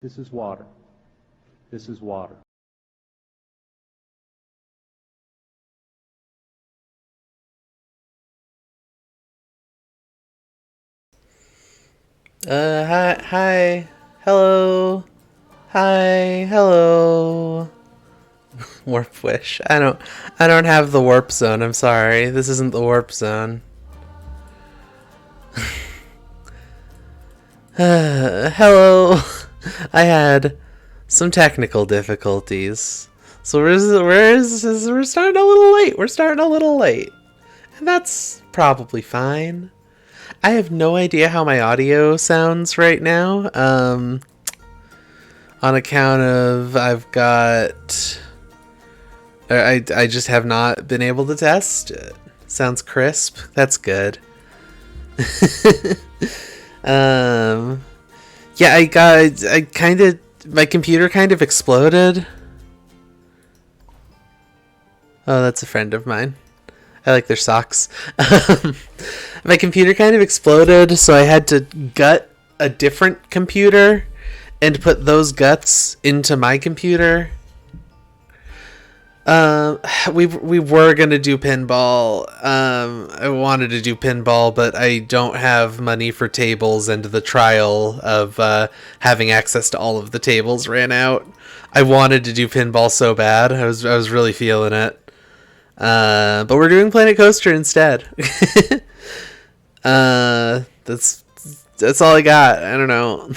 This is water. This is water. Hi, hello, hi, hello. Warp wish. I don't have the warp zone. I'm sorry. This isn't the warp zone. Hello. I had some technical difficulties, so we're starting a little late. We're starting a little late, and that's probably fine. I have no idea how my audio sounds right now. On account of I've got I just have not been able to test. Sounds crisp. That's good. um, yeah, I kind of my computer kind of exploded. Oh, that's a friend of mine. I like their socks. My computer kind of exploded, so I had to gut a different computer and put those guts into my computer. We were gonna do pinball. I wanted to do pinball, but I don't have money for tables, and the trial of having access to all of the tables ran out. I wanted to do pinball so bad. I was really feeling it. But we're doing Planet Coaster instead. That's all I got. I don't know.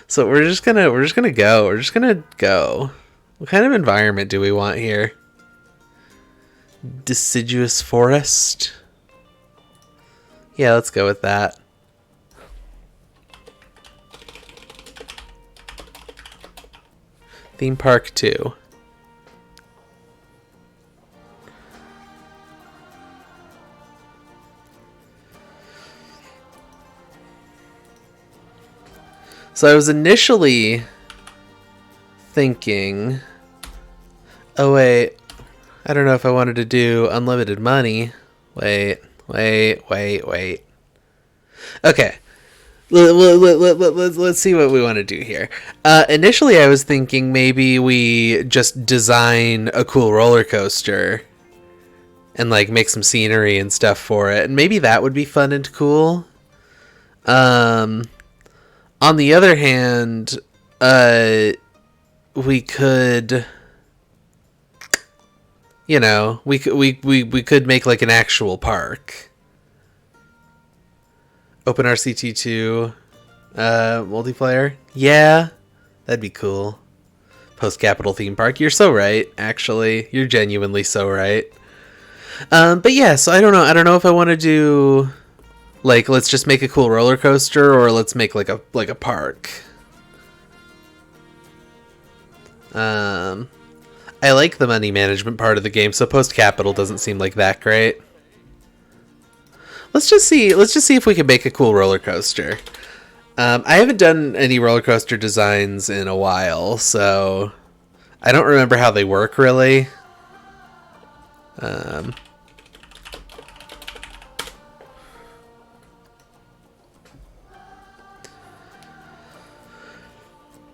So we're just gonna go. We're just gonna go. What kind of environment do we want here? Deciduous forest? Yeah, let's go with that. Theme park 2. So I was initially thinking, oh wait, I don't know if I wanted to do unlimited money. Wait. Okay, let's see what we want to do here. Initially, I was thinking maybe we just design a cool roller coaster and like make some scenery and stuff for it, and maybe that would be fun and cool. Um, on the other hand, we could, you know, we could make like an actual park. Open RCT2 multiplayer. Yeah, that'd be cool. Post Capital theme park. You're so right. Actually, you're genuinely so right. But yeah, so I don't know. I don't know if I want to do like let's just make a cool roller coaster or let's make like a park. Um, I like the money management part of the game, so post capital doesn't seem like that great. Let's just see. Let's just see if we can make a cool roller coaster. I haven't done any roller coaster designs in a while, so I don't remember how they work really. Um,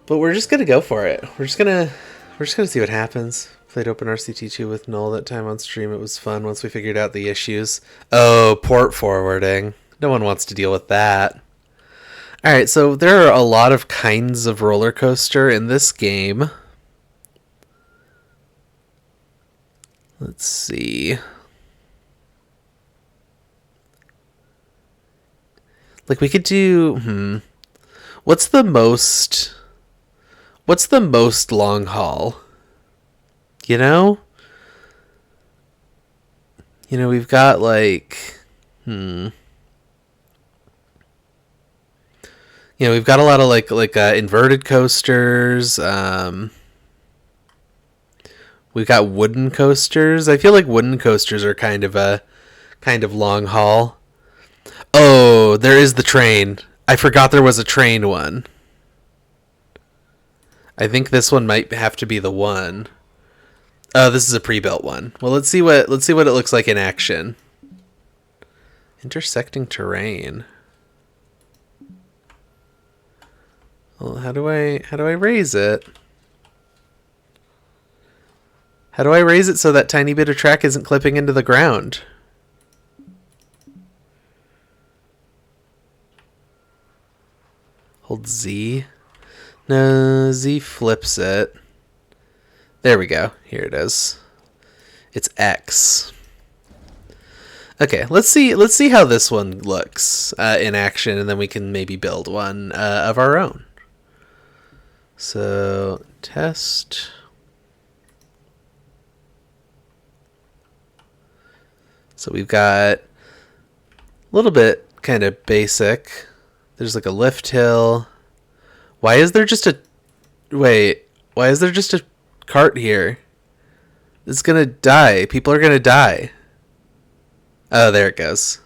but we're just gonna go for it. We're just gonna see what happens. Played OpenRCT2 with Null that time on stream. It was fun once we figured out the issues. Oh, port forwarding. No one wants to deal with that. Alright, so there are a lot of kinds of roller coaster in this game. Let's see. Like we could do what's the most long haul? You know? You know, we've got like you know, we've got a lot of inverted coasters. We've got wooden coasters. I feel like wooden coasters are kind of long haul. Oh, there is the train. I forgot there was a train one. I think this one might have to be the one. Oh, this is a pre-built one. Well, let's see what it looks like in action. Intersecting terrain. Well, how do I raise it? How do I raise it so that tiny bit of track isn't clipping into the ground? Hold Z. No, Z flips it. There we go. Here it is. It's X. Okay, let's see how this one looks in action, and then we can maybe build one of our own. So, test. So we've got a little bit kind of basic. There's like a lift hill. Why is there just a... Wait, why is there just a cart here? It's gonna die. People are gonna die. Oh, there it goes.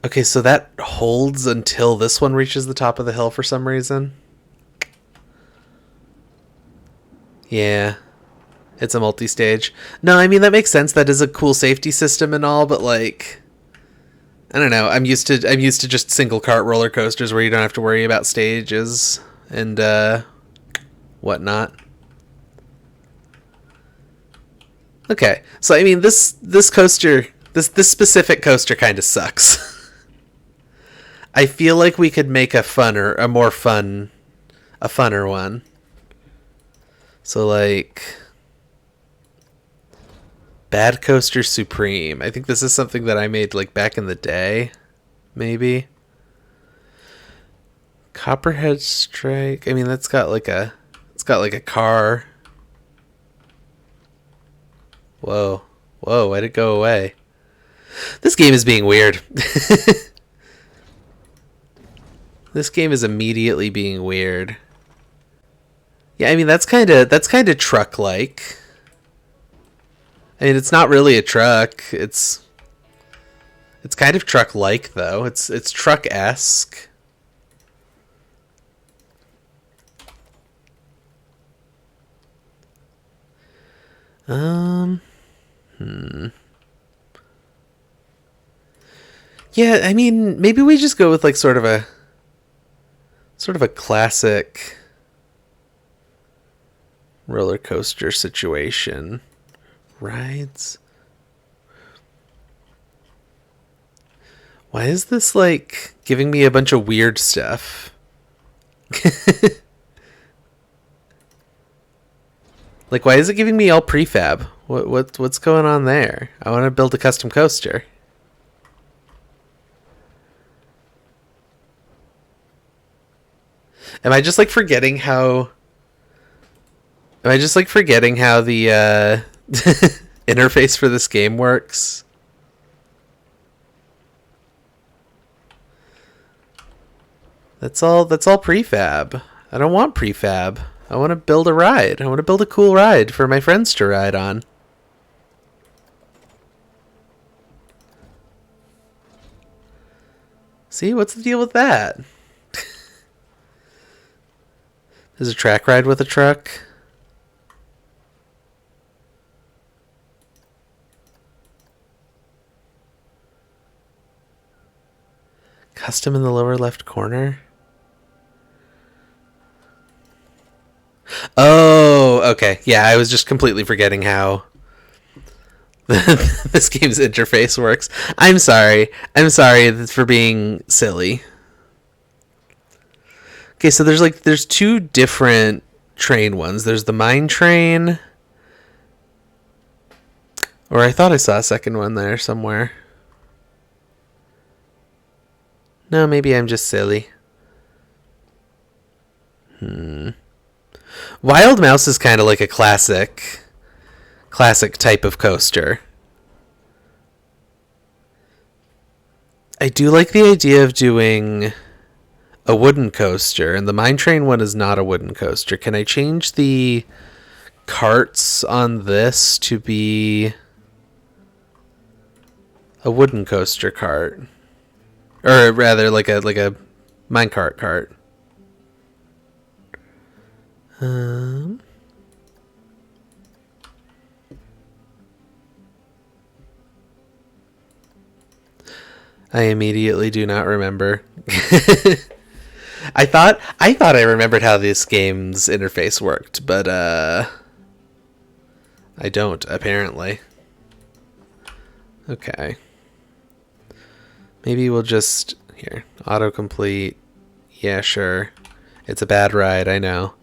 Okay, so that holds until this one reaches the top of the hill for some reason. Yeah. It's a multi-stage. No, I mean, that makes sense. That is a cool safety system and all, but like... I don't know. I'm used to just single cart roller coasters where you don't have to worry about stages and whatnot. Okay, so I mean, this coaster, this specific coaster kind of sucks. I feel like we could make a funner one. So like, Bad Coaster Supreme. I think this is something that I made like back in the day, maybe. Copperhead Strike. I mean, it's got like a car. Whoa. Whoa, why'd it go away? This game is being weird. This game is immediately being weird. Yeah, I mean, that's kind of truck-like. I mean, it's not really a truck. It's kind of truck-like though. It's truck-esque. Yeah, I mean, maybe we just go with like sort of a classic roller coaster situation. Rides. Why is this like giving me a bunch of weird stuff? Like, why is it giving me all prefab? What's going on there? I want to build a custom coaster. Am I just like forgetting how? Am I just like forgetting how the interface for this game works? That's all prefab. I don't want prefab. I want to build a ride. I want to build a cool ride for my friends to ride on. See, what's the deal with that? There's a track ride with a truck. Custom in the lower left corner. Oh, okay. Yeah, I was just completely forgetting how this game's interface works. I'm sorry. I'm sorry for being silly. Okay, so there's two different train ones. There's the mine train. Or I thought I saw a second one there somewhere. No, maybe I'm just silly. Wild Mouse is kind of like a classic type of coaster. I do like the idea of doing a wooden coaster, and the mine train one is not a wooden coaster. Can I change the carts on this to be a wooden coaster cart? Or rather like a minecart cart. I immediately do not remember. I remembered how this game's interface worked, but I don't apparently. Okay. Maybe we'll just here, autocomplete. Yeah, sure. It's a bad ride, I know.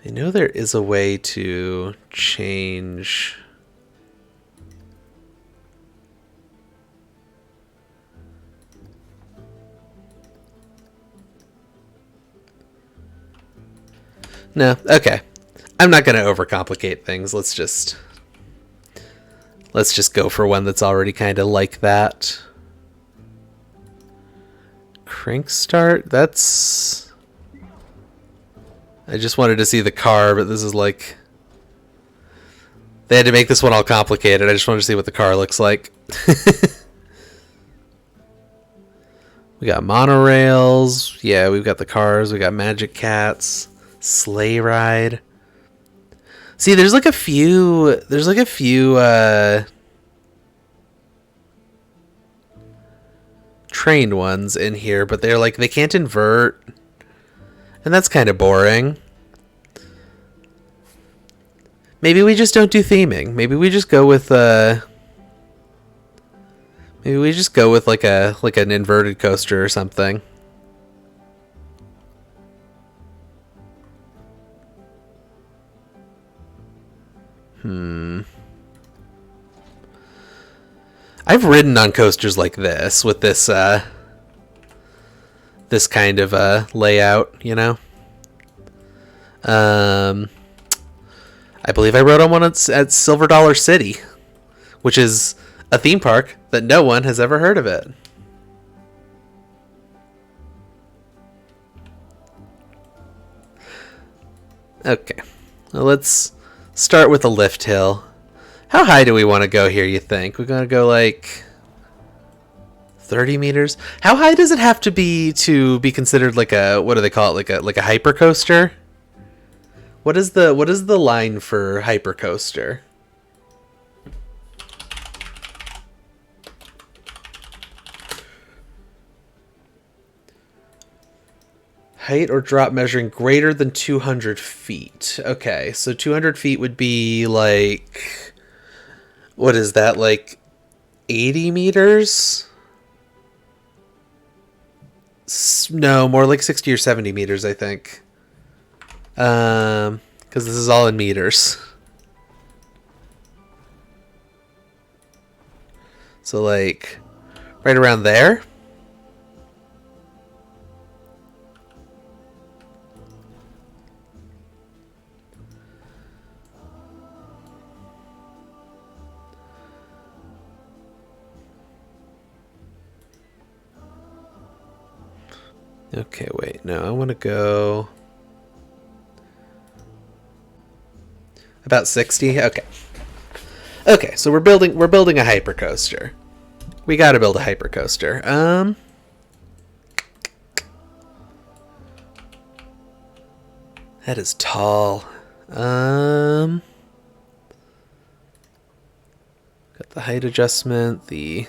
I know there is a way to change. No, okay. I'm not going to overcomplicate things. Let's just go for one that's already kind of like that. Crank start? That's... I just wanted to see the car, but this is like... They had to make this one all complicated. I just wanted to see what the car looks like. We got monorails. Yeah, we've got the cars. We got Magic Cats. Sleigh ride. See, there's like a few trained ones in here, but they're like, they can't invert. And that's kind of boring. Maybe we just don't do theming. Maybe we just go with like an inverted coaster or something. I've ridden on coasters like this with this this kind of layout, you know. I believe I rode on one at Silver Dollar City, which is a theme park that no one has ever heard of it. Okay, well, let's start with a lift hill. How high do we want to go here, you think? We're going to go like 30 meters? How high does it have to be considered like a, what do they call it? Like a hypercoaster? What is the line for hypercoaster? Height or drop measuring greater than 200 feet. Okay, so 200 feet would be like... What is that, like 80 meters? No, more like 60 or 70 meters, I think. Because this is all in meters. So, like, right around there? Okay, wait. No, I want to go about 60. Okay. Okay, so we're building a hypercoaster. We got to build a hypercoaster. That is tall. Got the height adjustment, the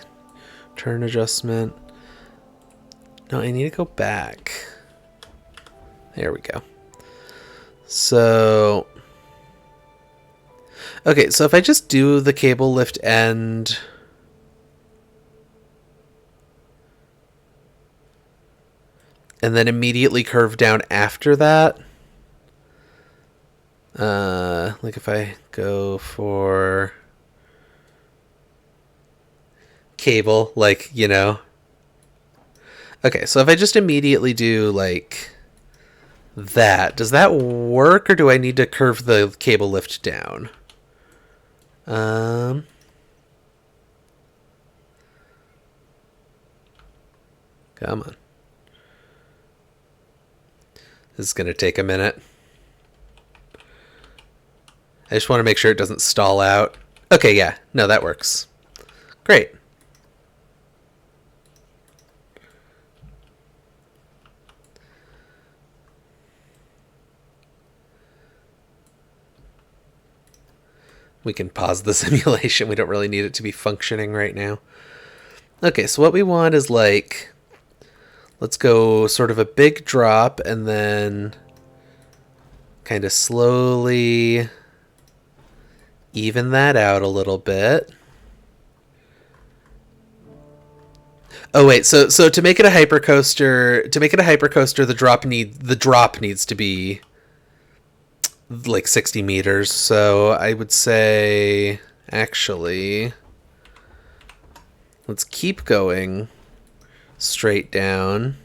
turn adjustment. No, I need to go back. There we go. So, okay, so if I just do the cable lift end, and then immediately curve down after that, like if I go for cable, like, you know. Okay, so if I just immediately do, like, that, does that work, or do I need to curve the cable lift down? Come on. This is going to take a minute. I just want to make sure it doesn't stall out. Okay, yeah. No, that works. Great. We can pause the simulation. We don't really need it to be functioning right now. Okay, so what we want is like, let's go sort of a big drop and then kind of slowly even that out a little bit. Oh wait, so to make it a hypercoaster, the drop needs to be like 60 meters. So I would say, actually, let's keep going straight down.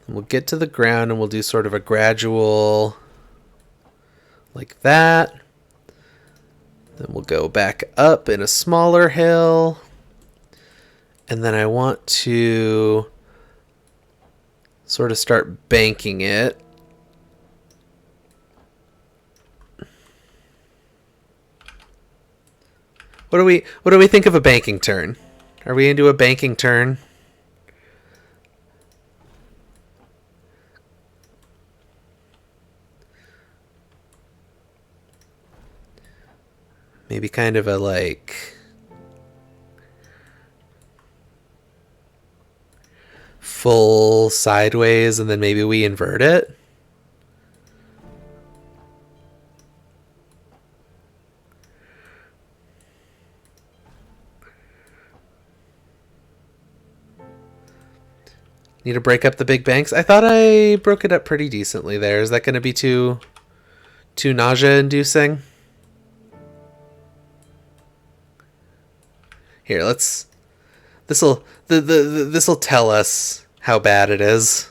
And we'll get to the ground and we'll do sort of a gradual like that. Then we'll go back up in a smaller hill. And then I want to sort of start banking it. What do we think of a banking turn? Are we into a banking turn? Maybe kind of a like full sideways and then maybe we invert it. Need to break up the big banks? I thought I broke it up pretty decently there. Is that going to be too nausea inducing? Here, let's this'll tell us how bad it is.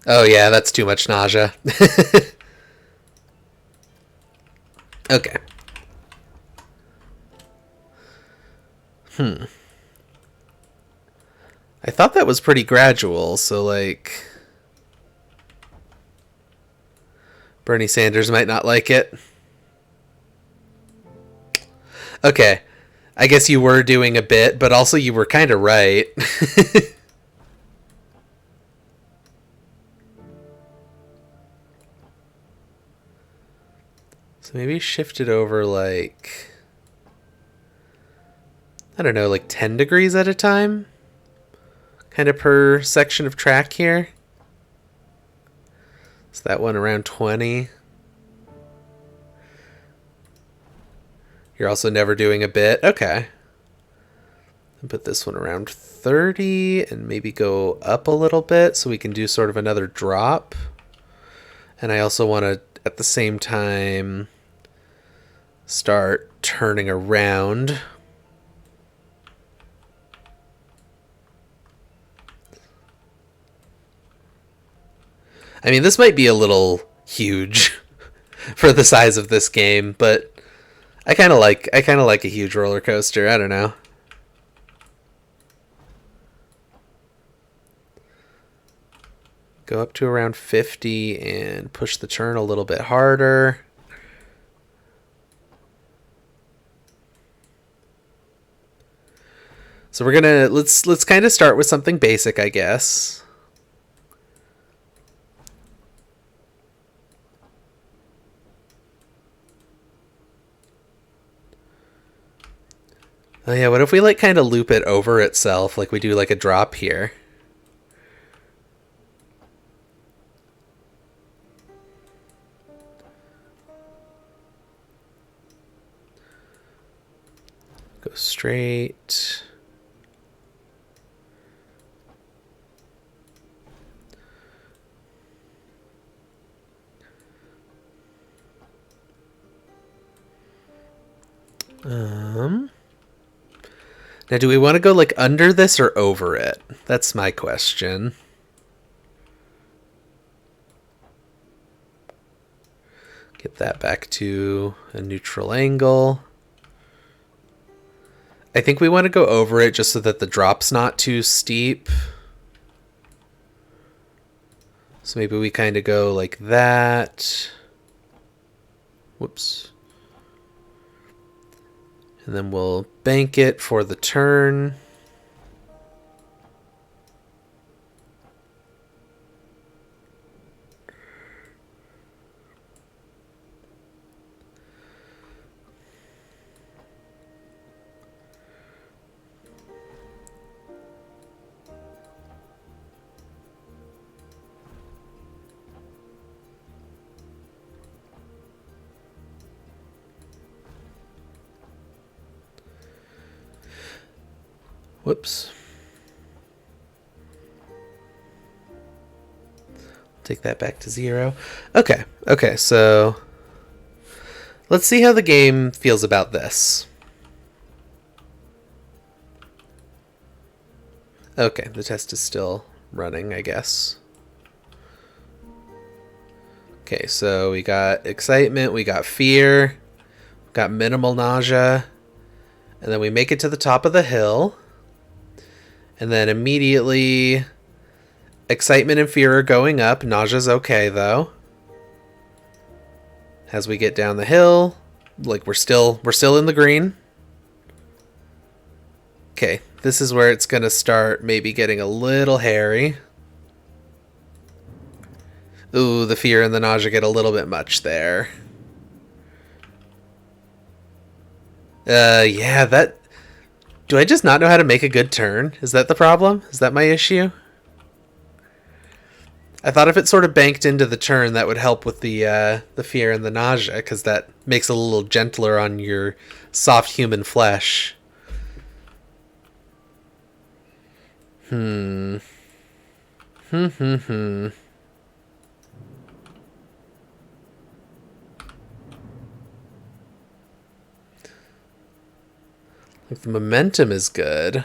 Oh yeah, that's too much nausea. Okay. I thought that was pretty gradual, so like Bernie Sanders might not like it. Okay. I guess you were doing a bit, but also you were kind of right. So maybe shift it over like, I don't know, like 10 degrees at a time? Kind of per section of track here. So that one around 20. You're also never doing a bit. Okay. And put this one around 30 and maybe go up a little bit so we can do sort of another drop. And I also want to, at the same time, start turning around. I mean, this might be a little huge for the size of this game, but I kind of like a huge roller coaster. I don't know. Go up to around 50 and push the turn a little bit harder. So we're gonna let's kind of start with something basic, I guess. Oh yeah, what if we like kind of loop it over itself, like we do like a drop here? Go straight. Now, do we want to go like under this or over it? That's my question. Get that back to a neutral angle. I think we want to go over it just so that the drop's not too steep. So maybe we kind of go like that. Whoops. And then we'll bank it for the turn. Whoops. Take that back to 0. Okay, so let's see how the game feels about this. Okay, the test is still running, I guess. Okay, so we got excitement, we got fear, we got minimal nausea, and then we make it to the top of the hill. And then immediately, excitement and fear are going up. Nausea's okay, though. As we get down the hill, like we're still in the green. Okay, this is where it's going to start maybe getting a little hairy. Ooh, the fear and the nausea get a little bit much there. Yeah, that... Do I just not know how to make a good turn? Is that the problem? Is that my issue? I thought if it sort of banked into the turn, that would help with the fear and the nausea, because that makes it a little gentler on your soft human flesh. Like the momentum is good.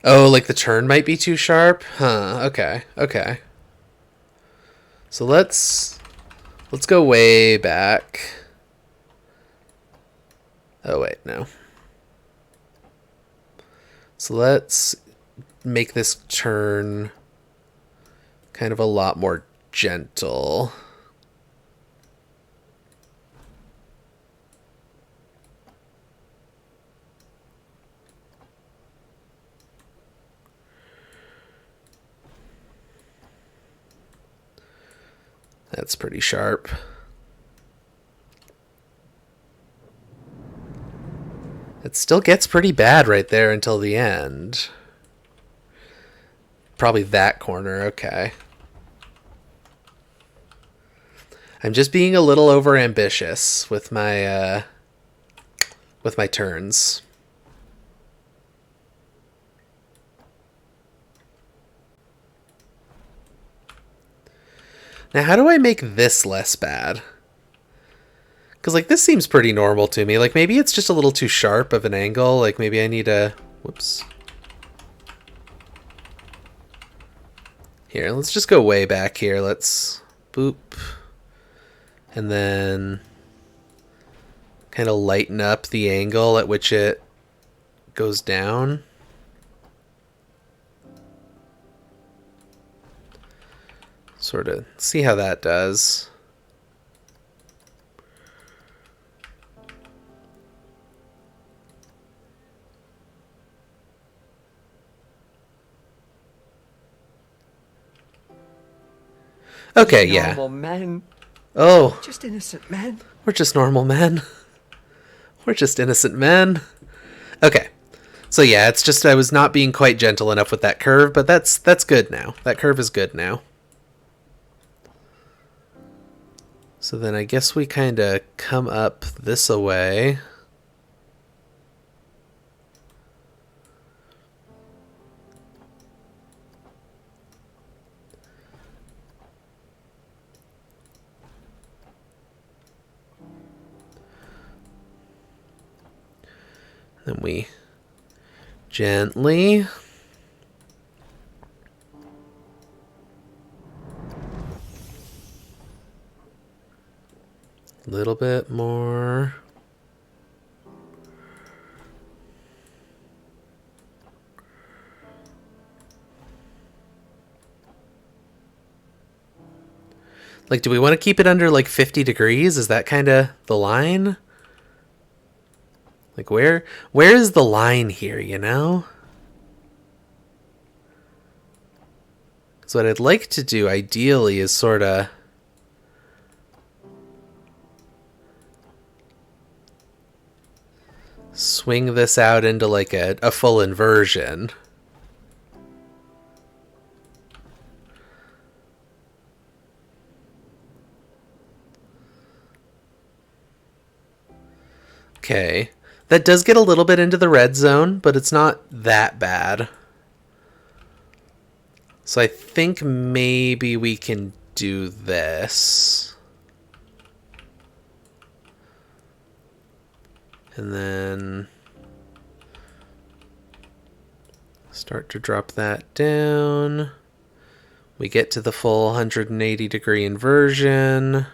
Oh, like the turn might be too sharp? Huh, okay. So let's go way back. Oh wait, no. So let's make this turn kind of a lot more gentle. That's pretty sharp. It still gets pretty bad right there until the end. Probably that corner, okay. I'm just being a little overambitious with my turns. Now, how do I make this less bad? Because, like, this seems pretty normal to me. Like, maybe it's just a little too sharp of an angle. Like, maybe I need a... Whoops. Here, let's just go way back here. Let's... Boop. And then... kind of lighten up the angle at which it goes down. Sort of see how that does. Okay, yeah. Normal men. Oh. Just innocent men. We're just normal men. We're just innocent men. Okay. So yeah, it's just I was not being quite gentle enough with that curve, but that's good now. That curve is good now. So then I guess we kind of come up this way. Then we gently a little bit more. Like, do we want to keep it under like 50 degrees? Is that kind of the line? Like, where is the line here, you know? Because what I'd like to do, ideally, is sort of... swing this out into, like, a full inversion. Okay. That does get a little bit into the red zone, but it's not that bad. So I think maybe we can do this. And then start to drop that down. We get to the full 180-degree inversion.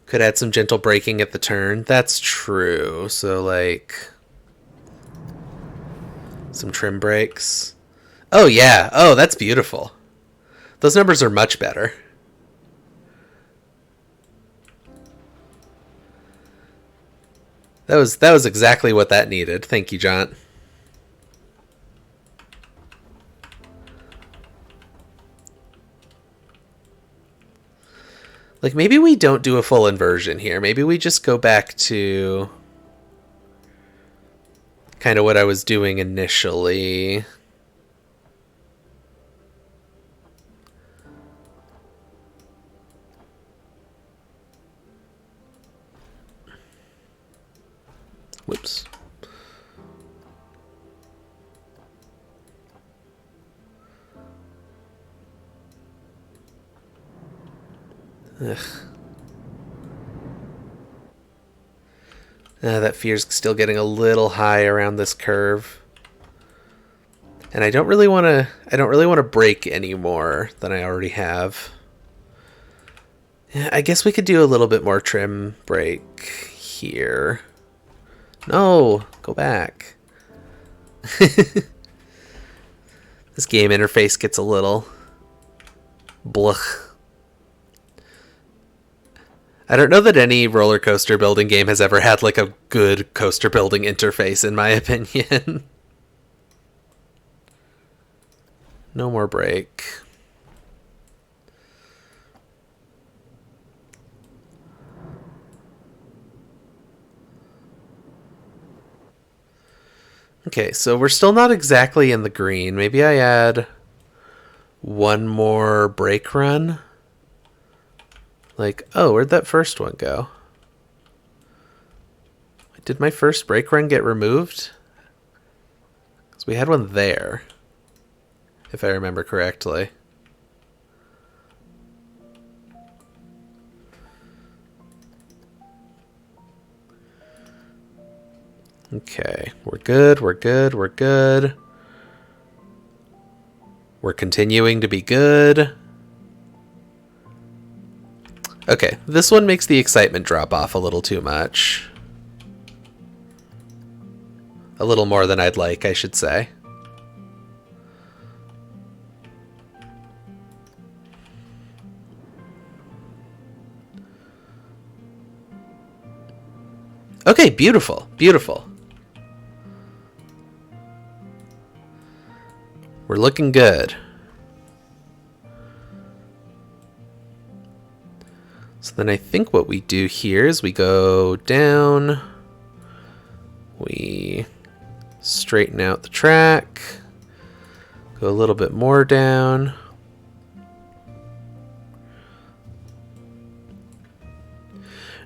Could add some gentle braking at the turn. That's true. So, like, some trim brakes. Oh, yeah. Oh, that's beautiful. Those numbers are much better. That was exactly what that needed. Thank you, John. Like, maybe we don't do a full inversion here. Maybe we just go back to kind of what I was doing initially. Whoops. Ugh. That fear's still getting a little high around this curve. And I don't really want to brake any more than I already have. Yeah, I guess we could do a little bit more trim brake here. No, go back. This game interface gets a little blech. I don't know that any roller coaster building game has ever had like a good coaster building interface, in my opinion. No more brake. Okay, so we're still not exactly in the green. Maybe I add one more brake run. Like, oh, where'd that first one go? Did my first brake run get removed? Because we had one there, if I remember correctly. Okay, we're good, we're good, we're good. We're continuing to be good. Okay, this one makes the excitement drop off a little too much. A little more than I'd like, I should say. Okay, beautiful, beautiful. We're looking good. So then I think what we do here is we go down, we straighten out the track, go a little bit more down.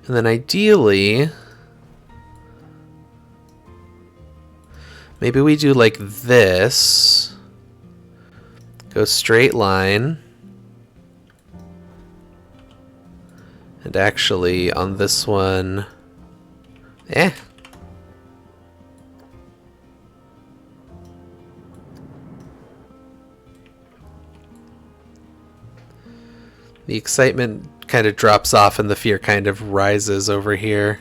And then ideally, maybe we do like this, go straight line. And actually, on this one, The excitement kind of drops off and the fear kind of rises over here.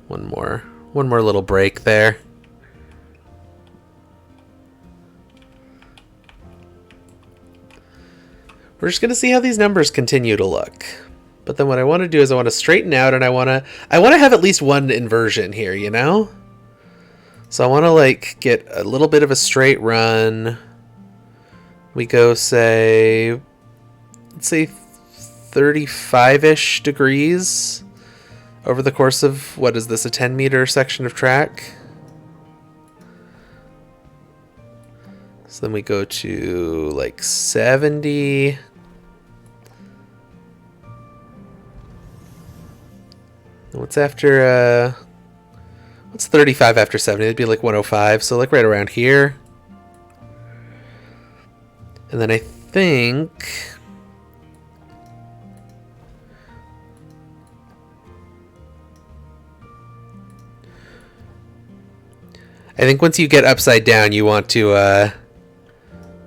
One more little break there. We're just going to see how these numbers continue to look. But then what I want to do is I want to straighten out, and I want to have at least one inversion here, you know? So I want to like get a little bit of a straight run. We go say, let's say 35-ish degrees over the course of, what is this, a 10-meter section of track? So then we go to like 70. What's after, what's 35 after 70? It'd be like 105, so like right around here. And then I think... once you get upside down, you want to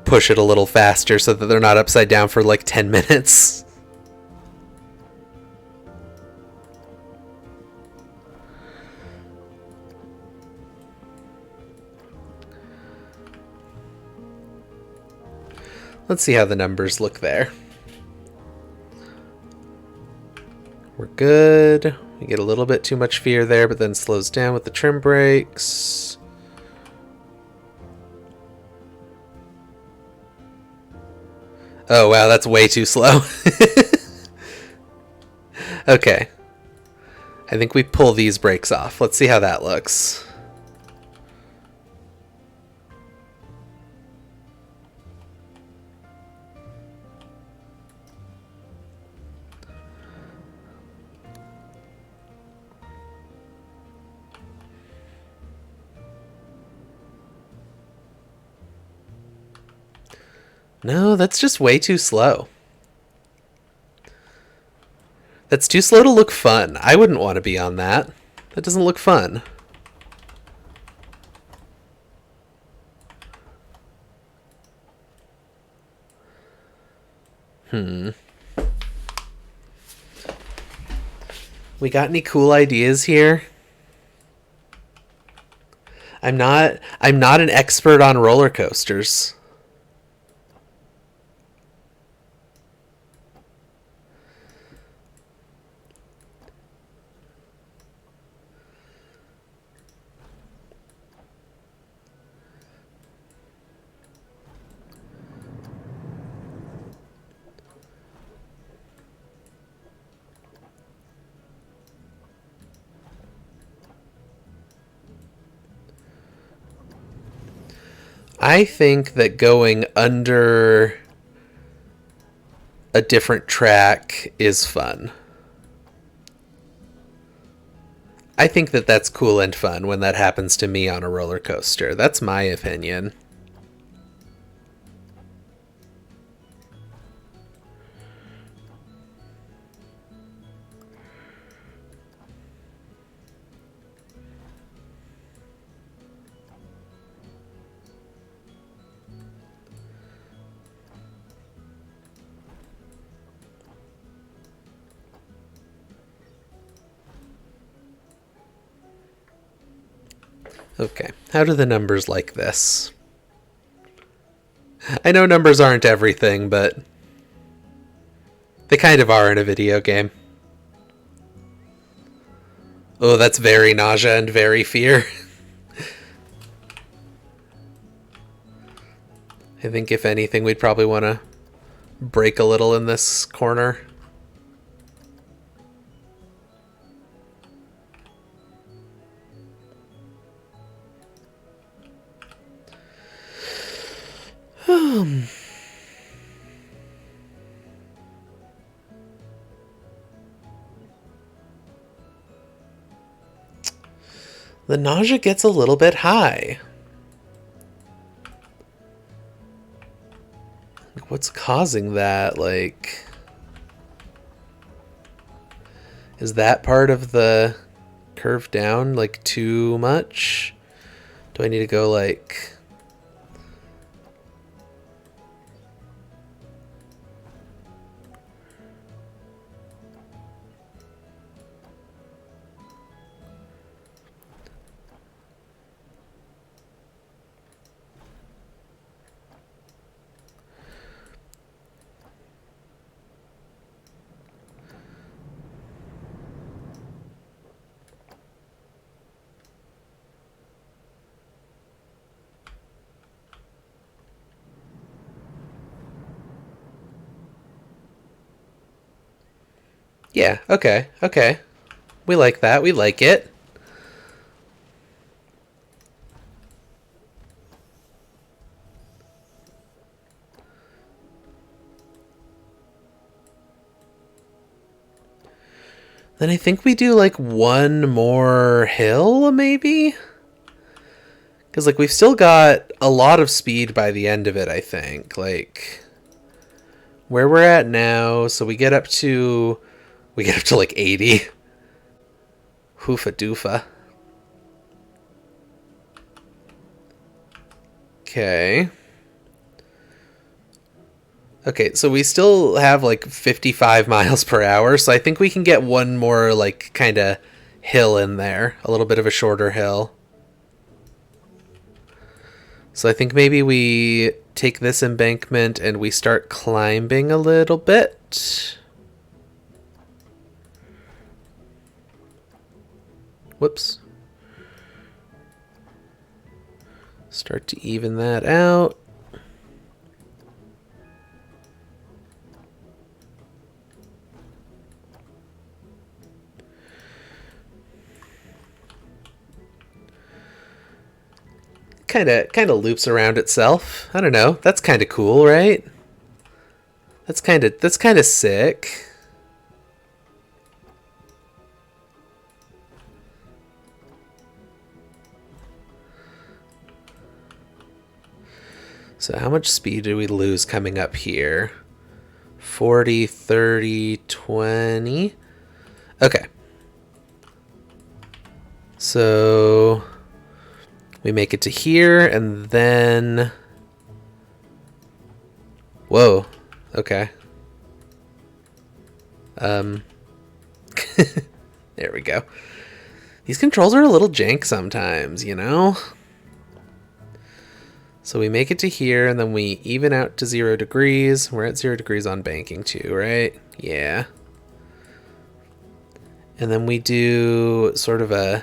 push it a little faster so that they're not upside down for like 10 minutes. Let's see how the numbers look there. We're good. We get a little bit too much fear there, but then slows down with the trim brakes. Oh, wow, that's way too slow. Okay. I think we pull these brakes off. Let's see how that looks. No, that's just way too slow. That's too slow to look fun. I wouldn't want to be on that. That doesn't look fun. We got any cool ideas here? I'm not an expert on roller coasters. I think that going under a different track is fun. I think that that's cool and fun when that happens to me on a roller coaster. That's my opinion. Okay, how do the numbers like this? I know numbers aren't everything, but they kind of are in a video game. Oh, that's very nausea and very fear. I think if anything, we'd probably want to brake a little in this corner. The nausea gets a little bit high. What's causing that? Like, is that part of the curve down like too much? Do I need to go like... Yeah, okay, okay. We like that. We like it. Then I think we do like one more hill, maybe? Because like we've still got a lot of speed by the end of it, I think. Like where we're at now, so we get up to like 80. Hoofa doofa. Okay. Okay, so we still have like 55 miles per hour, so I think we can get one more like kind of hill in there, a little bit of a shorter hill. So I think maybe we take this embankment and we start climbing a little bit. Whoops. Start to even that out. Kind of loops around itself. I don't know. That's kind of cool, right? That's kind of sick. So how much speed do we lose coming up here? 40, 30, 20. Okay. So we make it to here and then... Whoa. Okay. There we go. These controls are a little jank sometimes, you know? So we make it to here, and then we even out to 0 degrees. We're at 0 degrees on banking too, right? Yeah. And then we do sort of a...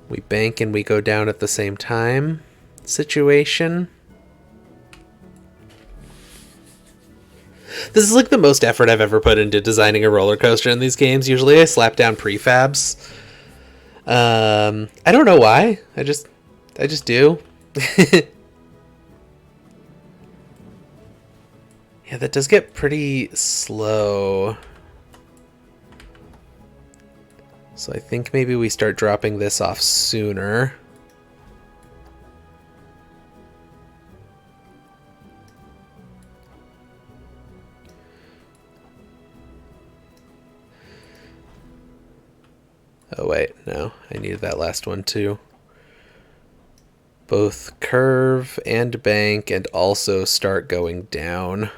We bank and we go down at the same time situation. This is like the most effort I've ever put into designing a roller coaster in these games. Usually I slap down prefabs. I don't know why. I just do. Yeah, that does get pretty slow. So I think maybe we start dropping this off sooner. Oh wait, no, I needed that last one too. Both curve and bank and also start going down.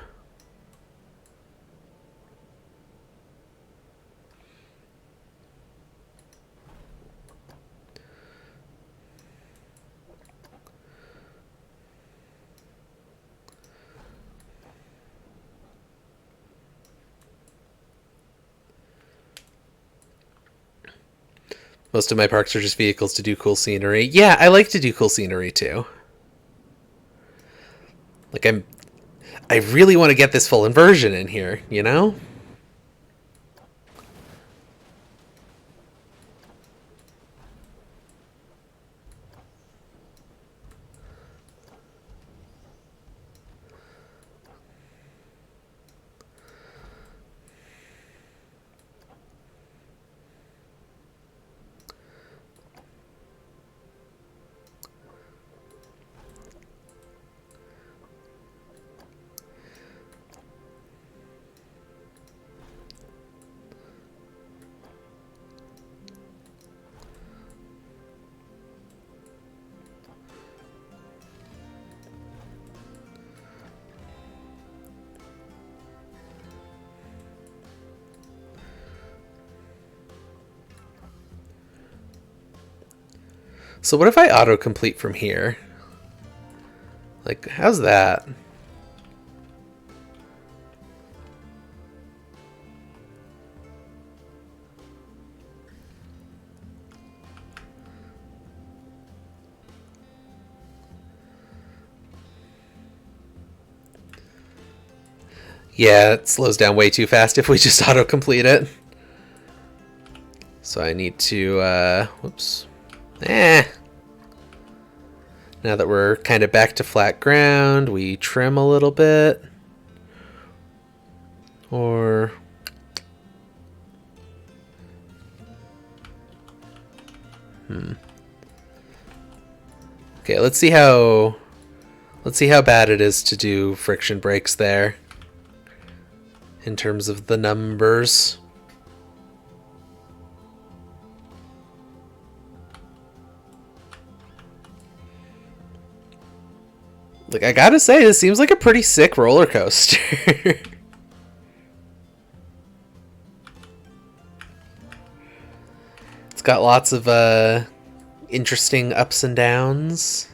Most of my parks are just vehicles to do cool scenery. Yeah, I like to do cool scenery too. Like I really want to get this full inversion in here, you know? So what if I autocomplete from here? Like, how's that? Yeah, it slows down way too fast if we just auto-complete it. So I need to, whoops. Now that we're kind of back to flat ground, we trim a little bit. Or... Okay, let's see how bad it is to do friction brakes there in terms of the numbers. Like, I gotta say, this seems like a pretty sick roller coaster. It's got lots of interesting ups and downs.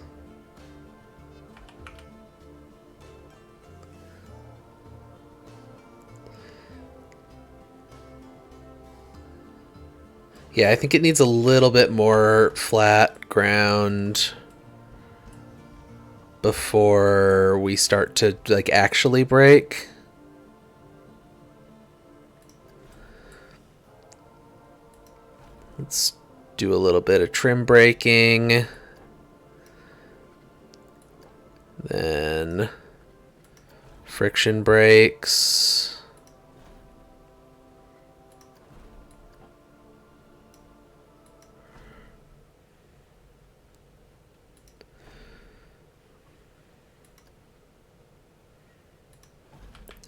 Yeah, I think it needs a little bit more flat ground before we start to like actually brake. Let's do a little bit of trim braking. Then friction brakes.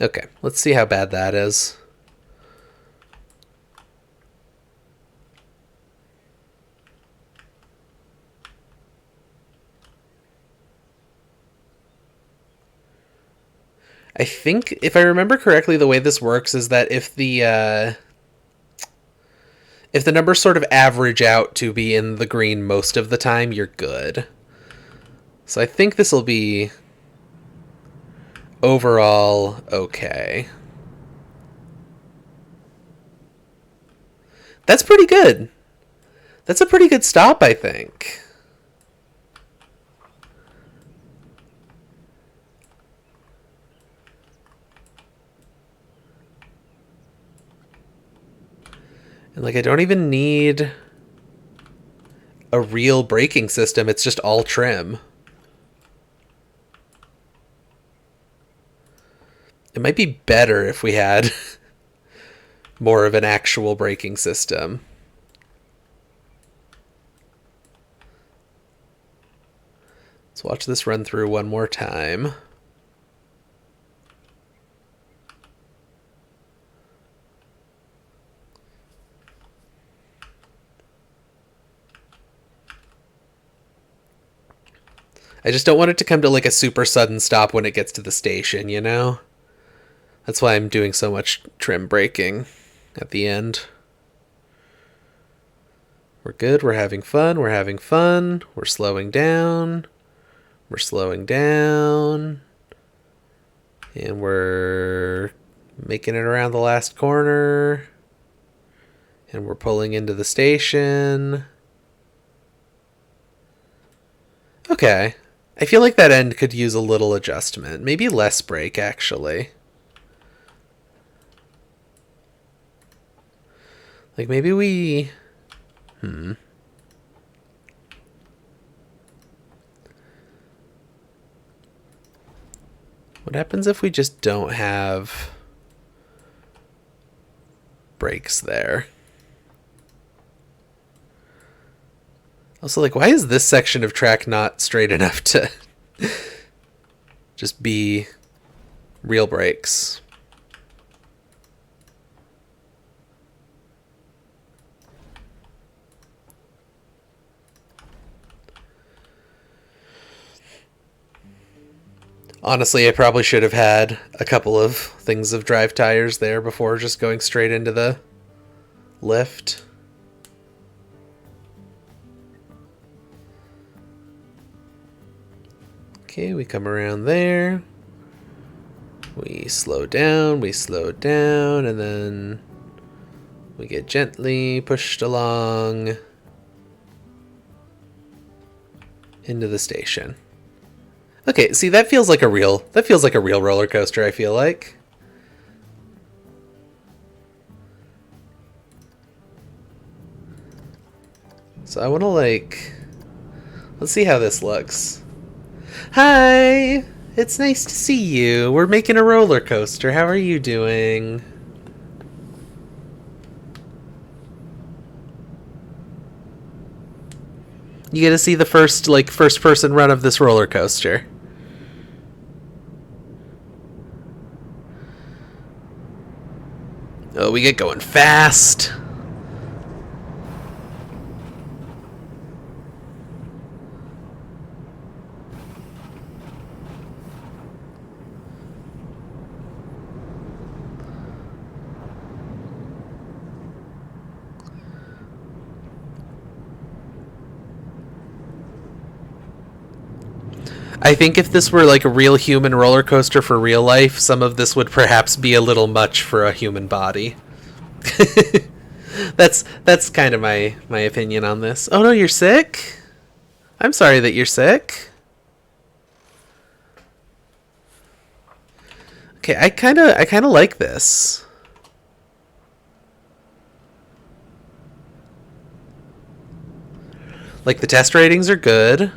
Okay, let's see how bad that is. I think, if I remember correctly, the way this works is that if the numbers sort of average out to be in the green most of the time, you're good. So I think this will be overall okay. That's pretty good. That's a pretty good stop, I think. And like, I don't even need a real braking system. It's just all trim. It might be better if we had more of an actual braking system. Let's watch this run through one more time. I just don't want it to come to like a super sudden stop when it gets to the station, you know? That's why I'm doing so much trim braking at the end. We're good, we're having fun, we're having fun, we're slowing down, we're slowing down, and we're making it around the last corner, and we're pulling into the station. Okay. I feel like that end could use a little adjustment. Maybe less brake, actually. Like, maybe we... What happens if we just don't have brakes there? Also, like, why is this section of track not straight enough to just be real brakes? Honestly, I probably should have had a couple of things of drive tires there before just going straight into the lift. Okay, we come around there. We slow down, and then we get gently pushed along into the station. Okay, see, that feels like a real roller coaster, I feel like. So I want to let's see how this looks. Hi! It's nice to see you. We're making a roller coaster. How are you doing? You get to see the first person run of this roller coaster. Oh, we get going fast. I think if this were like a real human roller coaster for real life, some of this would perhaps be a little much for a human body. That's kind of my opinion on this. Oh no, you're sick? I'm sorry that you're sick. Okay, I kind of like this. Like the test ratings are good.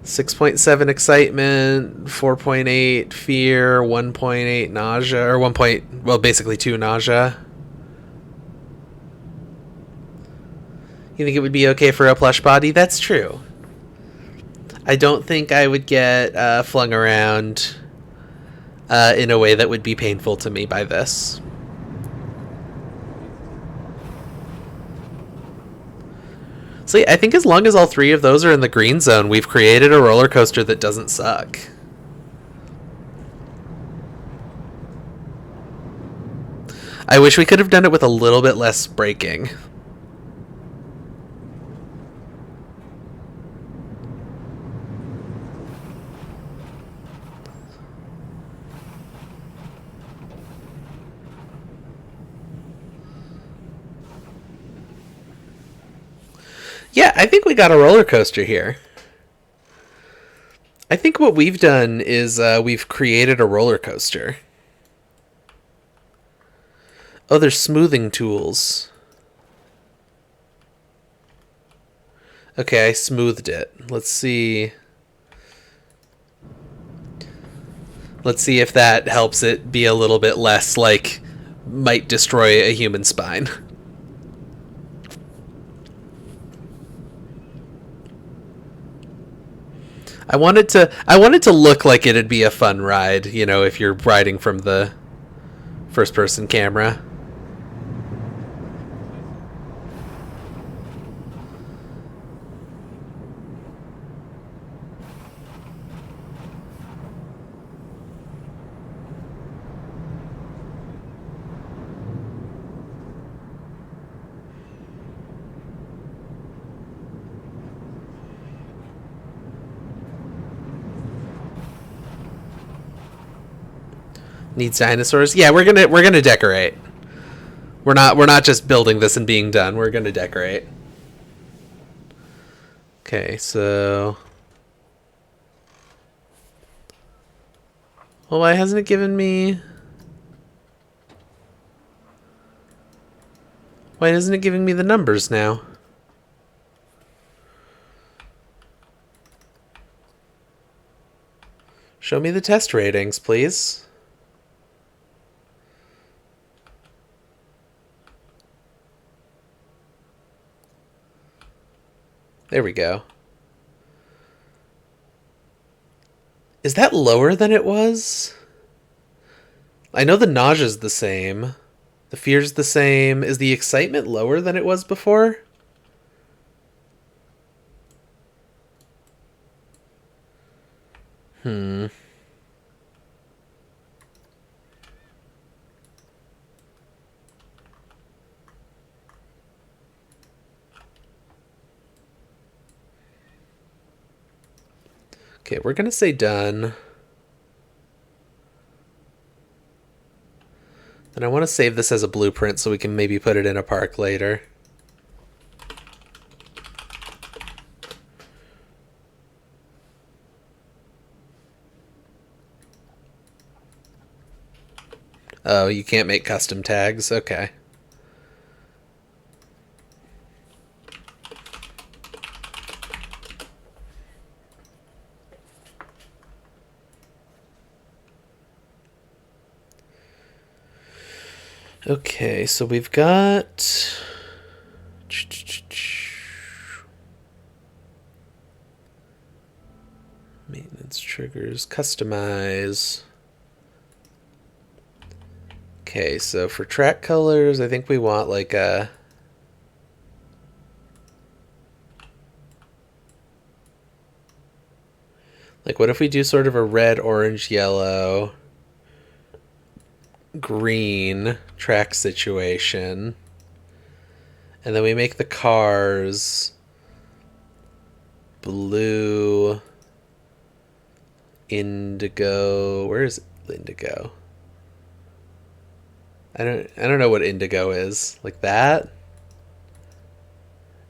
6.7 excitement, 4.8 fear, 1.8 nausea, or basically 2 nausea. You think it would be okay for a plush body? That's true. I don't think I would get flung around in a way that would be painful to me by this. See, I think as long as all three of those are in the green zone, we've created a roller coaster that doesn't suck. I wish we could have done it with a little bit less braking. Yeah, I think we got a roller coaster here. I think what we've done is we've created a roller coaster. Oh, there's smoothing tools. Okay, I smoothed it. Let's see. Let's see if that helps it be a little bit less like might destroy a human spine. I want it to look like it'd be a fun ride, you know, if you're riding from the first person camera. Needs dinosaurs. Yeah, we're gonna decorate. We're not just building this and being done. We're gonna decorate. Okay, so. Well, why hasn't it given me? Why isn't it giving me the numbers now? Show me the test ratings, please. There we go. Is that lower than it was? I know the nausea's the same. The fear's the same. Is the excitement lower than it was before? Okay, we're gonna say done. And I want to save this as a blueprint so we can maybe put it in a park later. Oh, you can't make custom tags? Okay. Okay, so we've got maintenance triggers, customize. Okay, so for track colors, I think we want like a what if we do sort of a red, orange, yellow, green track situation, and then we make the cars blue, indigo. Where is indigo? I don't know what indigo is. Like that,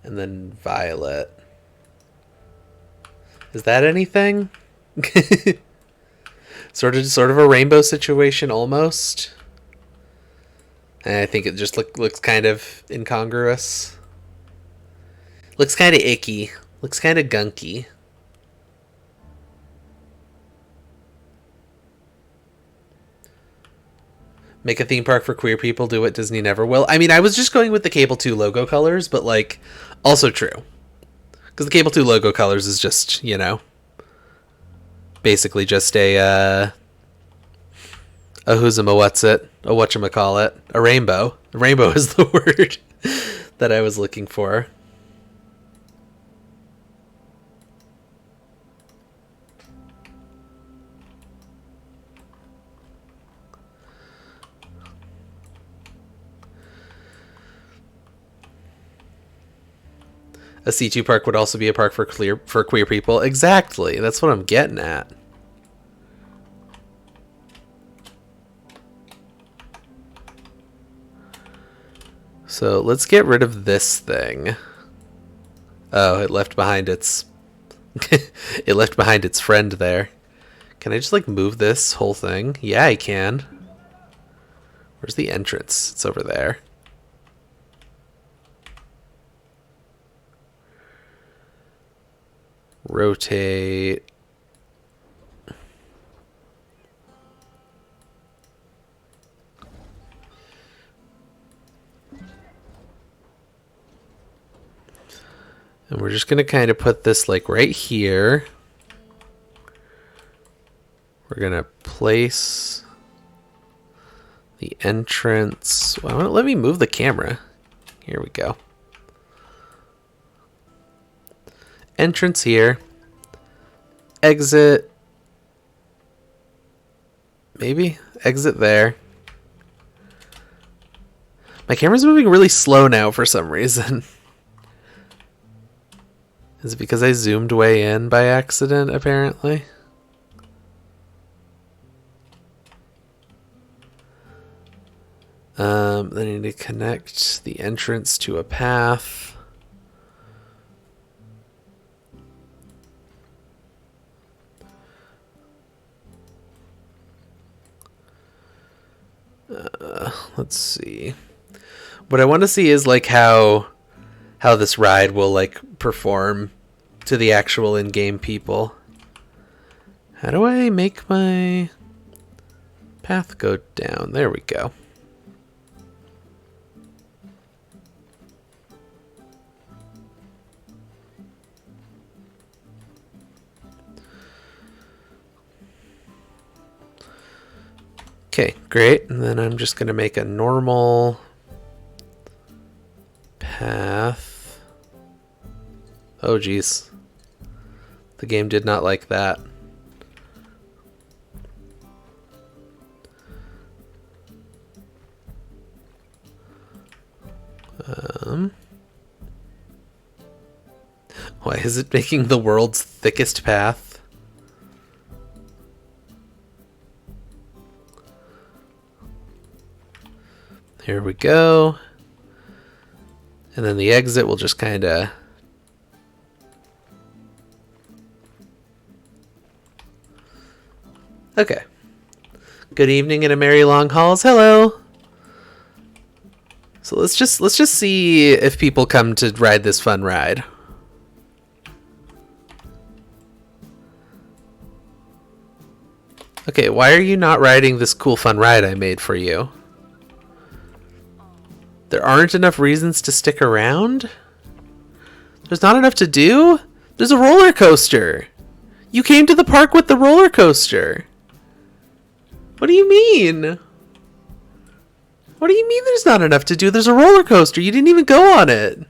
and then violet. Is that anything? sort of a rainbow situation almost. And I think it just looks kind of incongruous. Looks kind of icky. Looks kind of gunky. Make a theme park for queer people, do what Disney never will. I mean, I was just going with the Cable 2 logo colors, but like, also true. Because the Cable 2 logo colors is just, you know, basically just a who's a what's it? A whatchamacallit? A rainbow. A rainbow is the word that I was looking for. A C2 park would also be a park for queer people. Exactly. That's what I'm getting at. So let's get rid of this thing. Oh, it left behind its it left behind its friend there. Can I just like move this whole thing? Yeah, I can. Where's the entrance? It's over there. Rotate. And we're just going to kind of put this like right here. We're going to place the entrance. Well, let me move the camera. Here we go. Entrance here. Exit. Maybe exit there. My camera's moving really slow now for some reason. Is it because I zoomed way in by accident, apparently? Then I need to connect the entrance to a path. Let's see. What I want to see is like how this ride will like perform to the actual in-game people. How do I make my path go down? There we go. Okay, great. And then I'm just going to make a normal path. Oh, geez. The game did not like that. Why is it making the world's thickest path? Here we go. And then the exit will just kind of... Okay. Good evening and a merry long halls. Hello. So let's just see if people come to ride this fun ride. Okay, why are you not riding this cool fun ride I made for you? There aren't enough reasons to stick around? There's not enough to do? There's a roller coaster. You came to the park with the roller coaster. What do you mean? What do you mean there's not enough to do? There's a roller coaster. You didn't even go on it.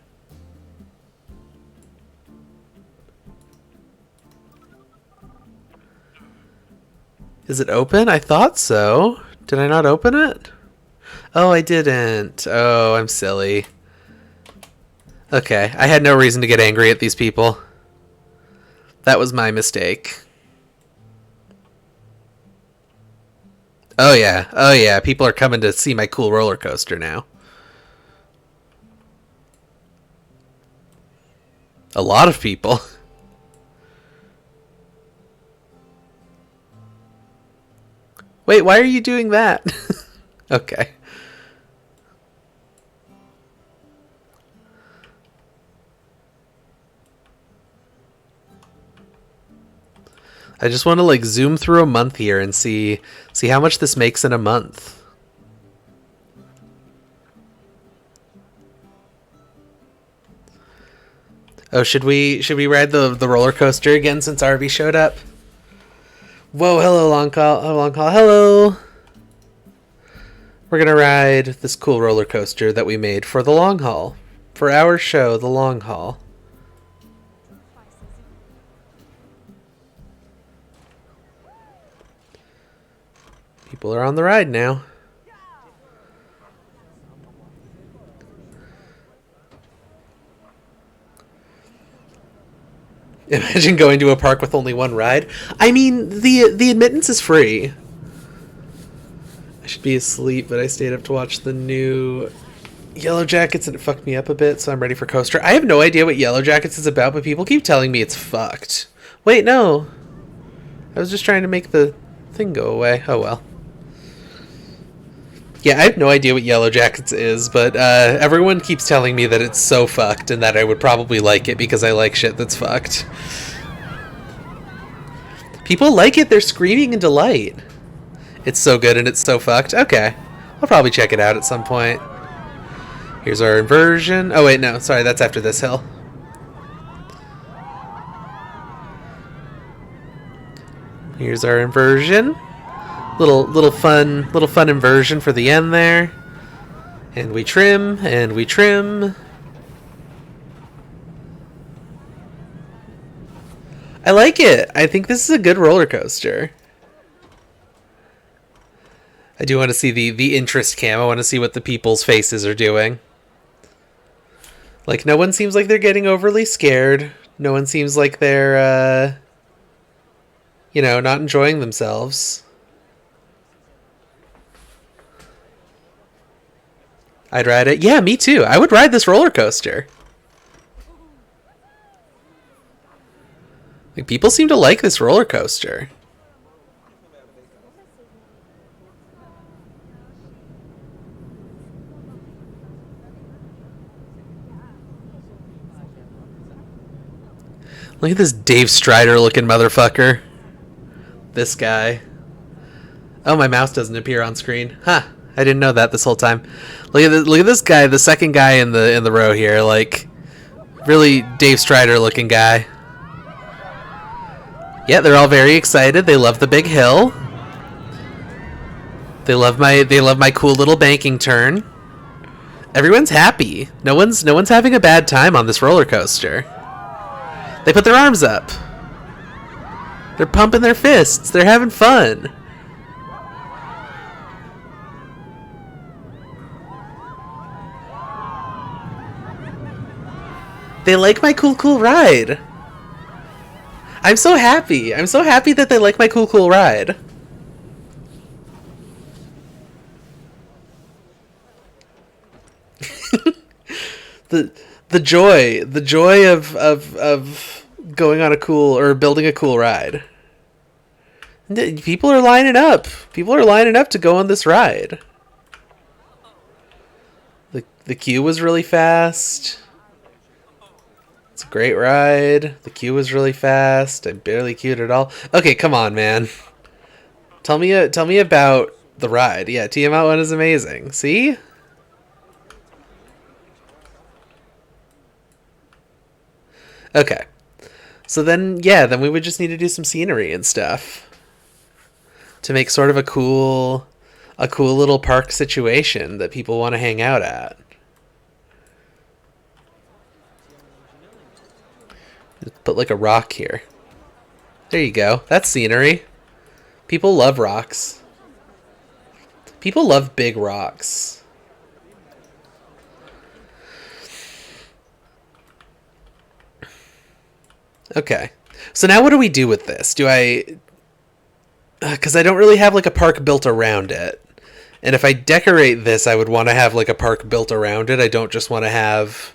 Is it open? I thought so. Did I not open it? Oh, I didn't. Oh, I'm silly. Okay, I had no reason to get angry at these people. That was my mistake. Oh yeah, people are coming to see my cool roller coaster now. A lot of people. Wait, why are you doing that? Okay. I just want to like zoom through a month here and see how much this makes in a month. Oh, should we ride the roller coaster again since Arby showed up? Whoa, hello long call, hello. We're gonna ride this cool roller coaster that we made for the long haul, for our show, the long haul. People are on the ride now. Imagine going to a park with only one ride. I mean, the admittance is free. I should be asleep, but I stayed up to watch the new Yellow Jackets and it fucked me up a bit, so I'm ready for Coaster. I have no idea what Yellow Jackets is about, but people keep telling me it's fucked. Wait, no. I was just trying to make the thing go away. Oh well. Yeah, I have no idea what Yellow Jackets is, but everyone keeps telling me that it's so fucked and that I would probably like it because I like shit that's fucked. People like it, they're screaming in delight. It's so good and it's so fucked. Okay, I'll probably check it out at some point. Here's our inversion. Oh wait, no, sorry, that's after this hill. Here's our inversion. Little fun inversion for the end there. And we trim, and we trim. I like it. I think this is a good roller coaster. I do want to see the interest cam. I want to see what the people's faces are doing. Like, no one seems like they're getting overly scared. No one seems like they're, you know, not enjoying themselves. I'd ride it. Yeah, me too. I would ride this roller coaster. Like, people seem to like this roller coaster. Look at this Dave Strider looking motherfucker. This guy. Oh, my mouse doesn't appear on screen. Huh. I didn't know that this whole time. Look at this guy, the second guy in the row here, like really Dave Strider looking guy. Yeah, they're all very excited. They love the big hill. They love my cool little banking turn. Everyone's happy. No one's having a bad time on this roller coaster. They put their arms up. They're pumping their fists. They're having fun. They like my cool ride. I'm so happy. I'm so happy that they like my cool ride. the joy of going on a cool or building a cool ride. People are lining up. People are lining up to go on this ride. The queue was really fast. It's a great ride. The queue was really fast. I barely queued at all. Okay, come on, man. Tell me about the ride. Yeah, Tiamat 1 is amazing. See? Okay. So then, yeah, then we would just need to do some scenery and stuff to make sort of a cool little park situation that people want to hang out at. Just put like a rock here. There you go. That's scenery. People love rocks. People love big rocks. Okay. So now what do we do with this? Do I... Because I don't really have like a park built around it. And if I decorate this, I would want to have like a park built around it. I don't just want to have,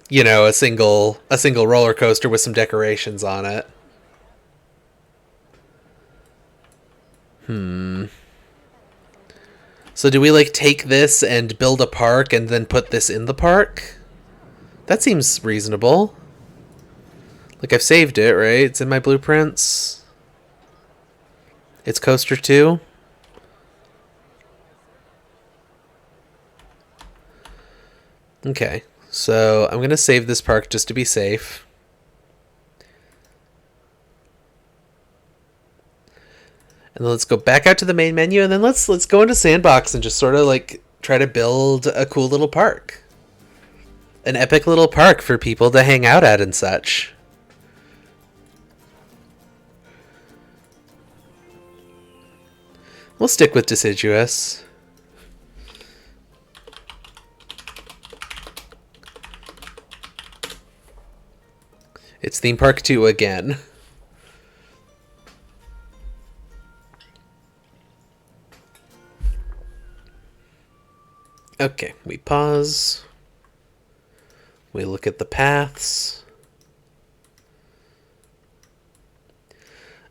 you know, a single roller coaster with some decorations on it. So do we like take this and build a park and then put this in the park? That seems reasonable. Like I've saved it, right? It's in my blueprints. It's coaster 2. Okay, so I'm gonna save this park just to be safe. And then let's go back out to the main menu, and then let's go into Sandbox and just sort of like try to build a cool little park. An epic little park for people to hang out at and such. We'll stick with Deciduous. It's Theme Park 2 again. Okay, we pause. We look at the paths.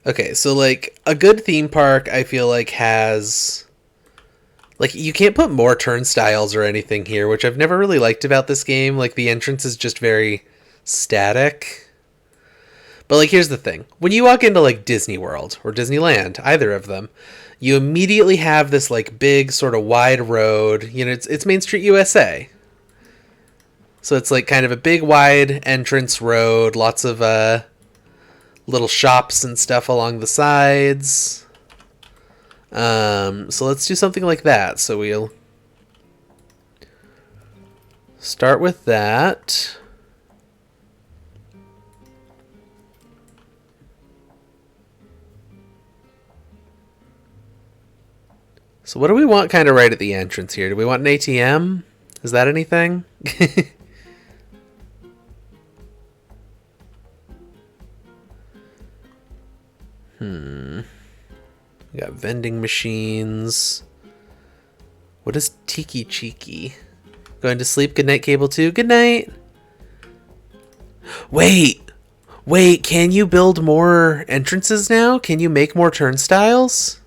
Okay, so like a good theme park I feel like has like you can't put more turnstiles or anything here, which I've never really liked about this game. Like the entrance is just very static. But like here's the thing. When you walk into like Disney World or Disneyland, either of them, you immediately have this like big sort of wide road. You know, it's Main Street USA. So it's like kind of a big wide entrance road, lots of little shops and stuff along the sides. So let's do something like that. So we'll start with that. So what do we want kind of right at the entrance here? Do we want an ATM? Is that anything? We got vending machines. What is Tiki Cheeky? Going to sleep. Good night, Cable 2. Good night. Wait, can you build more entrances now? Can you make more turnstiles?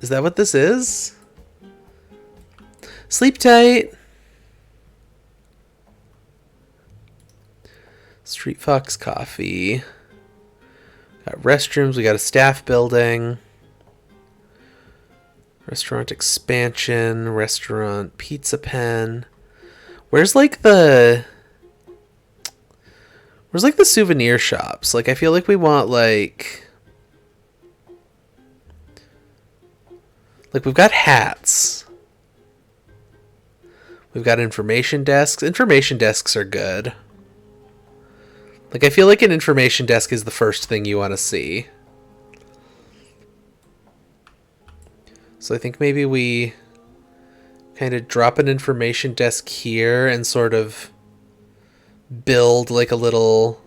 Is that what this is? Sleep tight. Street Fox Coffee. Got restrooms. We got a staff building. Restaurant expansion. Restaurant pizza pen. Where's like the souvenir shops? Like I feel like we want like we've got hats. We've got information desks. Information desks are good. Like I feel like an information desk is the first thing you want to see. So I think maybe we kind of drop an information desk here and sort of build like a little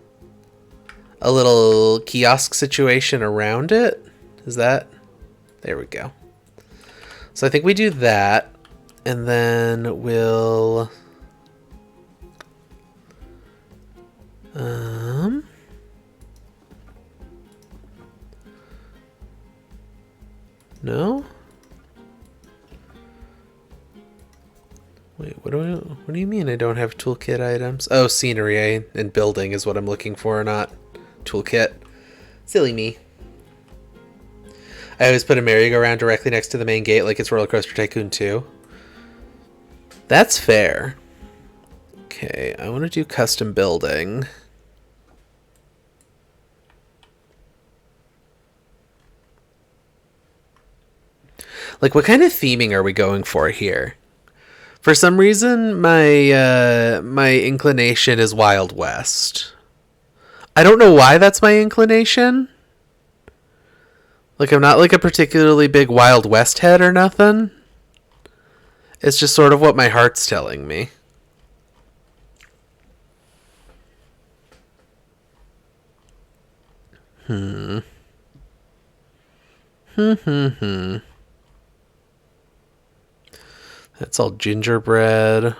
kiosk situation around it. Is that? There we go. So I think we do that, and then we'll no? Wait, what do you mean I don't have toolkit items? Oh, scenery and building is what I'm looking for, not toolkit. Silly me. I always put a merry-go-round directly next to the main gate like it's Roller Coaster Tycoon 2. That's fair. Okay, I want to do custom building. Like, what kind of theming are we going for here? For some reason, my inclination is Wild West. I don't know why that's my inclination. Like, I'm not like a particularly big Wild West head or nothing. It's just sort of what my heart's telling me. That's all gingerbread.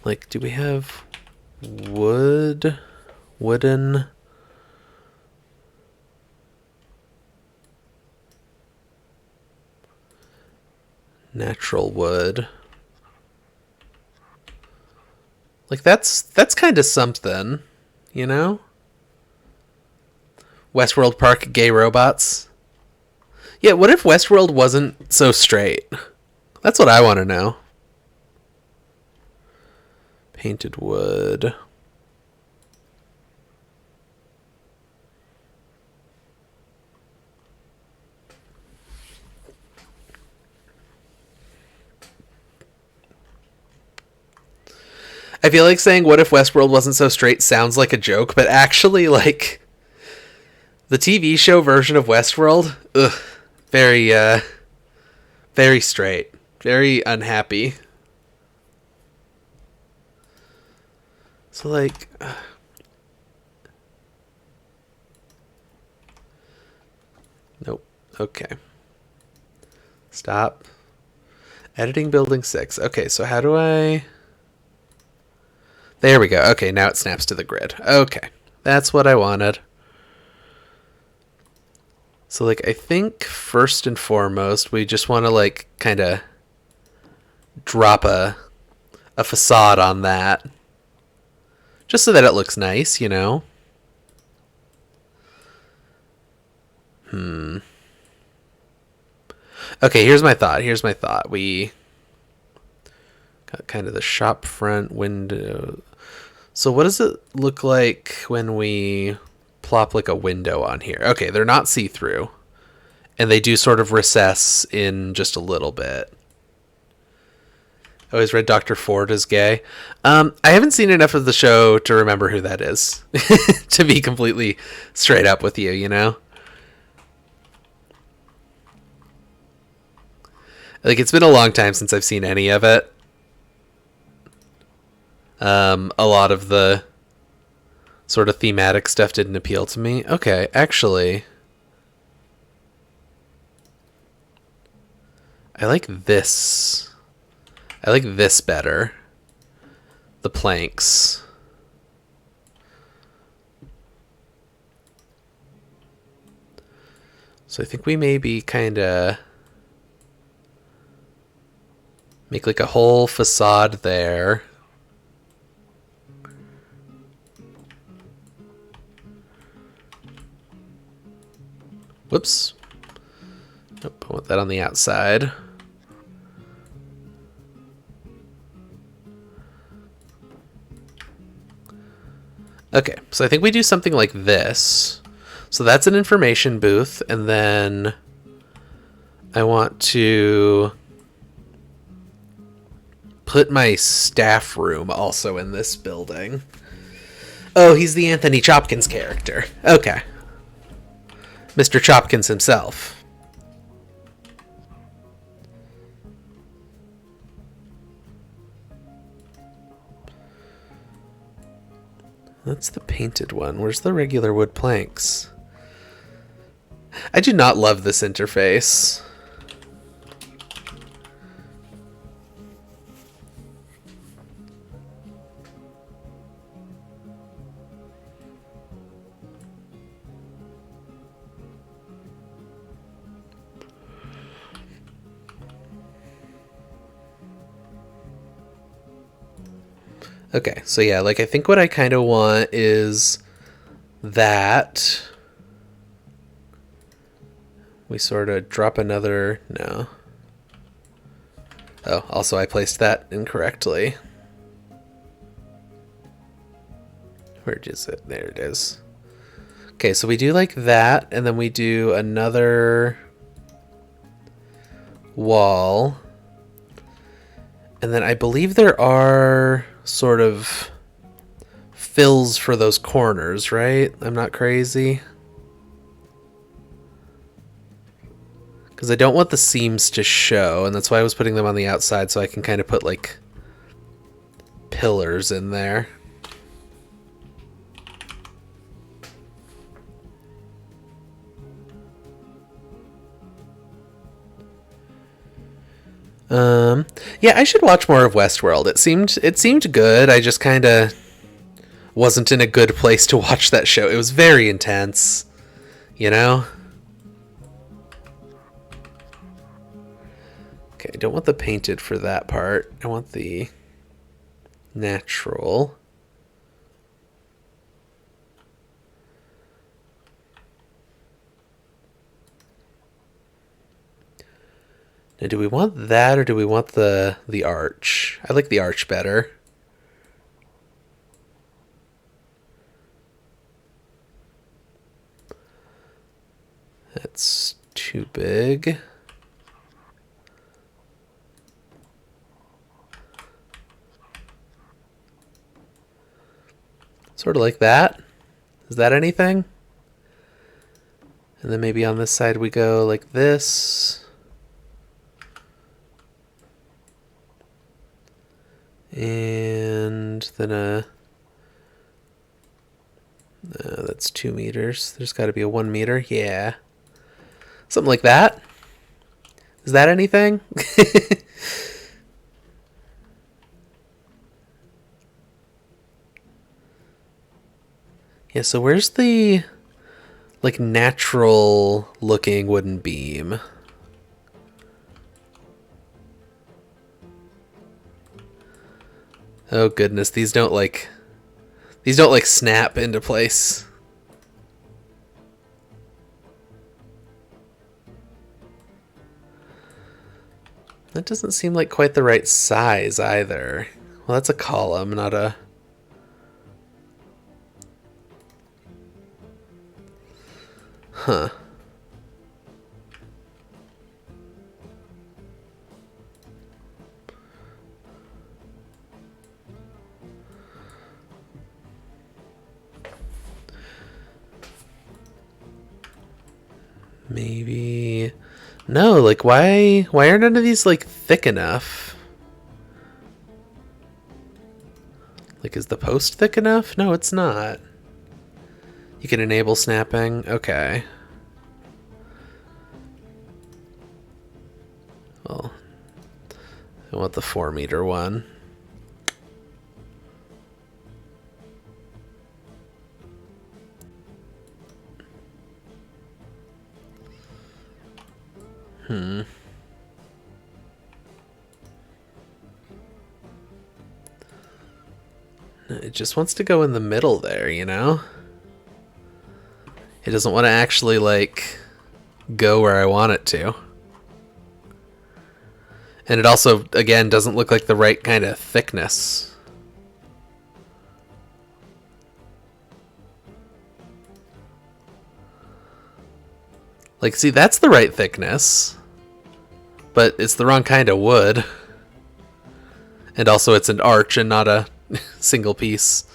Like, do we have wood? Wooden? Natural wood. Like, that's kind of something, you know? Westworld Park gay robots. Yeah, what if Westworld wasn't so straight? That's what I want to know. Painted wood. I feel like saying what if Westworld wasn't so straight sounds like a joke, but actually, like, the TV show version of Westworld, very, very straight. Very unhappy. So, like... Nope. Okay. Stop. Editing building 6. Okay, so how do I... There we go. Okay, now it snaps to the grid. Okay. That's what I wanted. So, like, I think first and foremost, we just want to, like, kind of drop a facade on that. Just so that it looks nice, you know? Okay, here's my thought. We got kind of the shop front window. So what does it look like when we plop like a window on here? Okay, they're not see-through. And they do sort of recess in just a little bit. I always read Dr. Ford as gay. I haven't seen enough of the show to remember who that is. To be completely straight up with you, you know? Like, it's been a long time since I've seen any of it. A lot of the sort of thematic stuff didn't appeal to me. Okay, actually... I like this. I like this better. The planks. So I think we maybe kind of make like a whole facade there. Whoops. Nope, I want that on the outside. Okay, so I think we do something like this. So that's an information booth, and then I want to put my staff room also in this building. Oh, he's the Anthony Chopkins character. Okay. Mr. Chopkins himself. That's the painted one. Where's the regular wood planks? I do not love this interface. Okay, so yeah, like I think what I kind of want is that we sort of drop another, no. Oh, also I placed that incorrectly. Where is it? There it is. Okay, so we do like that, and then we do another wall. And then I believe there are sort of fills for those corners, right? I'm not crazy. Because I don't want the seams to show, and that's why I was putting them on the outside, so I can kind of put, like, pillars in there. Yeah, I should watch more of Westworld. It seemed good. I just kind of wasn't in a good place to watch that show. It was very intense, you know? Okay, I don't want the painted for that part. I want the natural. Now, do we want that or do we want the arch? I like the arch better. That's too big. Sort of like that. Is that anything? And then maybe on this side we go like this. And then that's 2 meters. There's got to be a 1 meter. Yeah. Something like that. Is that anything? Yeah, so where's the, like, natural looking wooden beam? Oh goodness, these don't like snap into place. That doesn't seem like quite the right size either. Well, that's a column, not a... Huh. Maybe... No, like, why are none of these, like, thick enough? Like, is the post thick enough? No, it's not. You can enable snapping? Okay. Well, I want the 4 meter one. It just wants to go in the middle there, you know? It doesn't want to actually, like, go where I want it to. And it also, again, doesn't look like the right kind of thickness. Like, see, that's the right thickness. But it's the wrong kind of wood. And also it's an arch and not a single piece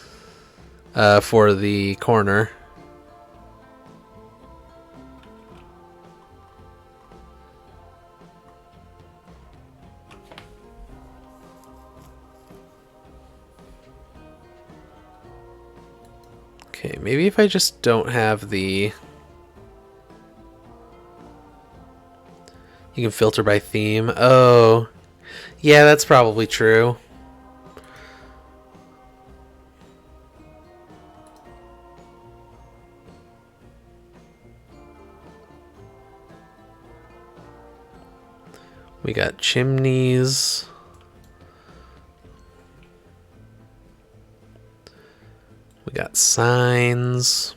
for the corner. Okay, maybe if I just don't have the... You can filter by theme. Oh, yeah, that's probably true. We got chimneys. We got signs.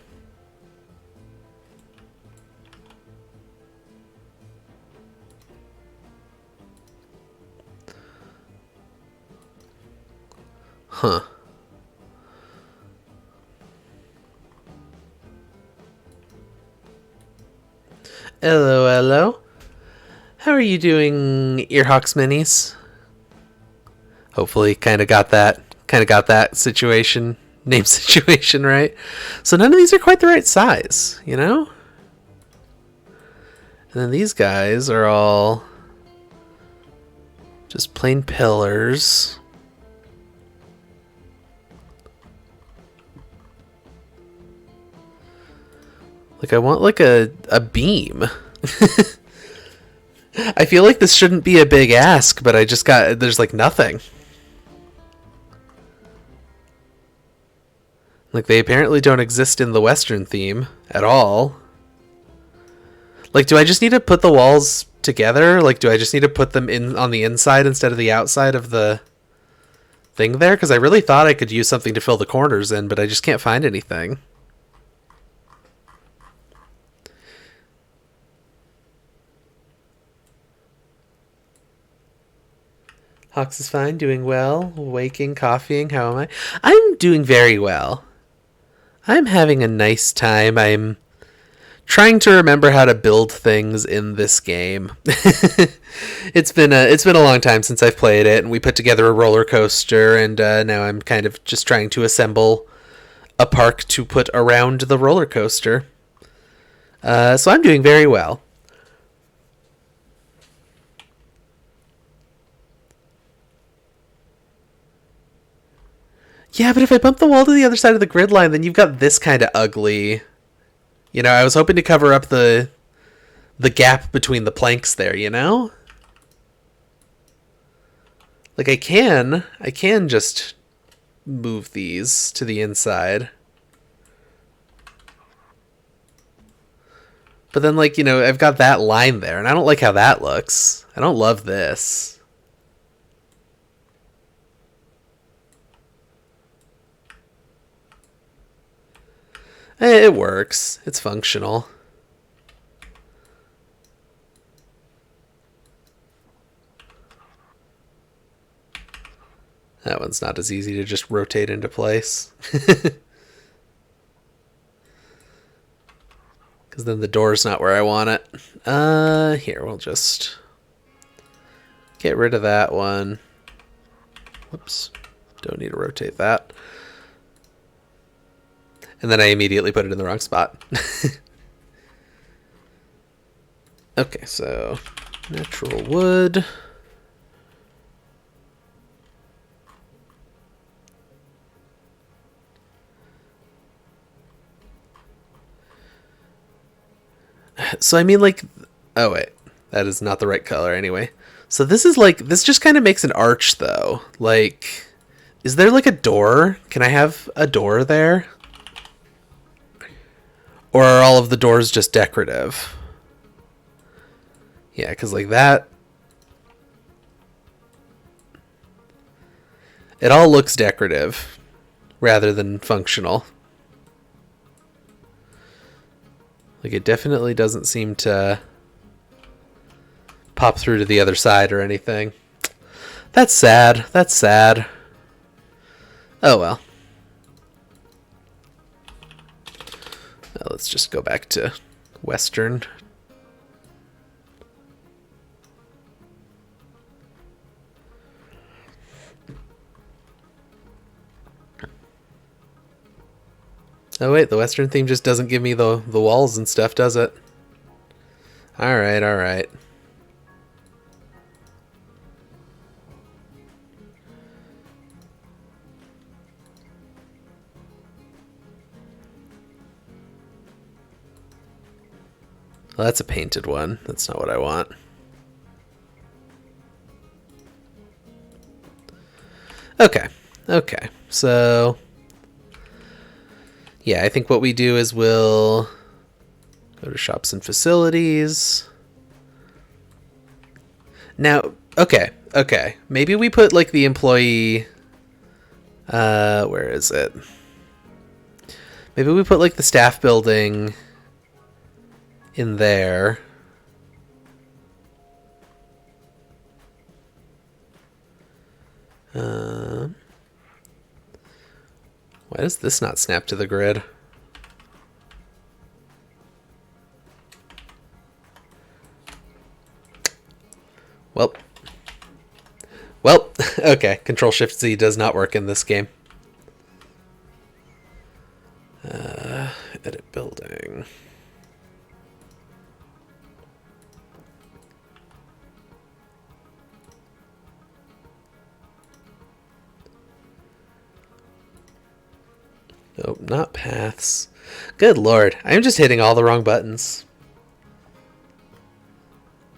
Huh. Hello, hello. How are you doing, Earhawks Minis? Hopefully, kind of got that situation, name situation right. So none of these are quite the right size, you know? And then these guys are all just plain pillars. Like, I want, like, a beam. I feel like this shouldn't be a big ask, but there's, like, nothing. Like, they apparently don't exist in the Western theme at all. Like, do I just need to put the walls together? Like, do I just need to put them in on the inside instead of the outside of the thing there? Because I really thought I could use something to fill the corners in, but I just can't find anything. Hawks is fine, doing well, waking, coffeeing, how am I? I'm doing very well. I'm having a nice time. I'm trying to remember how to build things in this game. It's been a long time since I've played it, and we put together a roller coaster, and now I'm kind of just trying to assemble a park to put around the roller coaster. So I'm doing very well. Yeah, but if I bump the wall to the other side of the grid line, then you've got this kind of ugly. You know, I was hoping to cover up the gap between the planks there, you know? Like, I can just move these to the inside. But then, like, you know, I've got that line there, and I don't like how that looks. I don't love this. It works. It's functional. That one's not as easy to just rotate into place. Because then the door's not where I want it. Here, we'll just get rid of that one. Whoops. Don't need to rotate that. And then I immediately put it in the wrong spot. Okay, so natural wood. So I mean, like, oh wait, that is not the right color anyway. So this is like, this just kind of makes an arch though. Like, is there like a door? Can I have a door there? Or are all of the doors just decorative? Yeah, because like that... It all looks decorative rather than functional. Like, it definitely doesn't seem to pop through to the other side or anything. That's sad. That's sad. Oh well. Let's just go back to Western. Oh wait, the Western theme just doesn't give me the walls and stuff, does it? Alright, alright. Well, that's a painted one. That's not what I want. Okay. Okay. So... yeah, I think what we do is we'll go to shops and facilities. Now, okay. Okay. Maybe we put, like, the employee... where is it? Maybe we put, like, the staff building... in there. Why does this not snap to the grid? Well. Well, okay. Control-Shift-Z does not work in this game. Edit building. Nope, not paths. Good lord, I'm just hitting all the wrong buttons.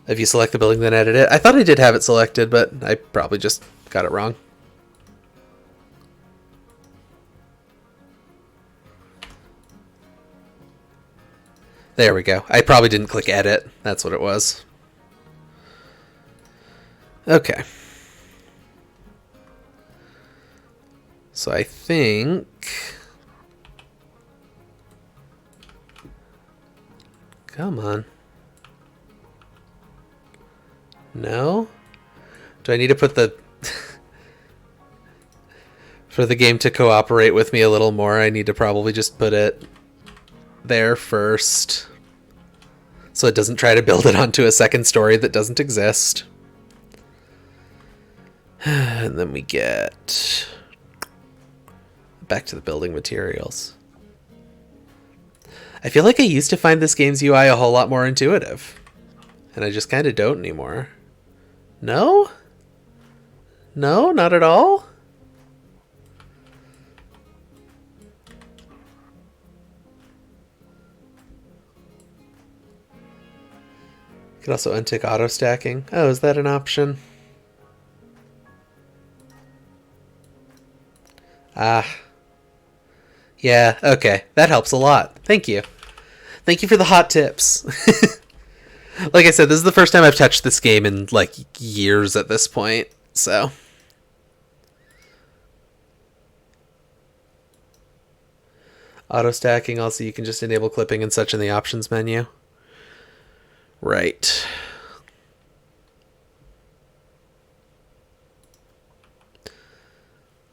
If you select the building, then edit it. I thought I did have it selected, but I probably just got it wrong. There we go. I probably didn't click edit. That's what it was. Okay. So I think... Come on. No? Do I need to put the... For the game to cooperate with me a little more, I need to probably just put it there first. So it doesn't try to build it onto a second story that doesn't exist. And then we get... back to the building materials. I feel like I used to find this game's UI a whole lot more intuitive. And I just kind of don't anymore. No? No, not at all? You can also untick auto stacking. Oh, is that an option? Ah. Yeah, okay. That helps a lot. Thank you. Thank you for the hot tips. Like I said, this is the first time I've touched this game in, like, years at this point, so... Auto stacking, also you can just enable clipping and such in the options menu. Right.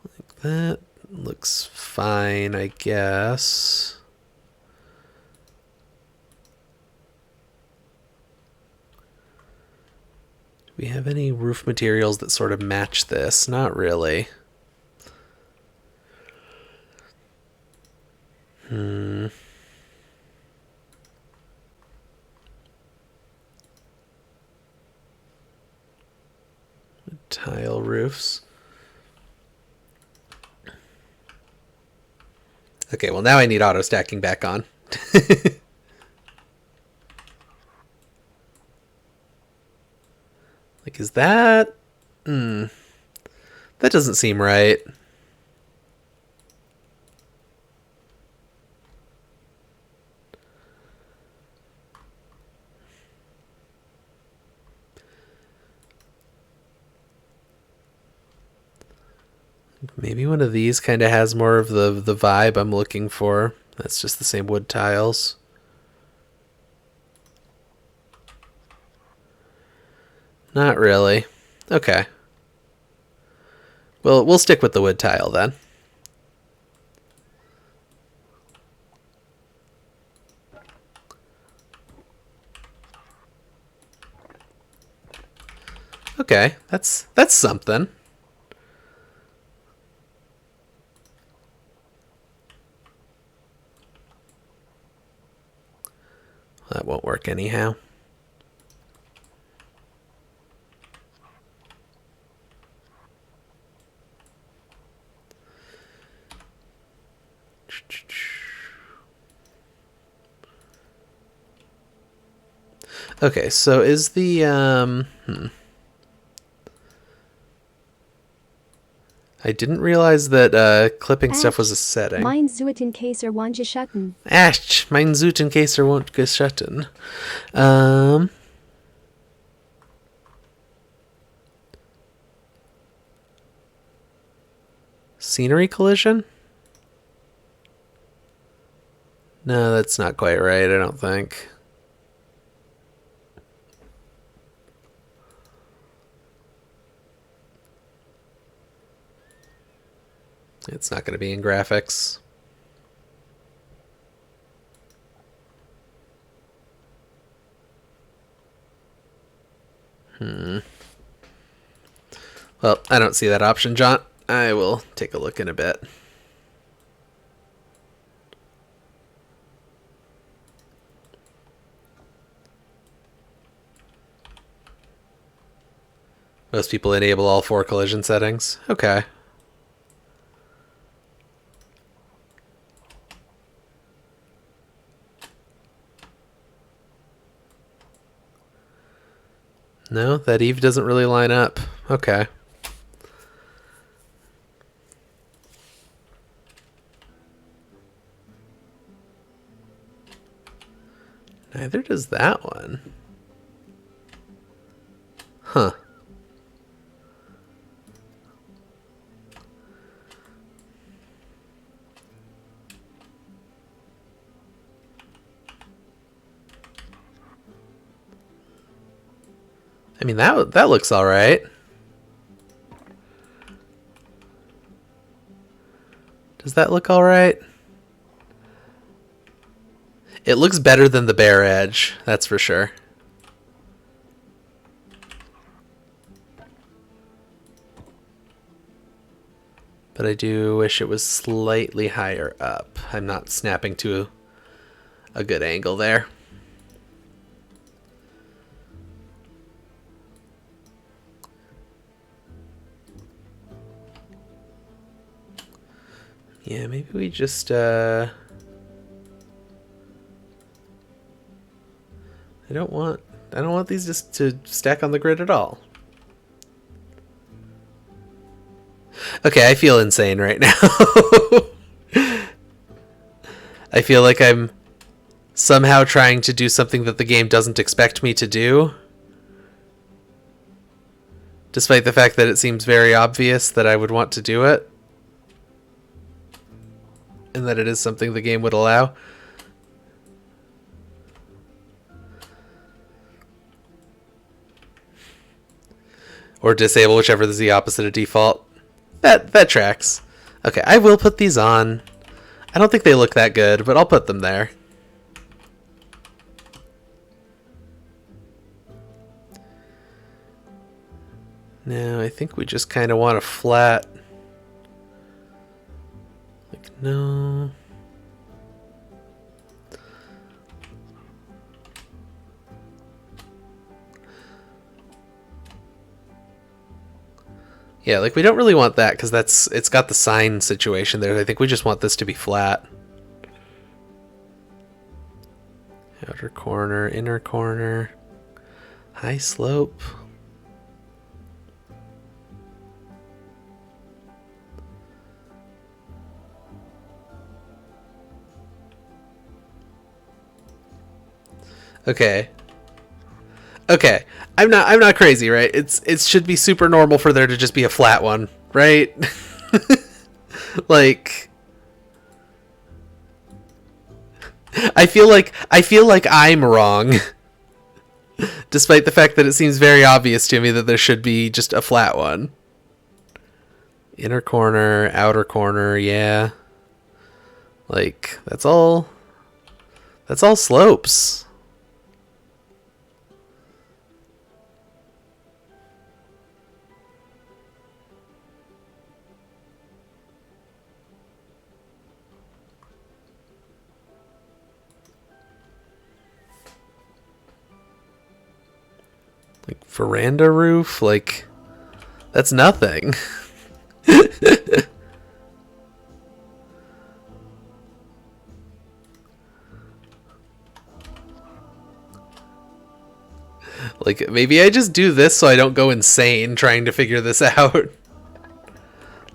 Like that. Looks fine, I guess. Do we have any roof materials that sort of match this? Not really. Tile roofs. Okay, well now I need auto stacking back on. Like, is that... That doesn't seem right. Maybe one of these kind of has more of the vibe I'm looking for. That's just the same wood tiles. Not really. Okay. Well, we'll stick with the wood tile then. Okay, that's something. That won't work anyhow. Okay, so is the I didn't realize that clipping stuff was a setting. Mein Zuten Kaiser won't geschatten. Ach, mein Zuten Kaiser won't geschatten. Scenery collision? No, that's not quite right, I don't think. It's not going to be in graphics. Well, I don't see that option, John. I will take a look in a bit. Most people enable all 4 collision settings. Okay. No, that Eve doesn't really line up. Okay. Neither does that one. Huh. I mean, that looks all right. Does that look all right? It looks better than the bare edge, that's for sure. But I do wish it was slightly higher up. I'm not snapping to a good angle there. Yeah, maybe we just I don't want these just to stack on the grid at all. Okay, I feel insane right now. I feel like I'm somehow trying to do something that the game doesn't expect me to do. Despite the fact that it seems very obvious that I would want to do it. And that it is something the game would allow. Or disable, whichever is the opposite of default. That tracks. Okay, I will put these on. I don't think they look that good, but I'll put them there. Now, I think we just kind of want a flat... No. Yeah, like we don't really want that because it's got the sign situation there. I think we just want this to be flat. Outer corner, inner corner, high slope. Okay. Okay. I'm not crazy, right? It should be super normal for there to just be a flat one, right? Like I feel like I'm wrong. Despite the fact that it seems very obvious to me that there should be just a flat one. Inner corner, outer corner, yeah. Like that's all slopes. Like veranda roof, like that's nothing. Like maybe I just do this so I don't go insane trying to figure this out.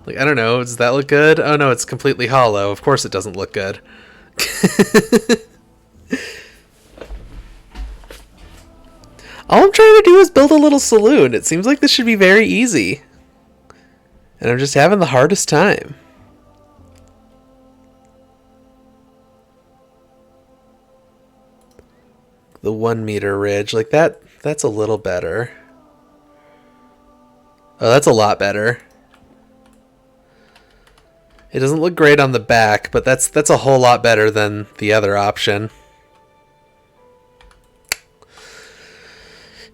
Like I don't know, does that look good? Oh no, it's completely hollow. Of course it doesn't look good. All I'm trying to do is build a little saloon. It seems like this should be very easy. And I'm just having the hardest time. The 1 meter ridge, like that's a little better. Oh, that's a lot better. It doesn't look great on the back, but that's a whole lot better than the other option.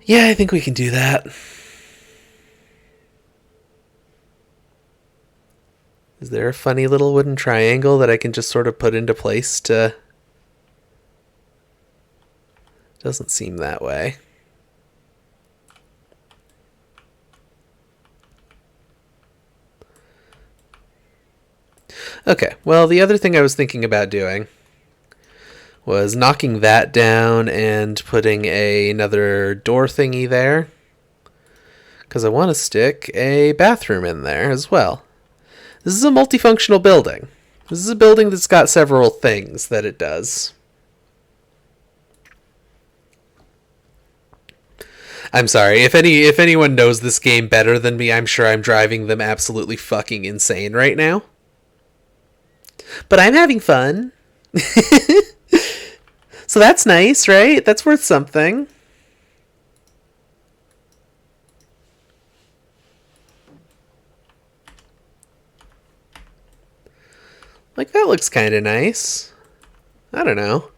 Yeah, I think we can do that. Is there a funny little wooden triangle that I can just sort of put into place to... Doesn't seem that way. Okay, well, the other thing I was thinking about doing was knocking that down and putting another door thingy there. Because I want to stick a bathroom in there as well. This is a multifunctional building. This is a building that's got several things that it does. I'm sorry, if anyone knows this game better than me, I'm sure I'm driving them absolutely fucking insane right now. But I'm having fun. So that's nice, right? That's worth something. Like, that looks kind of nice. I don't know.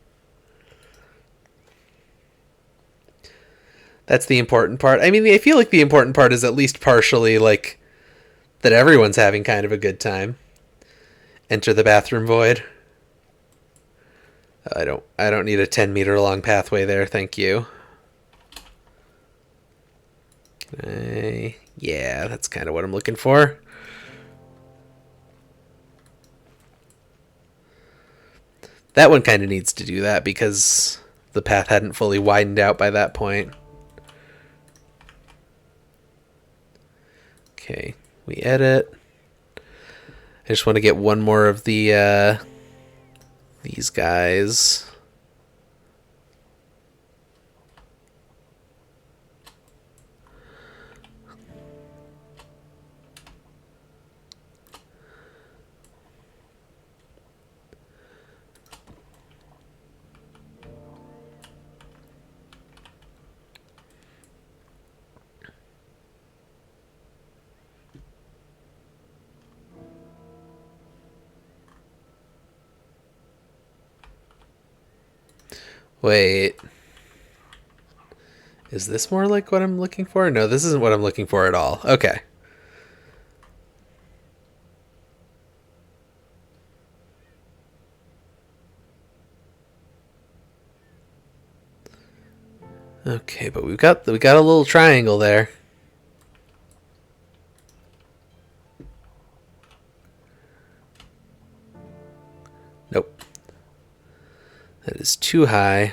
That's the important part. I mean, I feel like the important part is at least partially, like, that everyone's having kind of a good time. Enter the bathroom void. I don't need a 10-meter long pathway there, thank you. Yeah, that's kind of what I'm looking for. That one kind of needs to do that because the path hadn't fully widened out by that point. Okay, we edit. I just want to get one more of the these guys. Wait. Is this more like what I'm looking for? No, this isn't what I'm looking for at all. Okay. Okay, but we got a little triangle there. Nope. That is too high.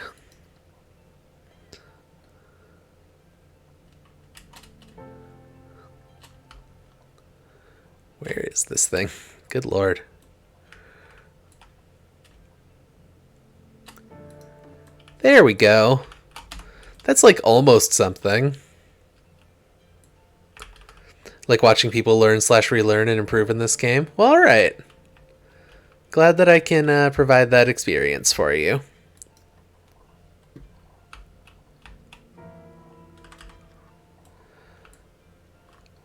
Where is this thing? Good lord. There we go. That's like almost something. Like watching people learn / relearn and improve in this game. Well, alright. Glad that I can provide that experience for you.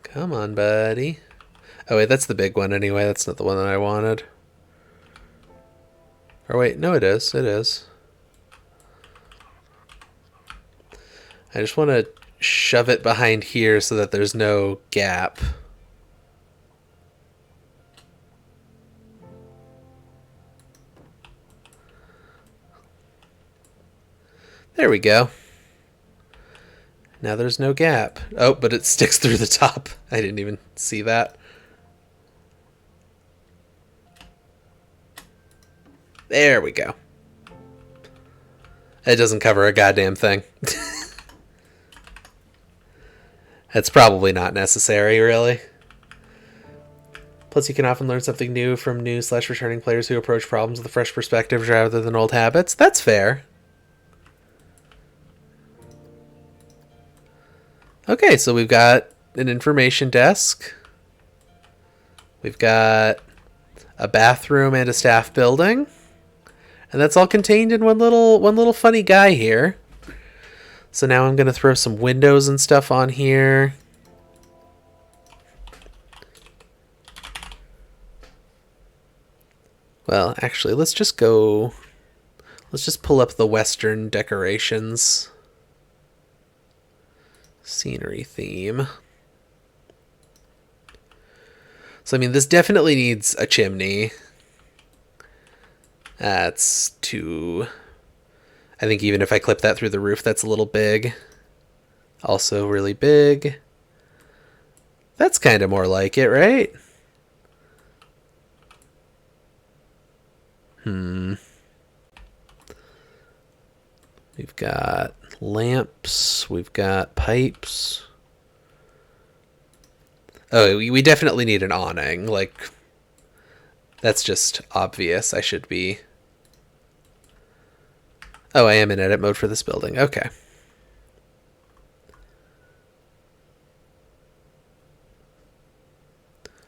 Come on, buddy. Oh wait, that's the big one anyway. That's not the one that I wanted. Or wait, no it is. It is. I just want to shove it behind here so that there's no gap. There we go. Now there's no gap. Oh, but it sticks through the top. I didn't even see that. There we go. It doesn't cover a goddamn thing. That's probably not necessary, really. Plus, you can often learn something new from new / returning players who approach problems with a fresh perspective rather than old habits. That's fair. Okay, so we've got an information desk. We've got a bathroom and a staff building. And that's all contained in one little funny guy here. So now I'm going to throw some windows and stuff on here. Well, actually, let's just pull up the Western decorations. Scenery theme. So, I mean, this definitely needs a chimney. That's too... I think even if I clip that through the roof, that's a little big. Also really big. That's kind of more like it, right? We've got lamps. We've got pipes. Oh, we definitely need an awning. Like, that's just obvious. I should be... Oh, I am in edit mode for this building. Okay.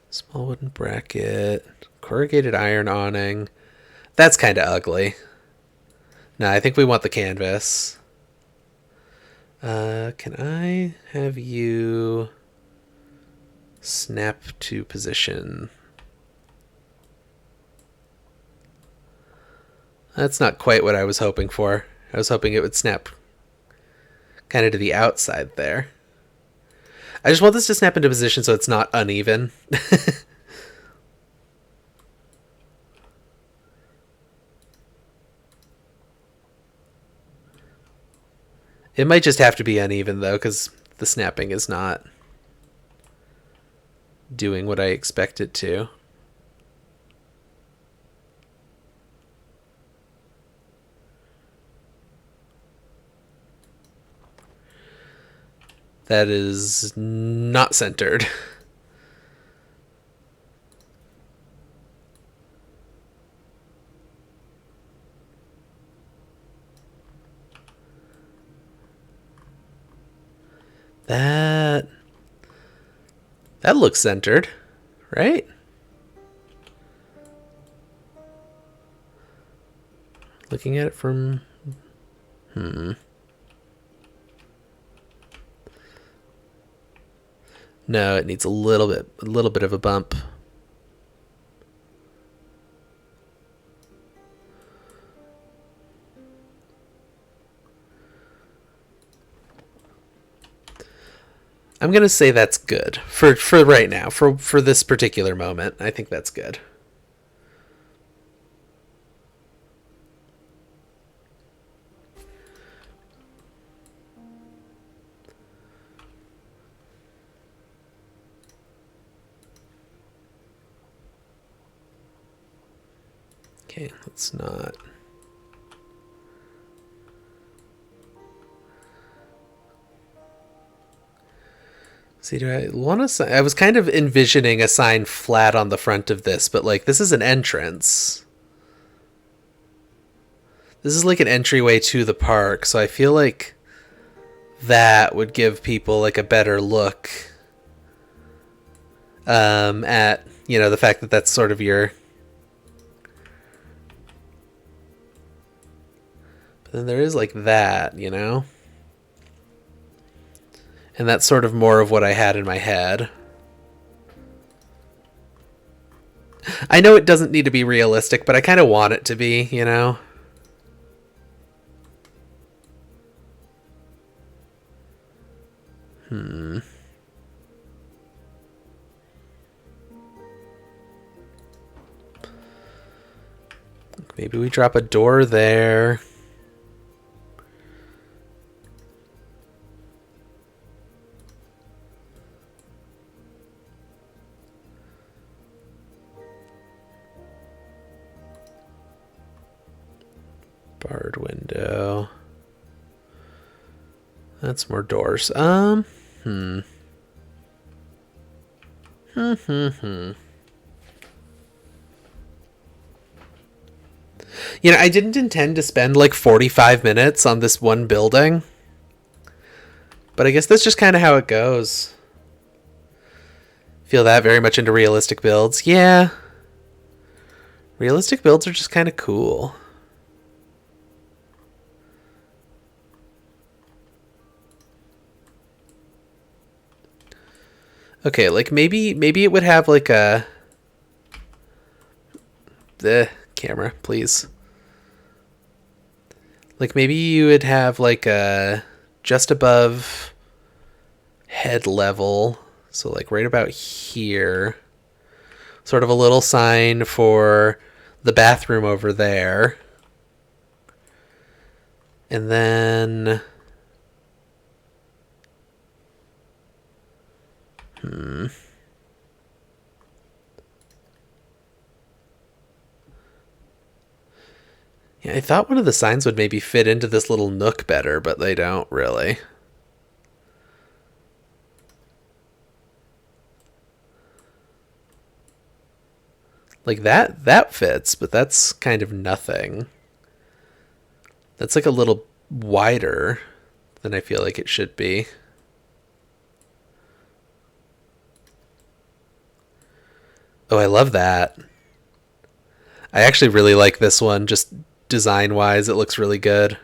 Small wooden bracket. Corrugated iron awning. That's kind of ugly. No, I think we want the canvas. Can I have you snap to position? That's not quite what I was hoping for. I was hoping it would snap kind of to the outside there. I just want this to snap into position so it's not uneven. It might just have to be uneven, though, because the snapping is not doing what I expect it to. That is not centered. That looks centered, right? Looking at it from... No, it needs a little bit of a bump. I'm gonna say that's good for right now, for this particular moment. I think that's good. Okay, let's not. See, do I want to... I was kind of envisioning a sign flat on the front of this, but, like, this is an entrance. This is, like, an entryway to the park, so I feel like that would give people, like, a better look at, you know, the fact that that's sort of your... But then there is, like, that, you know? And that's sort of more of what I had in my head. I know it doesn't need to be realistic, but I kind of want it to be, you know? Maybe we drop a door there. Barred window. That's more doors. You know, I didn't intend to spend like 45 minutes on this one building. But I guess that's just kind of how it goes. Feel that very much into realistic builds. Yeah. Realistic builds are just kind of cool. Okay, like maybe it would have like a... The camera, please. Like maybe you would have like a... Just above head level. So like right about here. sort of a little sign for the bathroom over there. And then... Yeah, I thought one of the signs would maybe fit into this little nook better, but they don't really. Like that fits, but that's kind of nothing. That's like a little wider than I feel like it should be. Oh, I love that. I actually really like this one, just design-wise. It looks really good.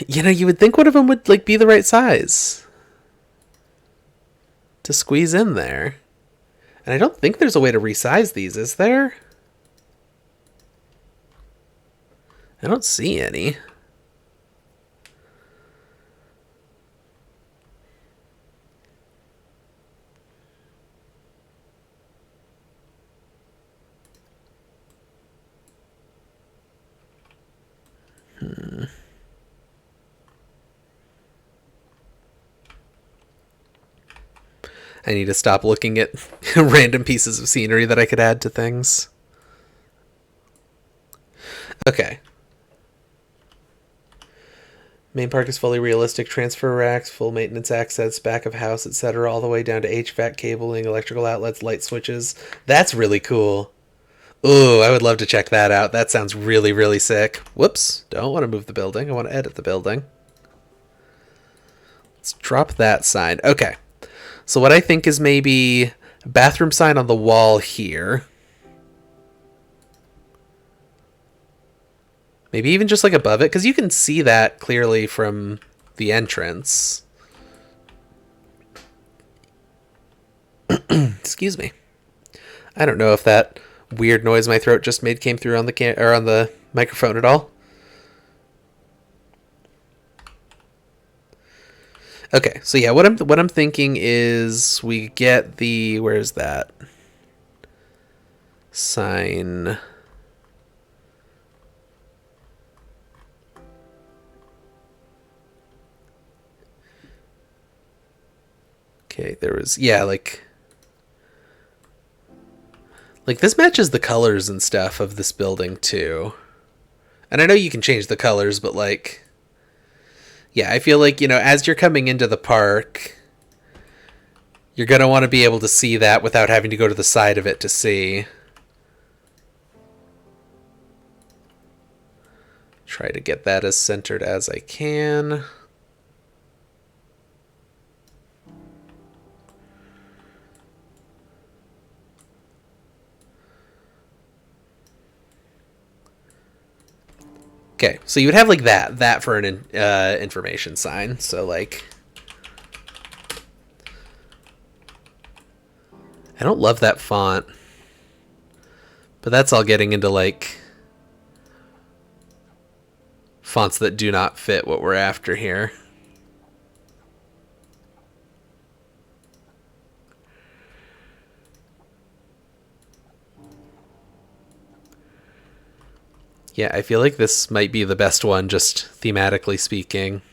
You know, you would think one of them would like be the right size to squeeze in there. And I don't think there's a way to resize these, is there? I don't see any. I need to stop looking at random pieces of scenery that I could add to things. Okay. Main park is fully realistic. Transfer racks, full maintenance access, back of house, etc. All the way down to HVAC cabling, electrical outlets, light switches. That's really cool. Ooh, I would love to check that out. That sounds really, really sick. Whoops. Don't want to move the building. I want to edit the building. Let's drop that sign. Okay. So what I think is maybe a bathroom sign on the wall here. Maybe even just like above it, because you can see that clearly from the entrance. Excuse me. I don't know if that weird noise my throat just made came through on the or on the microphone at all. Okay, so yeah, what I'm thinking is we get the, where's that sign? Okay, there was, yeah, like this matches the colors and stuff of this building too. And I know you can change the colors, but like, yeah, I feel like, you know, as you're coming into the park, you're going to want to be able to see that without having to go to the side of it to see. Try to get that as centered as I can. Okay, so you would have like that for an information sign. So like, I don't love that font, but that's all getting into like fonts that do not fit what we're after here. Yeah, I feel like this might be the best one, just thematically speaking.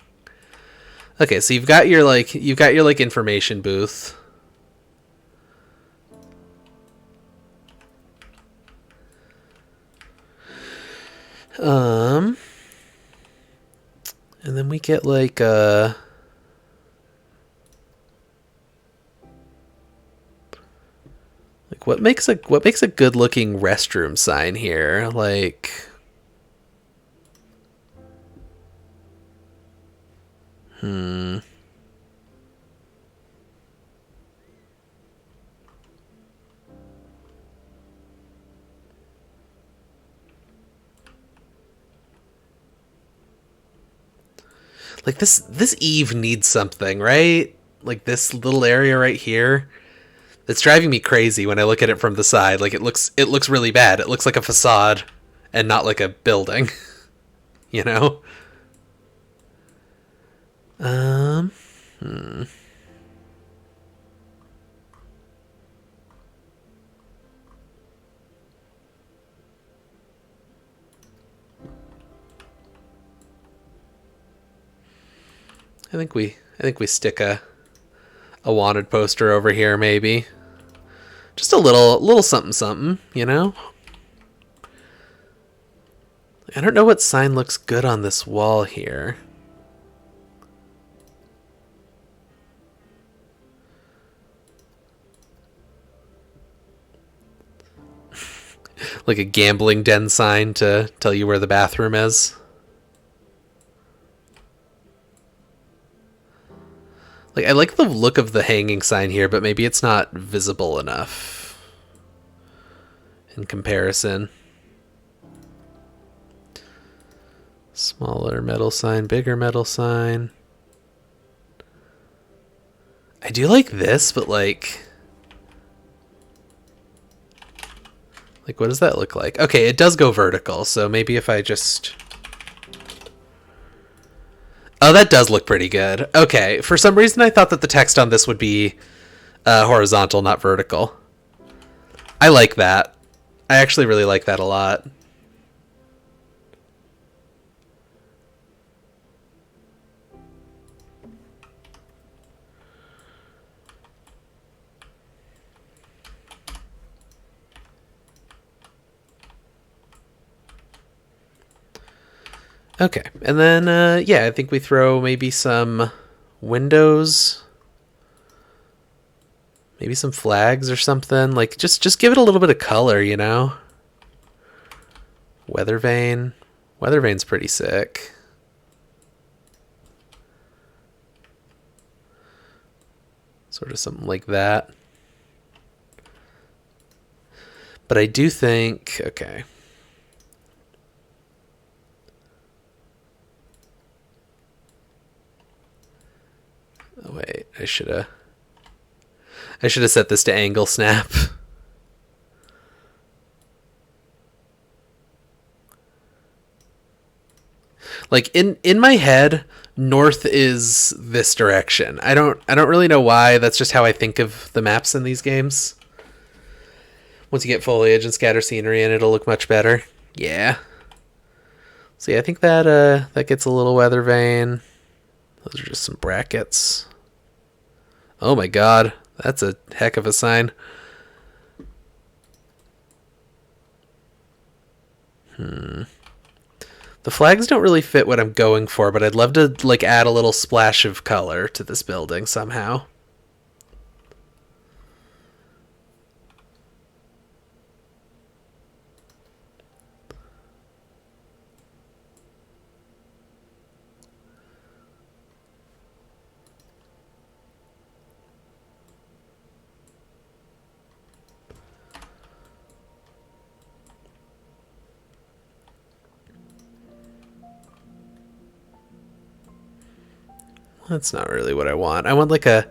Okay, so you've got your information booth. And then we get like what makes a good looking restroom sign here? Like, like this Eve needs something, right? Like this little area right here. It's driving me crazy when I look at it from the side. Like it looks really bad. It looks like a facade and not like a building. You know? Um, hmm. I think we stick a wanted poster over here, maybe. Just a little something something, you know? I don't know what sign looks good on this wall here. Like a gambling den sign to tell you where the bathroom is. Like, I like the look of the hanging sign here, but maybe it's not visible enough in comparison. Smaller metal sign, bigger metal sign. I do like this, but like, what does that look like? Okay, it does go vertical, so maybe if I just... Oh, that does look pretty good. Okay, for some reason I thought that the text on this would be horizontal, not vertical. I like that. I actually really like that a lot. Okay, and then, yeah, I think we throw maybe some windows, maybe some flags or something. Like, just give it a little bit of color, you know? Weather vane. Weather vane's pretty sick. Sort of something like that. But I do think, okay. Oh wait, I should have set this to angle snap. Like in my head, north is this direction. I don't really know why. That's just how I think of the maps in these games. Once you get foliage and scatter scenery in, it'll look much better. Yeah. So yeah, I think that that gets a little weather vane. Those are just some brackets. Oh my god, that's a heck of a sign. The flags don't really fit what I'm going for, but I'd love to like add a little splash of color to this building somehow. That's not really what I want. I want like a...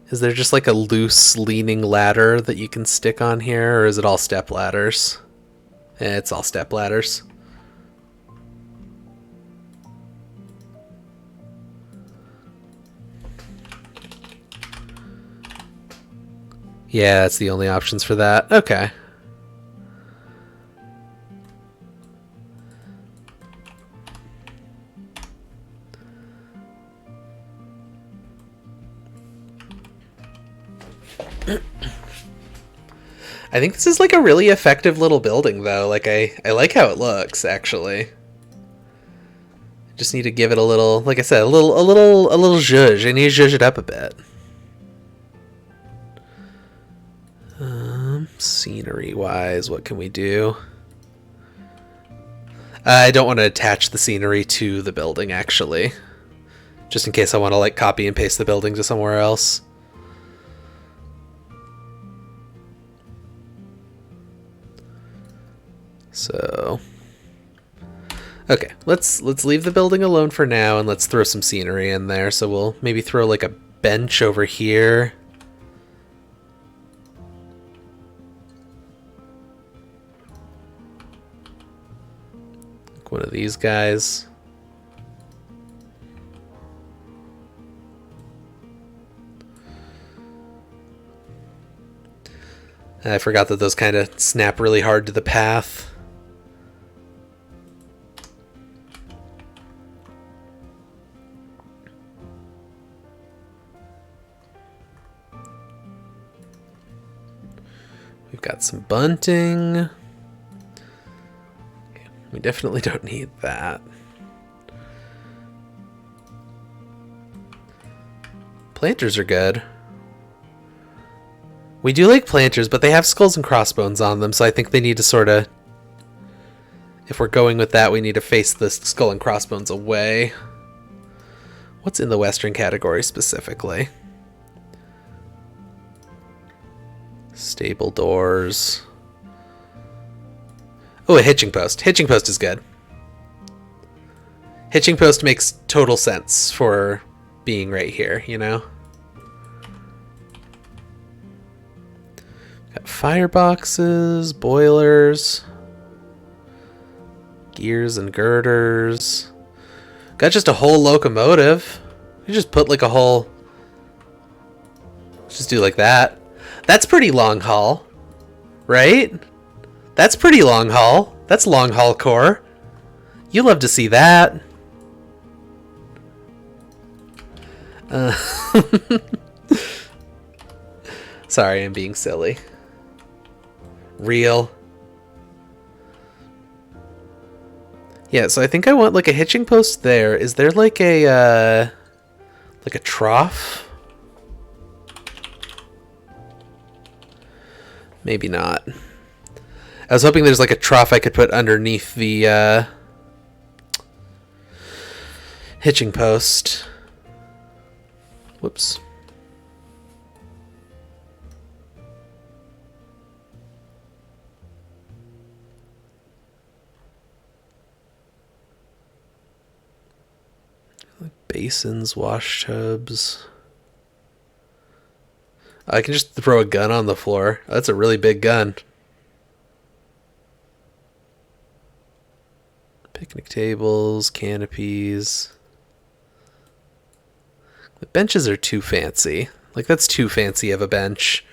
Is there just like a loose leaning ladder that you can stick on here, or is it all step ladders? It's all step ladders. Yeah, that's the only options for that. Okay. I think this is like a really effective little building though. Like I like how it looks actually. Just need to give it a little, like I said, a little zhuzh. I need to zhuzh it up a bit. Scenery wise, what can we do? I don't want to attach the scenery to the building actually. Just in case I want to like copy and paste the building to somewhere else. So, okay, let's leave the building alone for now, and let's throw some scenery in there. So we'll maybe throw like a bench over here. Like one of these guys. I forgot that those kind of snap really hard to the path. We've got some bunting. Okay, we definitely don't need that. Planters are good. We do like planters, but they have skulls and crossbones on them, so I think they need to sort of... If we're going with that, we need to face the skull and crossbones away. What's in the Western category specifically? Stable doors. Oh, a hitching post. Hitching post is good. Hitching post makes total sense for being right here, you know? Got fireboxes, boilers, gears and girders. Got just a whole locomotive. You just put like a whole... Just do like that. That's pretty long haul, right? That's pretty long haul. That's long haul core. You love to see that. Sorry, I'm being silly. Real. Yeah, so I think I want like a hitching post there. Is there like a trough? Maybe not. I was hoping there's like a trough I could put underneath the hitching post. Whoops. Basins, wash tubs. I can just throw a gun on the floor. That's a really big gun. Picnic tables, canopies. The benches are too fancy. Like, that's too fancy of a bench.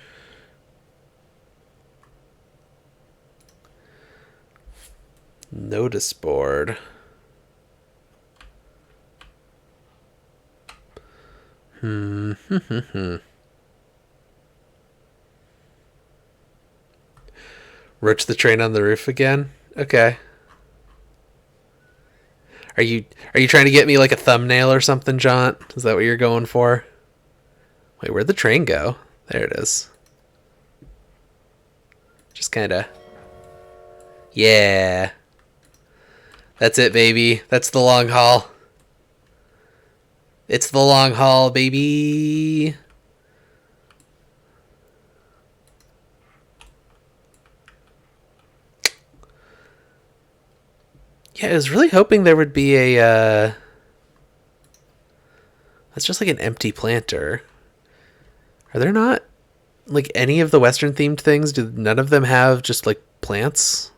Notice board. Roach the train on the roof again? Okay. Are you trying to get me like a thumbnail or something, John? Is that what you're going for? Wait, where'd the train go? There it is. Just kinda... Yeah. That's it, baby. That's the long haul. It's the long haul, baby. Yeah, I was really hoping there would be a, that's just like an empty planter. Are there not, like, any of the Western themed things? Do none of them have just, like, plants?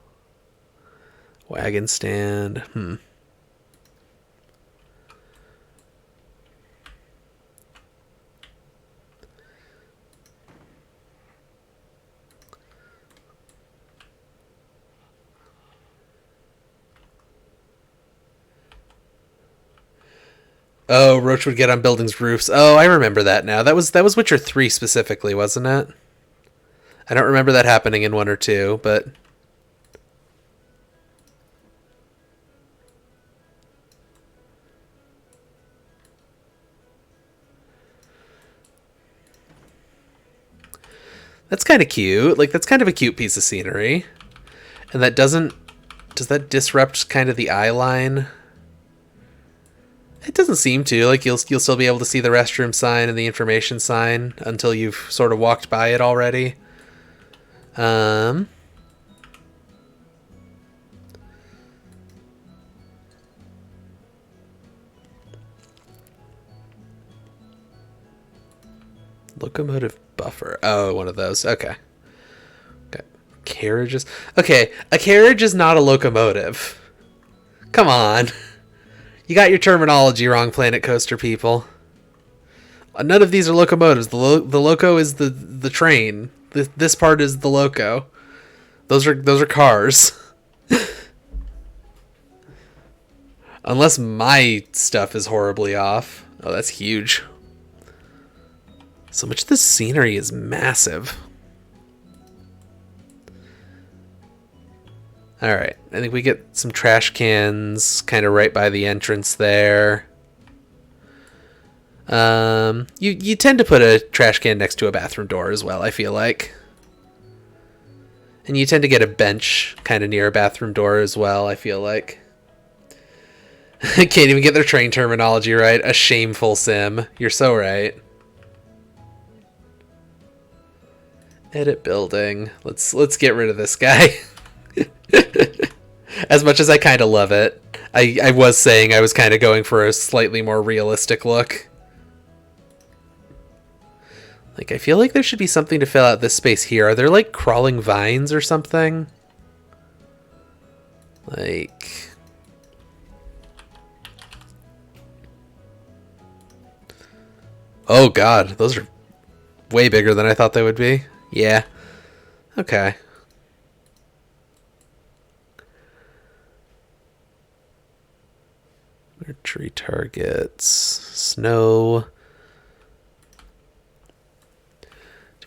Wagon stand. Oh, Roach would get on buildings' roofs. Oh, I remember that now. That was Witcher 3 specifically, wasn't it? I don't remember that happening in 1 or 2, but... That's kind of cute. Like, that's kind of a cute piece of scenery. And that doesn't... Does that disrupt kind of the eye line? It doesn't seem to. Like, you'll still be able to see the restroom sign and the information sign until you've sort of walked by it already. Locomotive buffer. Oh, one of those. Okay. Okay. Carriages. Okay, a carriage is not a locomotive. Come on. You got your terminology wrong, Planet Coaster people. None of these are locomotives. The loco is the train. This part is the loco. Those are cars. Unless my stuff is horribly off. Oh, that's huge. So much of this scenery is massive. Alright, I think we get some trash cans kind of right by the entrance there. You tend to put a trash can next to a bathroom door as well, I feel like. And you tend to get a bench kind of near a bathroom door as well, I feel like. Can't even get their train terminology right. A shameful sim. You're so right. Edit building. Let's get rid of this guy. As much as I kind of love it. I was saying I was kind of going for a slightly more realistic look. Like, I feel like there should be something to fill out this space here. Are there, like, crawling vines or something? Like... Oh, God. Those are way bigger than I thought they would be. Yeah. Okay. Tree targets. Snow...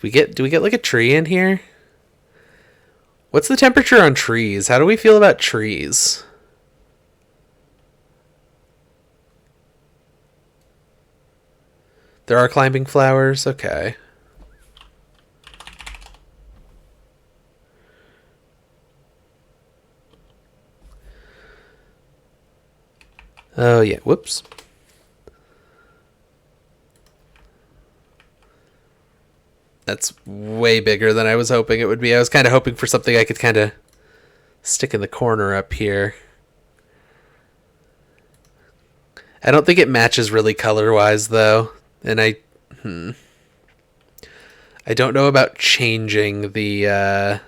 Do we get like a tree in here? What's the temperature on trees? How do we feel about trees? There are climbing flowers? Okay. Oh yeah, whoops. That's way bigger than I was hoping it would be. I was kind of hoping for something I could kind of stick in the corner up here. I don't think it matches really color-wise, though. And I don't know about changing the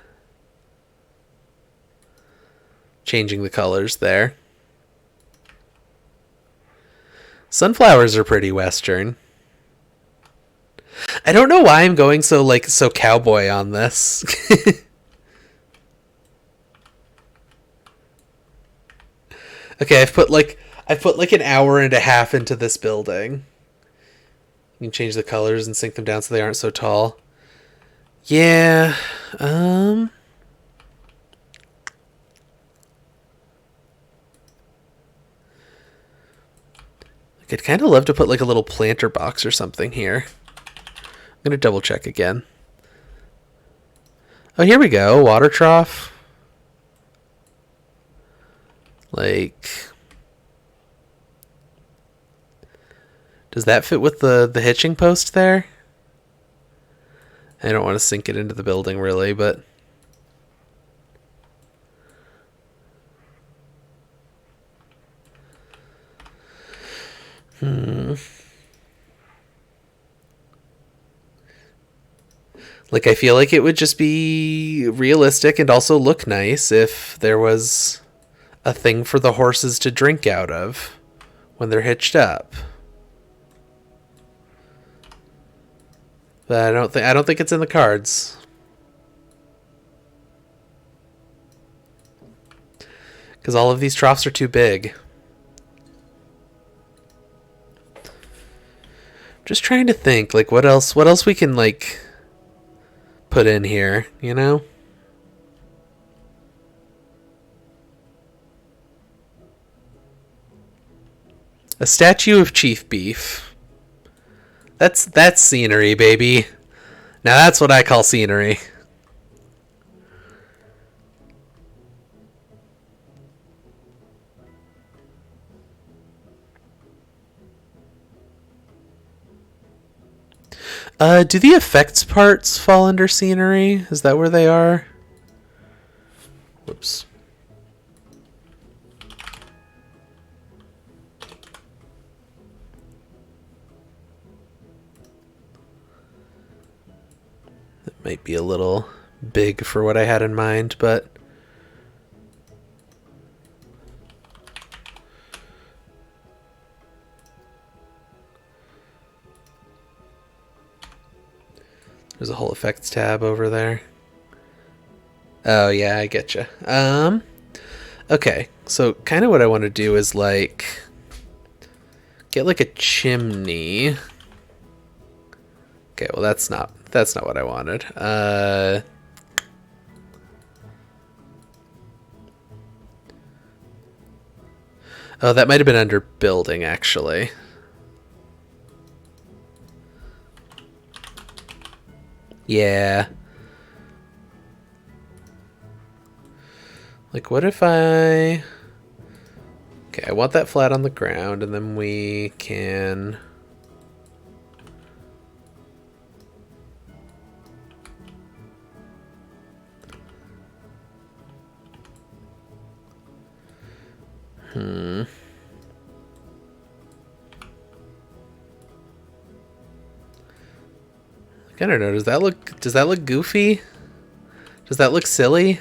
colors there. Sunflowers are pretty Western. I don't know why I'm going so cowboy on this. Okay, I've put like an hour and a half into this building. You can change the colors and sink them down so they aren't so tall. Yeah. Like, I'd kind of love to put like a little planter box or something here. I'm going to double check again. Oh, here we go. Water trough. Like, does that fit with the hitching post there? I don't want to sink it into the building really, but like, I feel like it would just be realistic and also look nice if there was a thing for the horses to drink out of when they're hitched up. But I don't think it's in the cards. Because all of these troughs are too big. Just trying to think, like, what else we can, like, put in here, you know? A statue of Chief Beef. That's scenery, baby. Now that's what I call scenery. Do the effects parts fall under scenery? Is that where they are? Whoops. That might be a little big for what I had in mind, but There's a whole effects tab over there. Oh yeah, I get you. Okay, so kind of what I want to do is like get like a chimney. Okay, well that's not what I wanted. Oh, that might have been under building actually. Yeah. Like, what if I... Okay, I want that flat on the ground, and then we can... I don't know, does that look goofy? Does that look silly?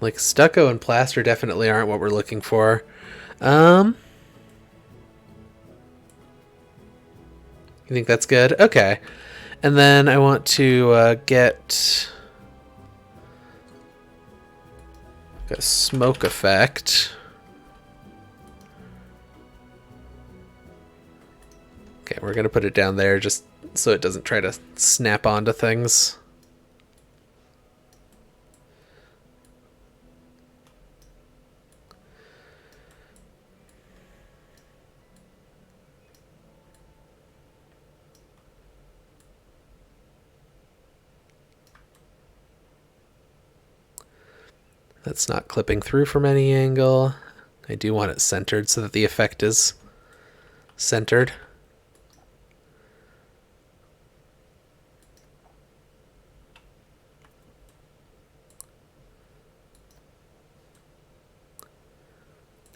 Like, stucco and plaster definitely aren't what we're looking for. You think that's good? Okay. And then I want to get a smoke effect. Okay, we're going to put it down there just so it doesn't try to snap onto things. That's not clipping through from any angle. I do want it centered so that the effect is centered.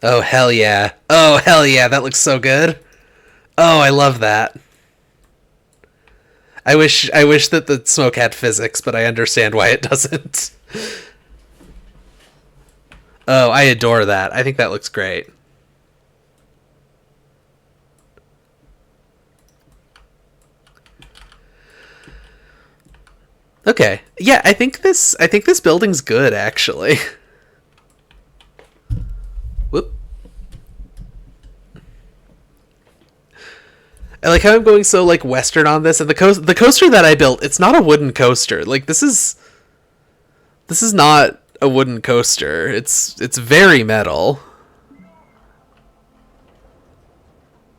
Oh, hell yeah. Oh, hell yeah. That looks so good. Oh, I love that. I wish that the smoke had physics, but I understand why it doesn't. Oh, I adore that. I think that looks great. Okay. Yeah, I think this building's good actually. Whoop. I like how I'm going so like Western on this, and the coaster that I built, it's not a wooden coaster. Like this is not a wooden coaster. It's very metal.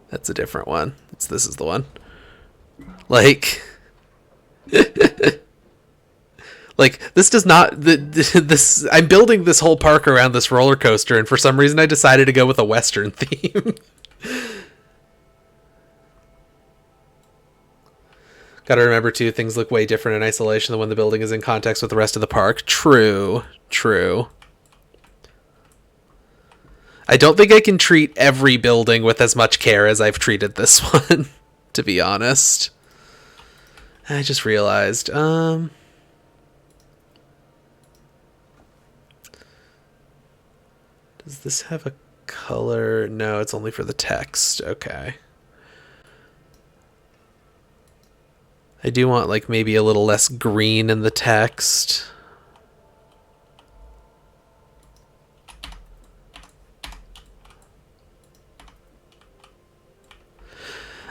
That's a different one. This is the one. Like like this does not this I'm building this whole park around this roller coaster, and for some reason I decided to go with a Western theme. Gotta remember too, things look way different in isolation than when the building is in context with the rest of the park. True. I don't think I can treat every building with as much care as I've treated this one, to be honest. I just realized, does this have a color? No, it's only for the text. Okay. I do want like maybe a little less green in the text.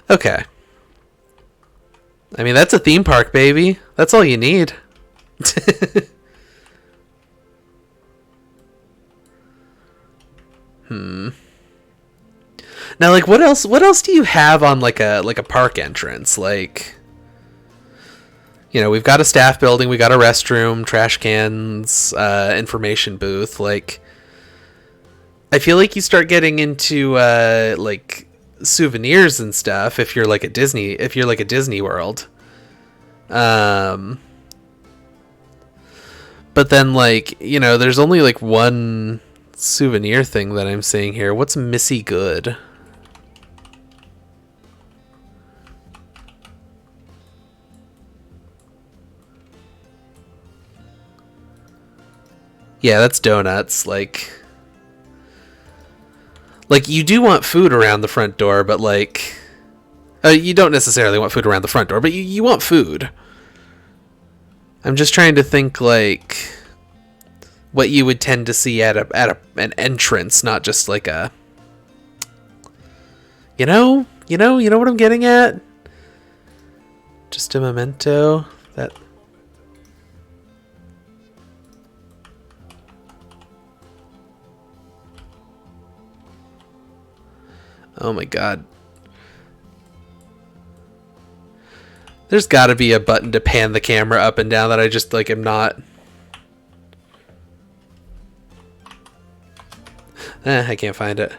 Okay. I mean, that's a theme park, baby. That's all you need. Now, like, what else do you have on like a park entrance? Like, you know, we've got a staff building, we got a restroom, trash cans, information booth. Like, I feel like you start getting into like souvenirs and stuff if you're like a Disney World. But then, like, you know, there's only like one souvenir thing that I'm seeing here. What's Missy Good? Yeah, that's donuts. Like, Like, you do want food around the front door, but like, you don't necessarily want food around the front door, but you want food. I'm just trying to think like what you would tend to see at an entrance, not just like a, you know what I'm getting at? Just a memento that. Oh my god. There's got to be a button to pan the camera up and down that I just like am not. I can't find it.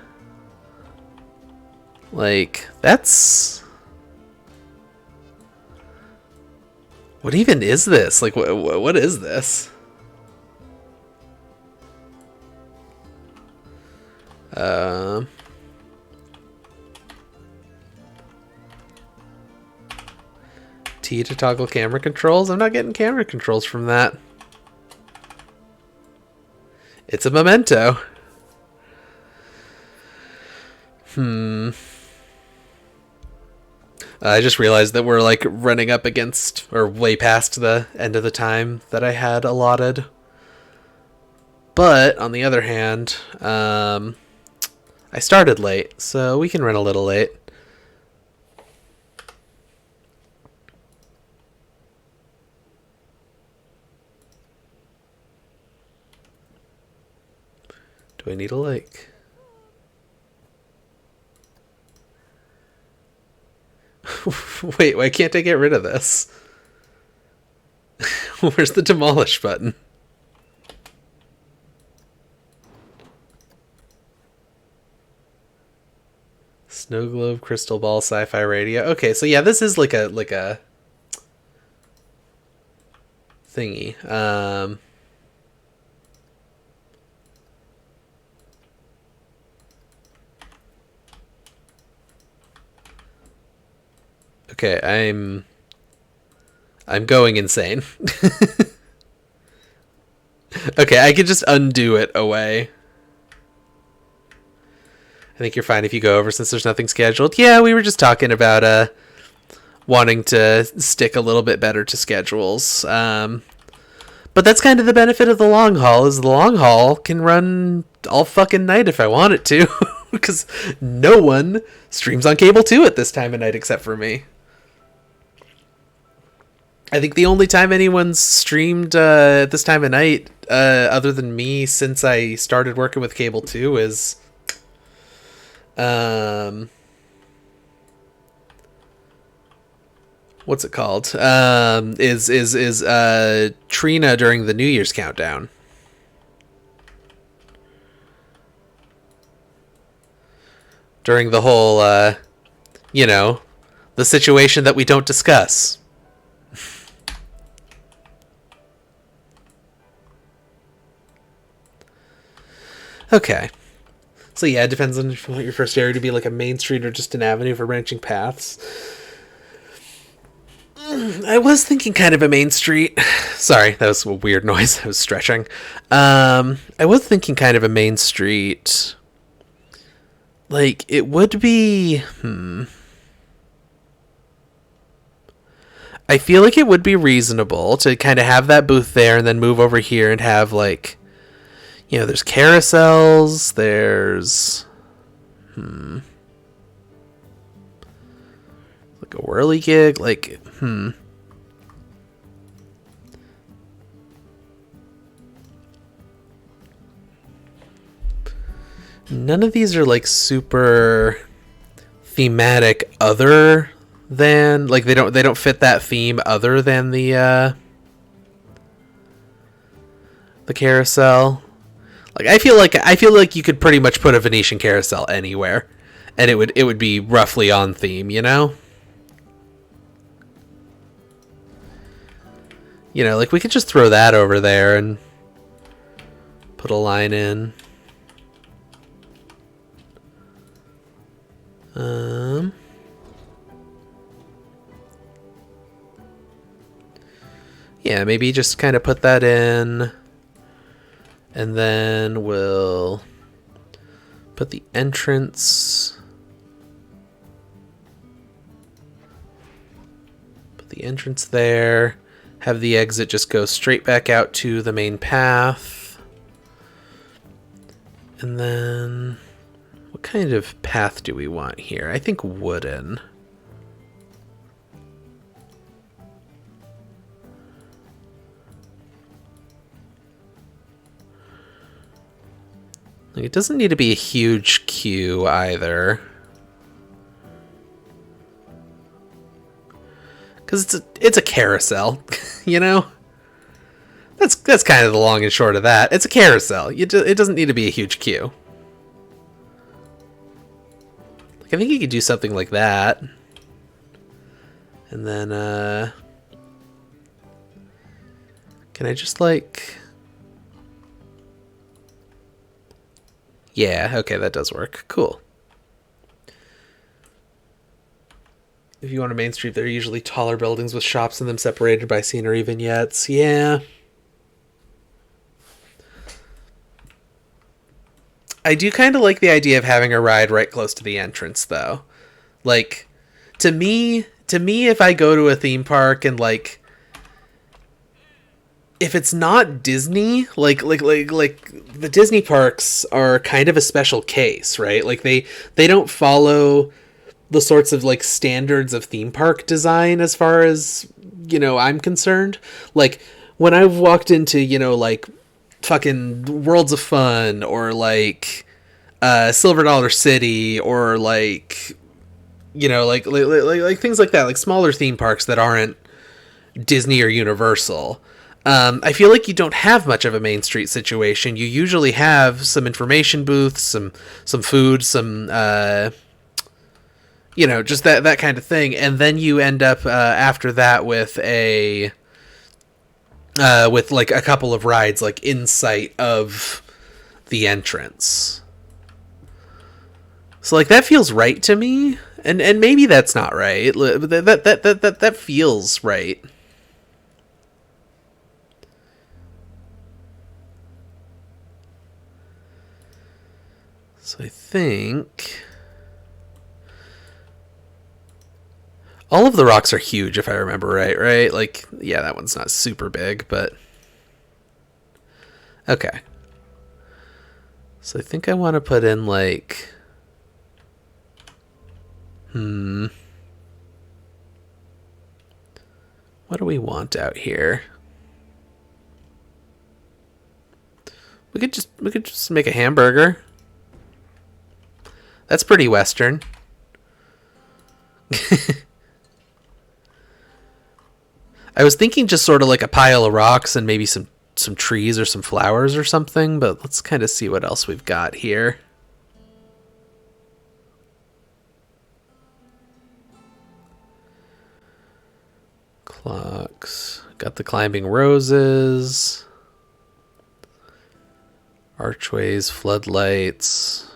Like, that's... What even is this? Like, what is this? T to toggle camera controls? I'm not getting camera controls from that. It's a memento. I just realized that we're like running up against or way past the end of the time that I had allotted. But on the other hand, I started late, so we can run a little late. Do I need a like? Wait, why can't I get rid of this? Where's the demolish button? Snow globe, crystal ball, sci-fi radio. Okay, so yeah, this is like a thingy. Okay, I'm going insane. Okay, I could just undo it away. I think you're fine if you go over since there's nothing scheduled. Yeah, we were just talking about wanting to stick a little bit better to schedules. But that's kind of the benefit of the long haul, is the long haul can run all fucking night if I want it to. Because no one streams on Cable 2 at this time of night except for me. I think the only time anyone's streamed at this time of night, other than me, since I started working with Cable 2 is... what's it called? Is Trina during the New Year's countdown. During the whole, the situation that we don't discuss. Okay. So yeah, it depends on if you want your first area to be like a main street or just an avenue for branching paths. I was thinking kind of a main street. Sorry, that was a weird noise. I was stretching. I was thinking kind of a main street. Like, it would be... I feel like it would be reasonable to kind of have that booth there and then move over here and have, like... there's carousels, there's... like a whirly gig, like... None of these are, like, super thematic other than... Like, they don't fit that theme other than the carousel. Like, I feel like you could pretty much put a Venetian carousel anywhere, and it would be roughly on theme, like we could just throw that over there and put a line in. Yeah, maybe just kind of put that in. And then we'll put the entrance. Put the entrance there. Have the exit just go straight back out to the main path. And then, what kind of path do we want here? I think wooden. It doesn't need to be a huge queue either. Because it's a carousel, you know? That's kind of the long and short of that. It's a carousel. It doesn't need to be a huge queue. Like, I think you could do something like that. And then, can I just, like... Yeah, okay, that does work. Cool. If you want a main street, there are usually taller buildings with shops in them separated by scenery vignettes. Yeah. I do kind of like the idea of having a ride right close to the entrance, though. Like, to me, if I go to a theme park and, like, if it's not Disney, like the Disney parks are kind of a special case, right? Like they don't follow the sorts of like standards of theme park design as far as, you know, I'm concerned. Like when I've walked into, you know, like fucking Worlds of Fun or like Silver Dollar City or like, you know, like things like that, like smaller theme parks that aren't Disney or Universal. I feel like you don't have much of a Main Street situation. You usually have some information booths, some food, some, you know, just that kind of thing. And then you end up, after that with with like a couple of rides, like in sight of the entrance. So like that feels right to me. And maybe that's not right. That feels right. So I think all of the rocks are huge, if I remember right? Like, yeah, that one's not super big, but okay. So I think I want to put in like, what do we want out here? We could just make a hamburger. That's pretty Western. I was thinking just sort of like a pile of rocks and maybe some trees or some flowers or something, but let's kind of see what else we've got here. Clocks. Got the climbing roses. Archways, floodlights.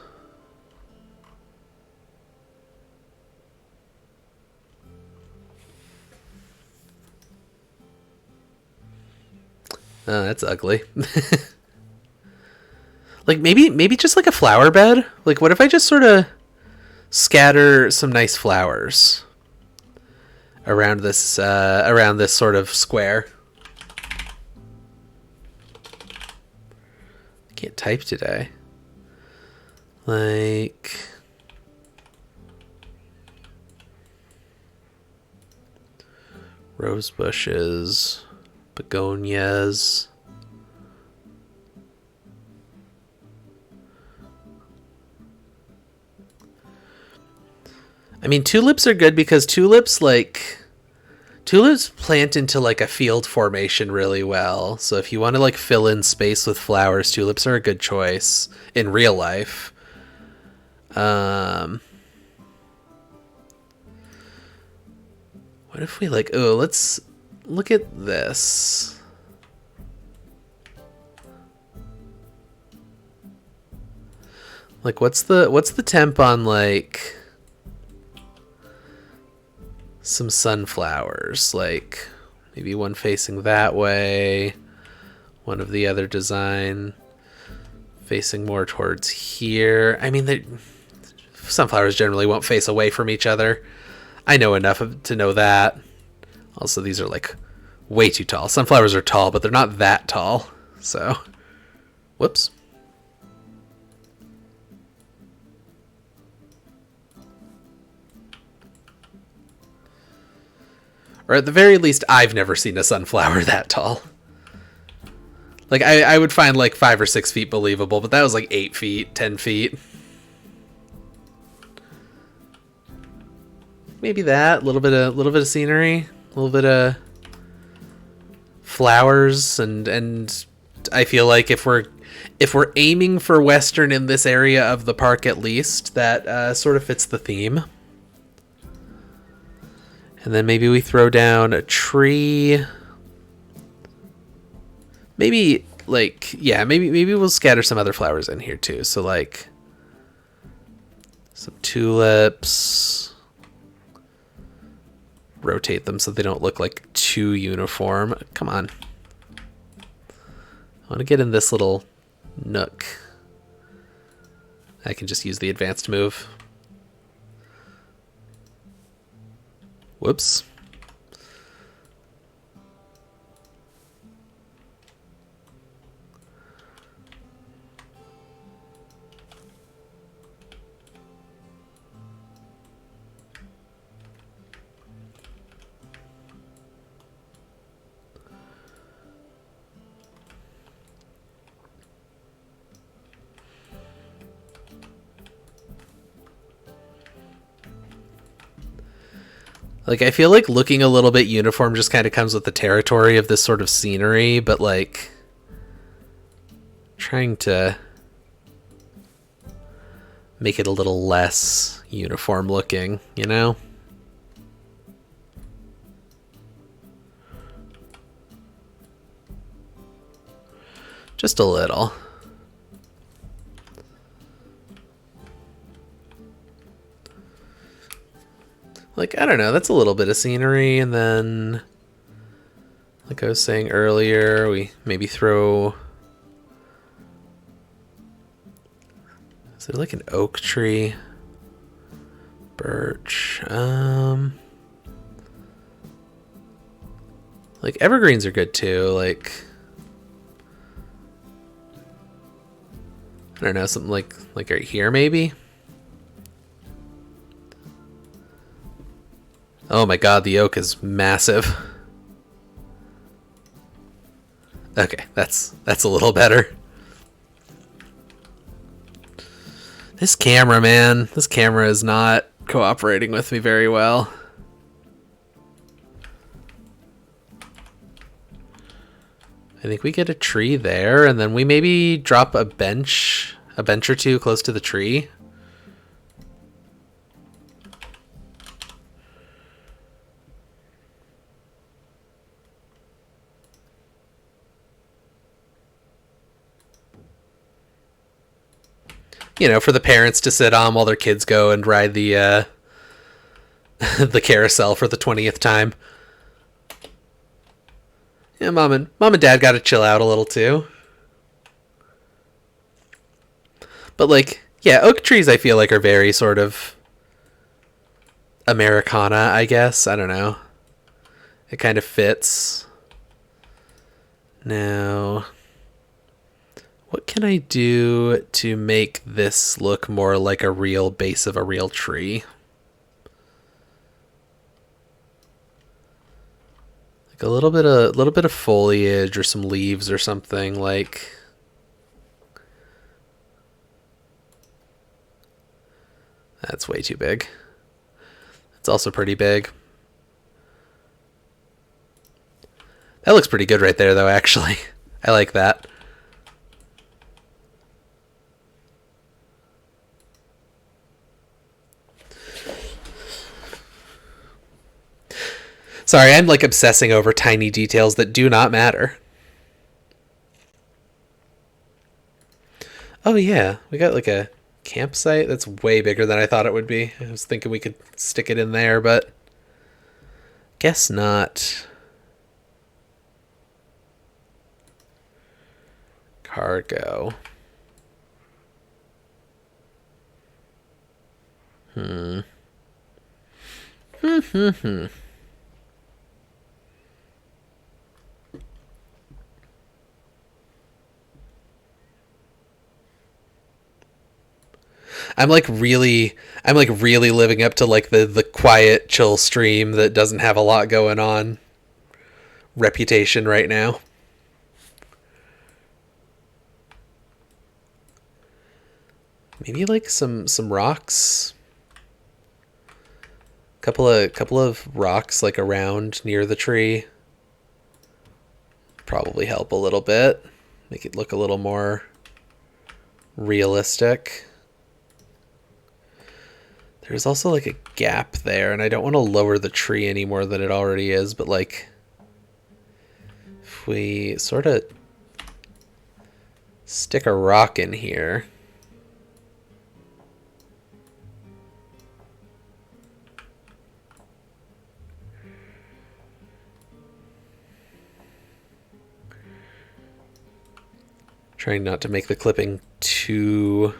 Oh, that's ugly. Like maybe just like a flower bed. Like what if I just sort of scatter some nice flowers around this sort of square? I can't type today. Like rose bushes. Begonias. I mean, tulips are good because tulips plant into like a field formation really well. So if you want to like fill in space with flowers, tulips are a good choice in real life. What if we like, let's look at this. Like what's the temp on like some sunflowers? Like maybe one facing that way, one of the other design facing more towards here. I mean, sunflowers generally won't face away from each other. I know enough to know that. Also, these are like way too tall. Sunflowers are tall, but they're not that tall. So, whoops. Or at the very least, I've never seen a sunflower that tall. Like, I would find like 5 or 6 feet believable, but that was like 8 feet, 10 feet. Maybe that, a little bit of scenery, a little bit of flowers, and I feel like if we're aiming for Western in this area of the park at least, that sort of fits the theme. And then maybe we throw down a tree. Maybe, like, yeah, maybe we'll scatter some other flowers in here too. So, like, some tulips. Rotate them so they don't look like too uniform. Come on. I want to get in this little nook. I can just use the advanced move. Whoops. Like, I feel like looking a little bit uniform just kind of comes with the territory of this sort of scenery, but, like, trying to make it a little less uniform looking, you know? Just a little. Like, I don't know, that's a little bit of scenery, and then, like I was saying earlier, we maybe throw... Is there like an oak tree? Birch. Like, evergreens are good too, like... I don't know, something like right here maybe? Oh my god, the oak is massive. Okay, that's a little better. This camera, man. This camera is not cooperating with me very well. I think we get a tree there, and then we maybe drop a bench or two close to the tree. You know, for the parents to sit on while their kids go and ride the the carousel for the 20th time. Yeah, mom and dad got to chill out a little too. But, like, yeah, oak trees I feel like are very sort of Americana, I guess. I don't know. It kind of fits. Now, what can I do to make this look more like a real base of a real tree? Like a little bit of foliage or some leaves or something, like. That's way too big. It's also pretty big. That looks pretty good right there though, actually. I like that. Sorry, I'm like obsessing over tiny details that do not matter. Oh yeah, we got like a campsite that's way bigger than I thought it would be. I was thinking we could stick it in there, but guess not. Cargo. I'm like really living up to like the quiet, chill stream that doesn't have a lot going on reputation right now. Maybe like some rocks. Couple of rocks like around near the tree. Probably help a little bit. Make it look a little more realistic. There's also like a gap there, and I don't want to lower the tree any more than it already is, but like if we sort of stick a rock in here. Trying not to make the clipping too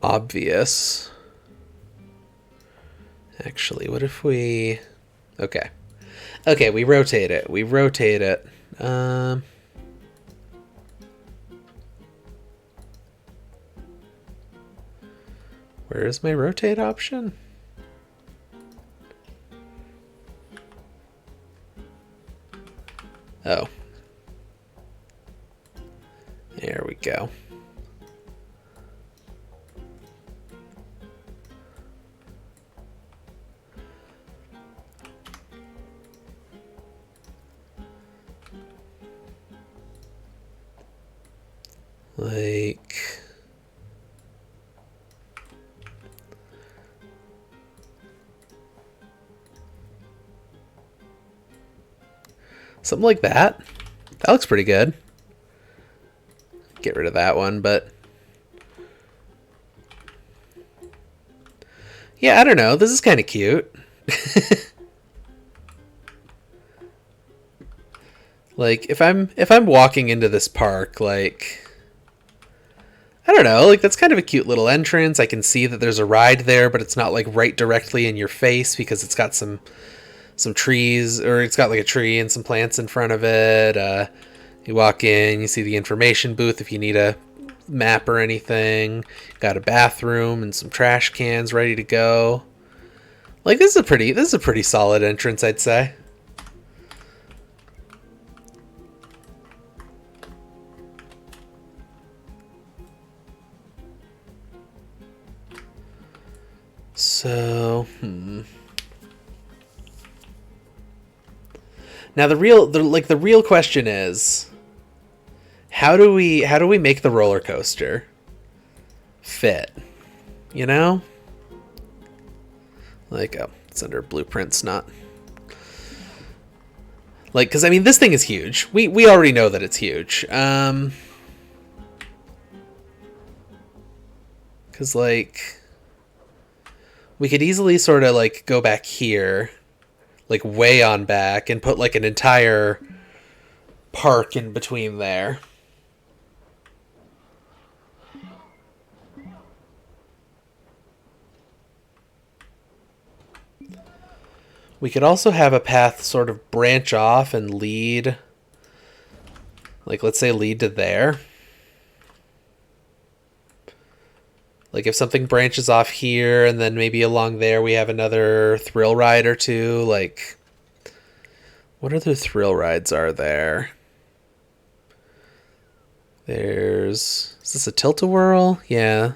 obvious. Actually, what if we... Okay. Okay, we rotate it. We rotate it. Where is my rotate option? Oh. There we go. Like... something like that. That looks pretty good. Get rid of that one, but... yeah, I don't know. This is kind of cute. Like, if I'm walking into this park, like... I don't know, like, that's kind of a cute little entrance. I can see that there's a ride there, but it's not, like, right directly in your face because it's got some trees, or it's got, like, a tree and some plants in front of it. You walk in, you see the information booth if you need a map or anything. Got a bathroom and some trash cans ready to go. Like, this is a pretty solid entrance, I'd say. So, now the real question is, how do we make the roller coaster fit? You know? Like, oh, it's under blueprints, not like, because I mean, this thing is huge. We already know that it's huge. Because like, we could easily sort of like go back here, like way on back, and put like an entire park in between there. We could also have a path sort of branch off and lead, like, let's say lead to there. Like, if something branches off here, and then maybe along there we have another thrill ride or two. Like, what other thrill rides are there? Is this a tilt-a-whirl? Yeah.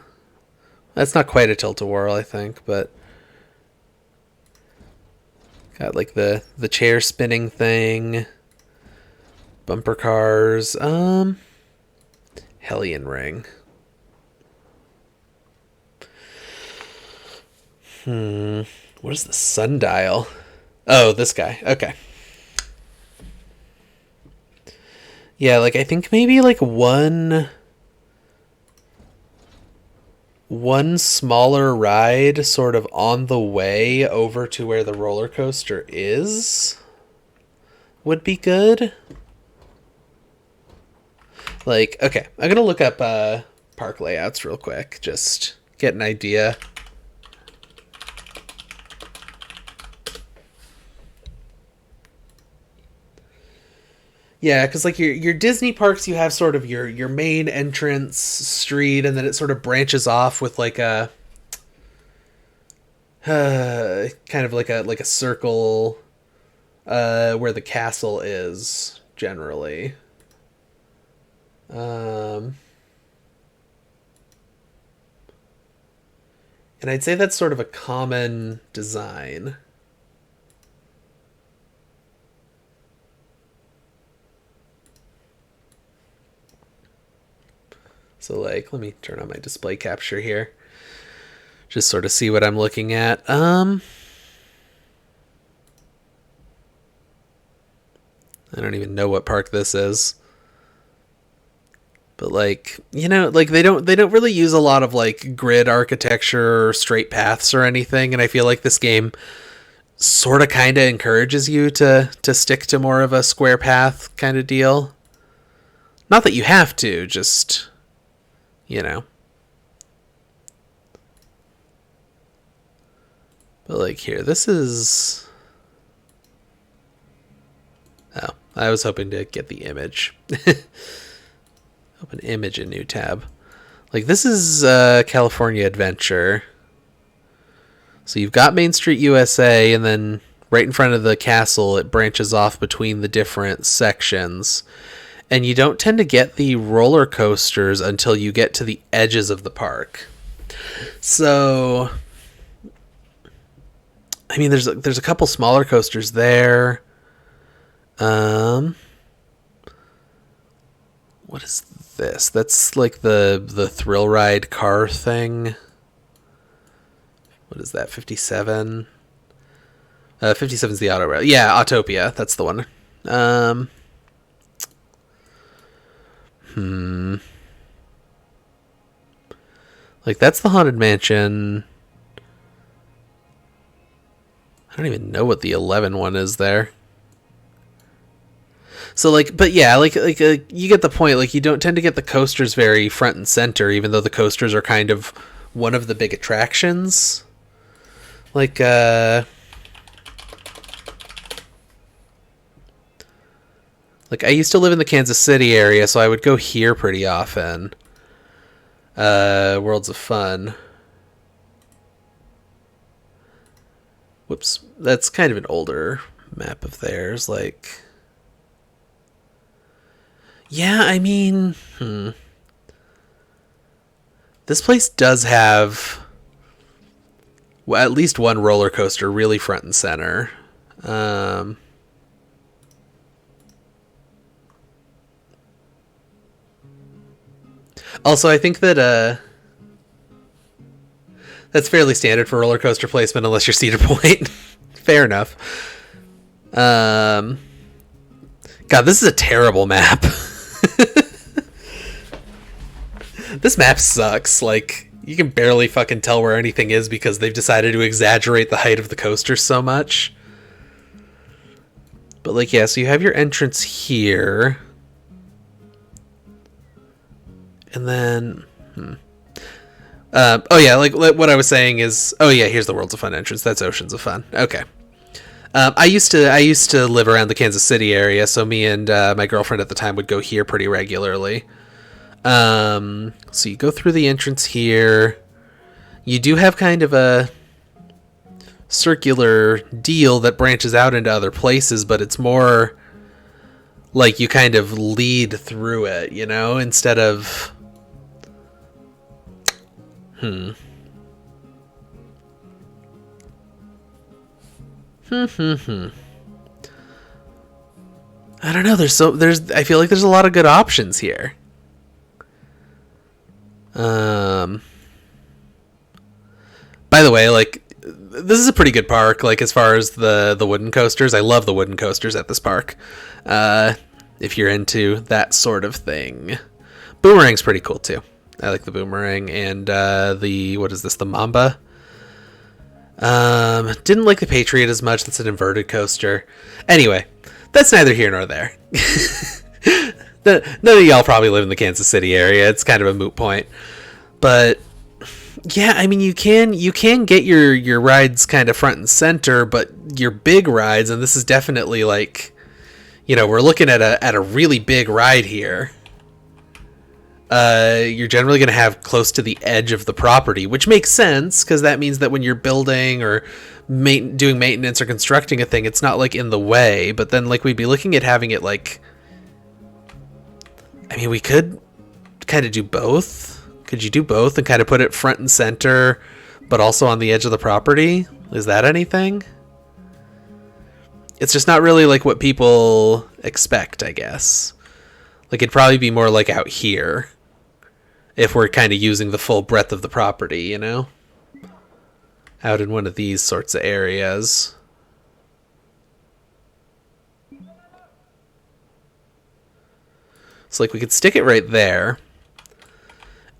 That's not quite a tilt-a-whirl, I think, but... got, like, the chair spinning thing. Bumper cars. Hellion Ring. What is the sundial? Oh, this guy. Okay. Yeah, like, I think maybe, like, one smaller ride sort of on the way over to where the roller coaster is would be good. Like, okay, I'm gonna look up park layouts real quick, just get an idea. Yeah, because like your Disney parks, you have sort of your main entrance street, and then it sort of branches off with like a kind of like a circle where the castle is generally. And I'd say that's sort of a common design. So like, let me turn on my display capture here. Just sort of see what I'm looking at. I don't even know what park this is. But like, you know, like they don't really use a lot of like grid architecture or straight paths or anything, and I feel like this game sort of kind of encourages you to stick to more of a square path kind of deal. Not that you have to, just, you know. But like here, this is... Oh, I was hoping to get the image. Open image in new tab. Like this is California Adventure. So you've got Main Street USA, and then right in front of the castle, it branches off between the different sections. And you don't tend to get the roller coasters until you get to the edges of the park. So, I mean, there's a couple smaller coasters there. What is this? That's like the thrill ride car thing. What is that? 57. 57 is the auto rail. Yeah, Autopia. That's the one. Like that's the Haunted Mansion. I don't even know what the 11 one is there. So like, but yeah, like you get the point. Like you don't tend to get the coasters very front and center, even though the coasters are kind of one of the big attractions. Like I used to live in the Kansas City area, so I would go here pretty often. Worlds of Fun. Whoops, that's kind of an older map of theirs. Like, yeah, I mean, this place does have at least one roller coaster really front and center. Also, I think that that's fairly standard for roller coaster placement unless you're Cedar Point. Fair enough. God, this is a terrible map. This map sucks. Like, you can barely fucking tell where anything is because they've decided to exaggerate the height of the coaster so much. But, like, yeah, so you have your entrance here. And then... oh, yeah, like, what I was saying is... Oh, yeah, here's the Worlds of Fun entrance. That's Oceans of Fun. Okay. I used to live around the Kansas City area, so me and my girlfriend at the time would go here pretty regularly. So you go through the entrance here. You do have kind of a circular deal that branches out into other places, but it's more like you kind of lead through it, you know, instead of... I don't know, I feel like there's a lot of good options here. By the way, like, this is a pretty good park, like, as far as the wooden coasters. I love the wooden coasters at this park. If you're into that sort of thing. Boomerang's pretty cool, too. I like the Boomerang, and the Mamba. Didn't like the Patriot as much. That's an inverted coaster. Anyway, that's neither here nor there. None of y'all probably live in the Kansas City area. It's kind of a moot point. But yeah, I mean, you can get your rides kind of front and center, but your big rides, and this is definitely like, we're looking at a really big ride here. You're generally going to have close to the edge of the property, which makes sense because that means that when you're building or doing maintenance or constructing a thing, it's not like in the way. But then like we'd be looking at having it like, I mean, we could kind of do both. Could you do both and kind of put it front and center, but also on the edge of the property? Is that anything? It's just not really like what people expect, I guess. Like it'd probably be more like out here if we're kind of using the full breadth of the property, out in one of these sorts of areas. So like we could stick it right there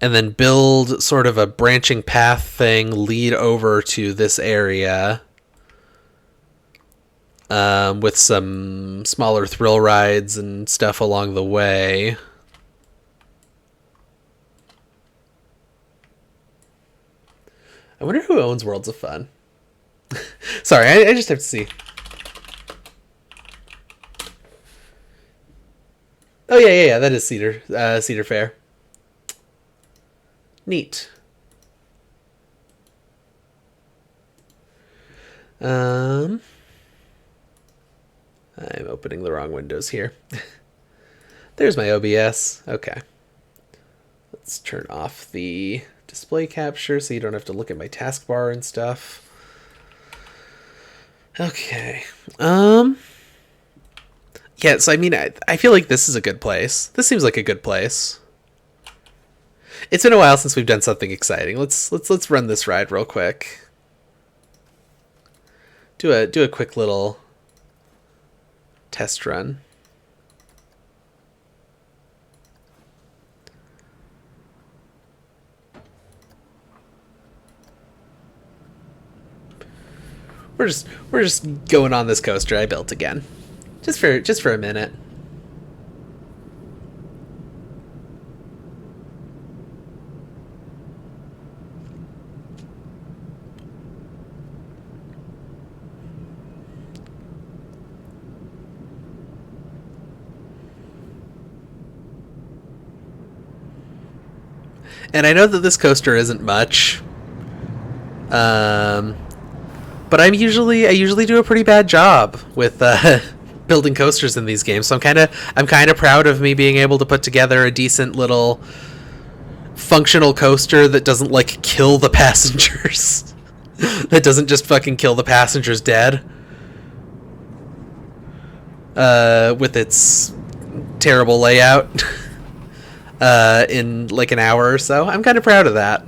and then build sort of a branching path thing, lead over to this area with some smaller thrill rides and stuff along the way. I wonder who owns Worlds of Fun. Sorry, I just have to see. Oh yeah, that is Cedar Fair. Neat. I'm opening the wrong windows here. There's my OBS. Okay. Let's turn off the display capture so you don't have to look at my taskbar and stuff. Okay. Yeah, so I mean, I feel like this is a good place. This seems like a good place. It's been a while since we've done something exciting. Let's run this ride real quick. Do a quick little test run. We're just going on this coaster I built again. Just for a minute. And I know that this coaster isn't much. But I usually do a pretty bad job with building coasters in these games. So I'm kind of proud of me being able to put together a decent little functional coaster that doesn't like kill the passengers. That doesn't just fucking kill the passengers dead. With its terrible layout in like an hour or so. I'm kind of proud of that.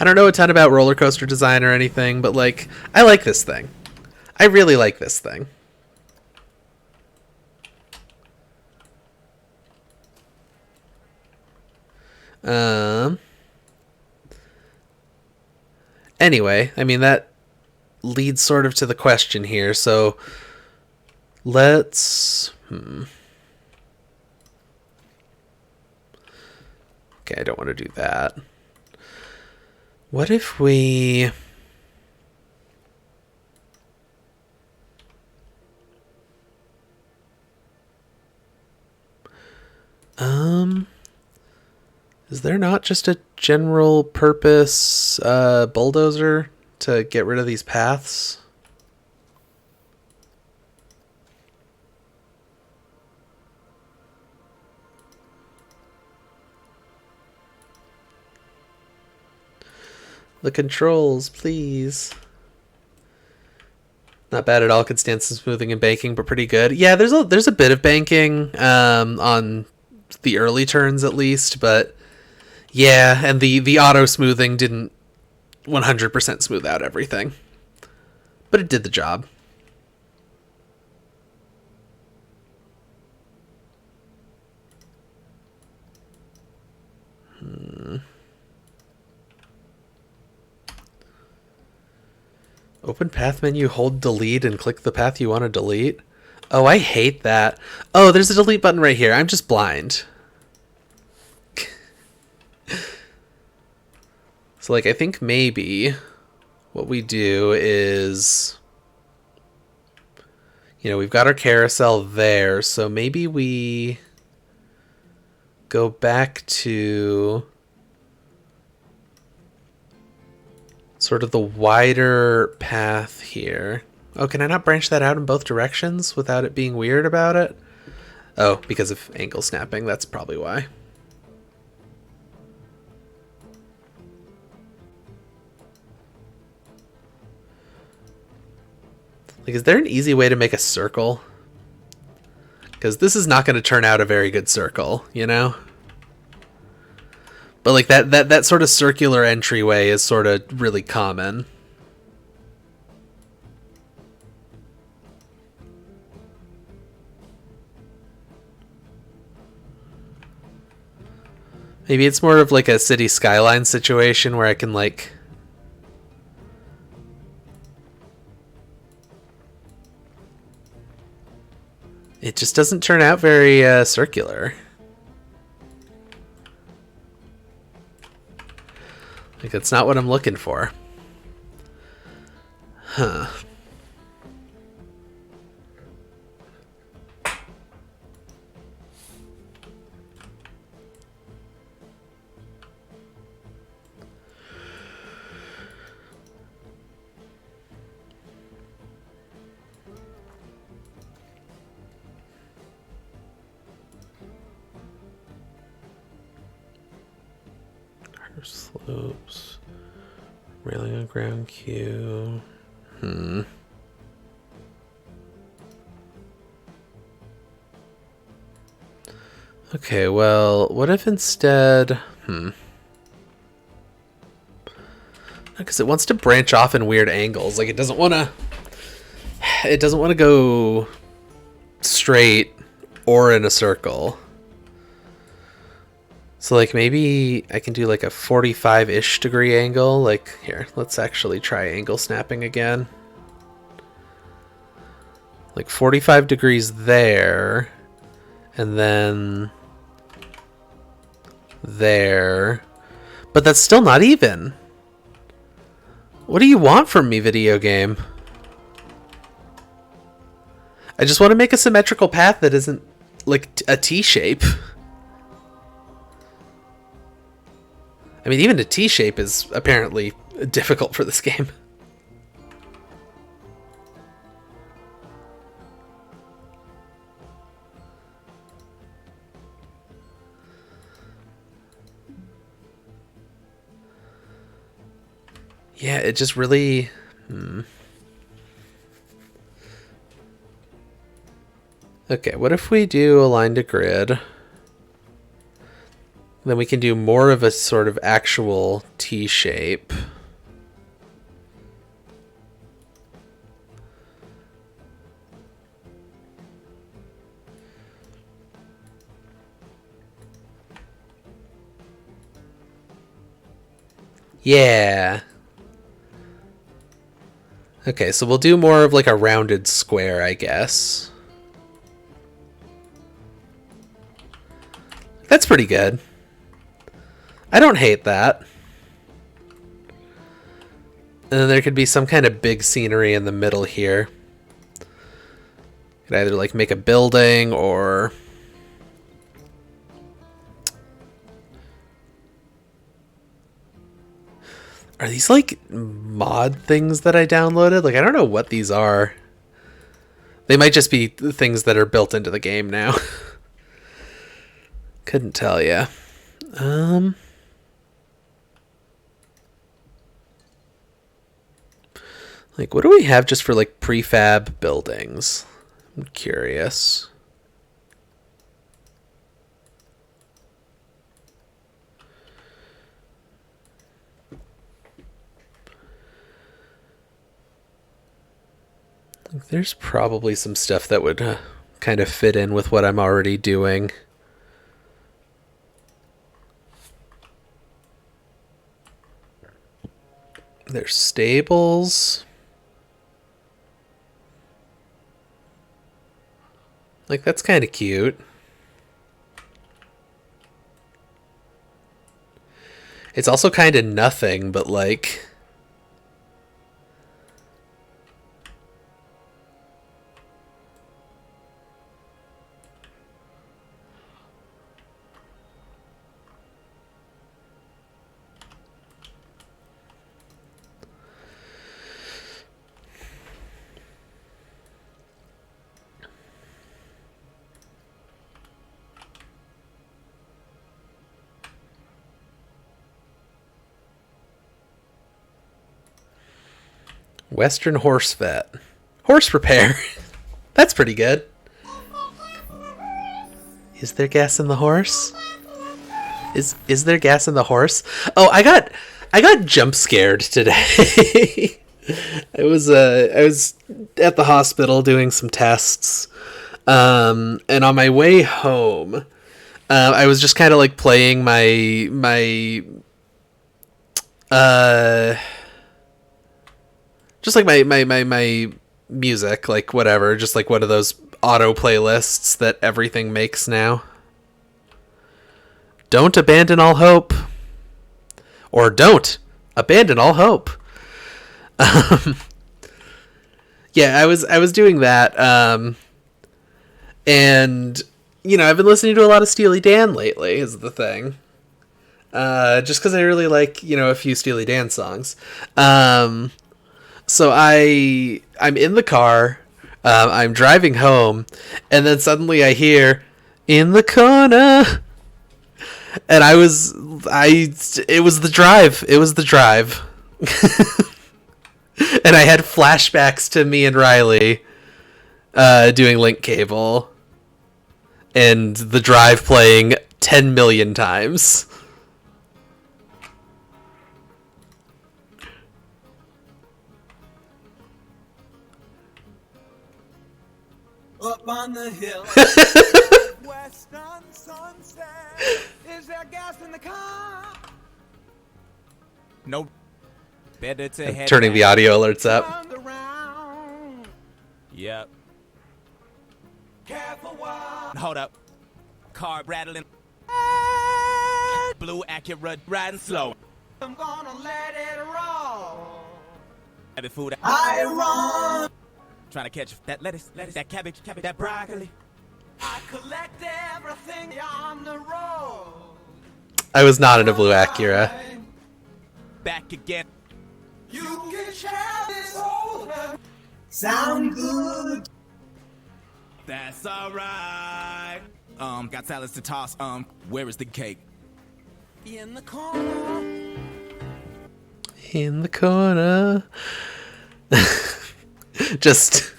I don't know a ton about roller coaster design or anything, but like I like this thing. I really like this thing. Anyway, I mean that leads sort of to the question here. So let's Okay, I don't want to do that. What if we... Is there not just a general purpose bulldozer to get rid of these paths? The controls, please. Not bad at all. Could stand some smoothing and banking, but pretty good. Yeah, there's a bit of banking on the early turns at least, but yeah, and the auto smoothing didn't 100% smooth out everything, but it did the job. Open path menu, hold delete, and click the path you want to delete. Oh, I hate that. Oh, there's a delete button right here. I'm just blind. So, like, I think maybe what we do is... You know, we've got our carousel there, so maybe we go back to sort of the wider path here. Oh, can I not branch that out in both directions without it being weird about it? Oh, because of angle snapping, that's probably why. Like, is there an easy way to make a circle? Because this is not going to turn out a very good circle, you know? But like that sort of circular entryway is sort of really common. Maybe it's more of like a city skyline situation where I can like... It just doesn't turn out very circular. Like, that's not what I'm looking for. Huh. Slopes, railing on ground queue. Okay, well, what if instead... Because it wants to branch off in weird angles. Like, it doesn't want to... It doesn't want to go straight or in a circle. So, like, maybe I can do, like, a 45-ish degree angle. Like, here, let's actually try angle snapping again. Like, 45 degrees there. And then... there. But that's still not even. What do you want from me, video game? I just want to make a symmetrical path that isn't, like, a T-shape. I mean, even a T-shape is apparently difficult for this game. Yeah, it just really... Okay, what if we do align to grid? Then we can do more of a sort of actual T-shape. Yeah. Okay, so we'll do more of like a rounded square, I guess. That's pretty good. I don't hate that. And then there could be some kind of big scenery in the middle here. Could either like make a building or... Are these like mod things that I downloaded? Like, I don't know what these are. They might just be things that are built into the game now. Couldn't tell ya. Like, what do we have just for, like, prefab buildings? I'm curious. Like, there's probably some stuff that would kind of fit in with what I'm already doing. There's stables. Like, that's kind of cute. It's also kind of nothing, but like... Western Horse Vet. Horse repair. That's pretty good. Is there gas in the horse? Is there gas in the horse? Oh, I got jump scared today. I was at the hospital doing some tests. And on my way home, I was just kind of like playing my just like my music, like whatever, just like one of those auto playlists that everything makes now. Don't abandon all hope. Or don't abandon all hope. Yeah, I was doing that. And, you know, I've been listening to a lot of Steely Dan lately, is the thing. Just because I really like, you know, a few Steely Dan songs. So I'm in the car, I'm driving home, and then suddenly I hear, "In the corner," and it was the drive. It was the drive. And I had flashbacks to me and Riley doing Link Cable, and the drive playing 10 million times. Up on the hill. Western sunset. Is there gas in the car? No. Better to I'm head turning the back. audio alerts up. Turn around. Yep. Careful while. Hold up. Car rattling. Blue Acura riding slow. I'm gonna let it roll. Heavy food. I run. Trying to catch that lettuce, that cabbage, that broccoli. I collect everything on the road. I was not in a blue Acura. Back again. You can share this whole sound good. That's alright. Got salads to toss. Where is the cake? In the corner. In the corner. Just,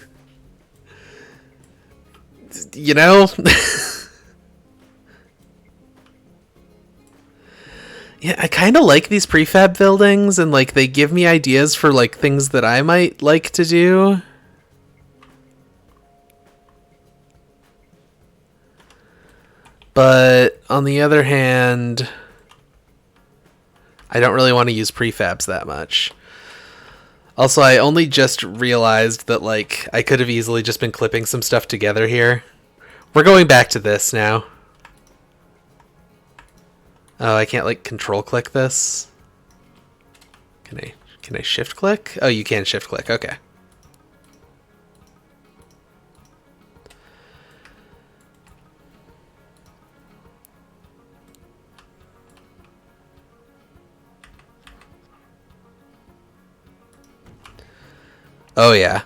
you know, yeah, I kind of like these prefab buildings, and like they give me ideas for like things that I might like to do. But on the other hand, I don't really want to use prefabs that much. Also, I only just realized that, like, I could have easily just been clipping some stuff together here. We're going back to this now. Oh, I can't, like, control click this? Can I shift click? Oh, you can shift click, okay. Oh yeah,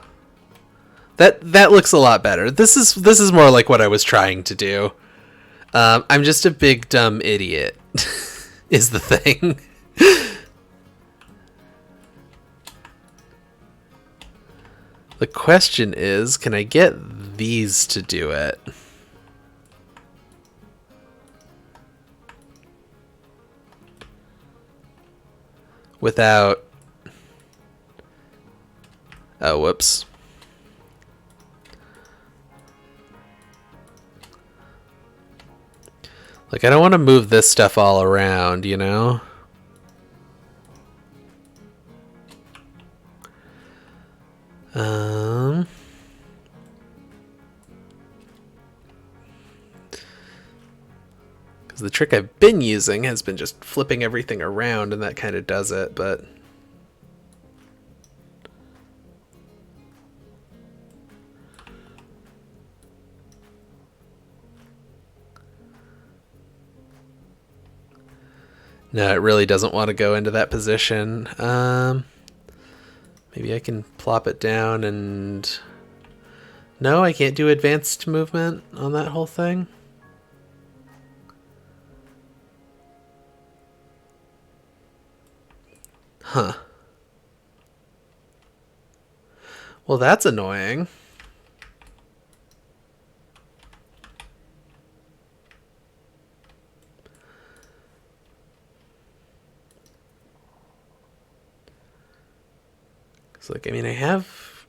that looks a lot better. This is more like what I was trying to do. I'm just a big dumb idiot, is the thing. The question is, can I get these to do it? Without... Oh, whoops. Like, I don't want to move this stuff all around, you know? Because the trick I've been using has been just flipping everything around, and that kind of does it, but... No, it really doesn't want to go into that position. Maybe I can plop it down and... No, I can't do advanced movement on that whole thing. Huh. Well, that's annoying. It's like, I mean, I have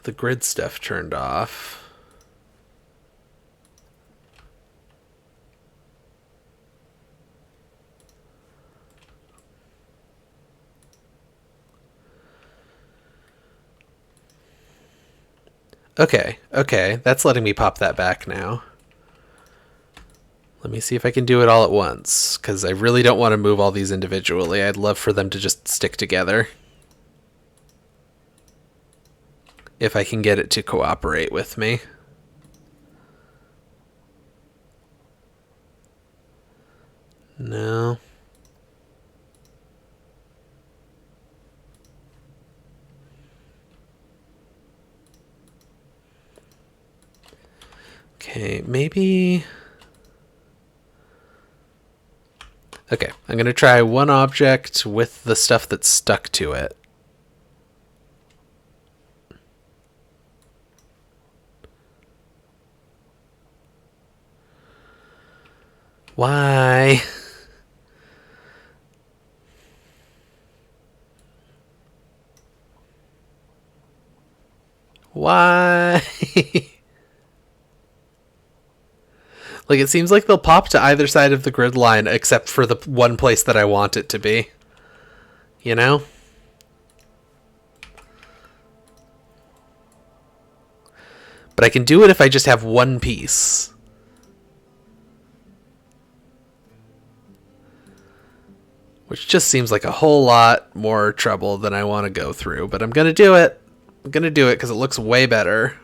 the grid stuff turned off. Okay, that's letting me pop that back now. Let me see if I can do it all at once, because I really don't want to move all these individually. I'd love for them to just stick together. If I can get it to cooperate with me. No. Okay, maybe... Okay, I'm going to try one object with the stuff that's stuck to it. Why? Why? Like, it seems like they'll pop to either side of the grid line except for the one place that I want it to be. You know? But I can do it if I just have one piece. Which just seems like a whole lot more trouble than I want to go through. But I'm going to do it. I'm going to do it because it looks way better.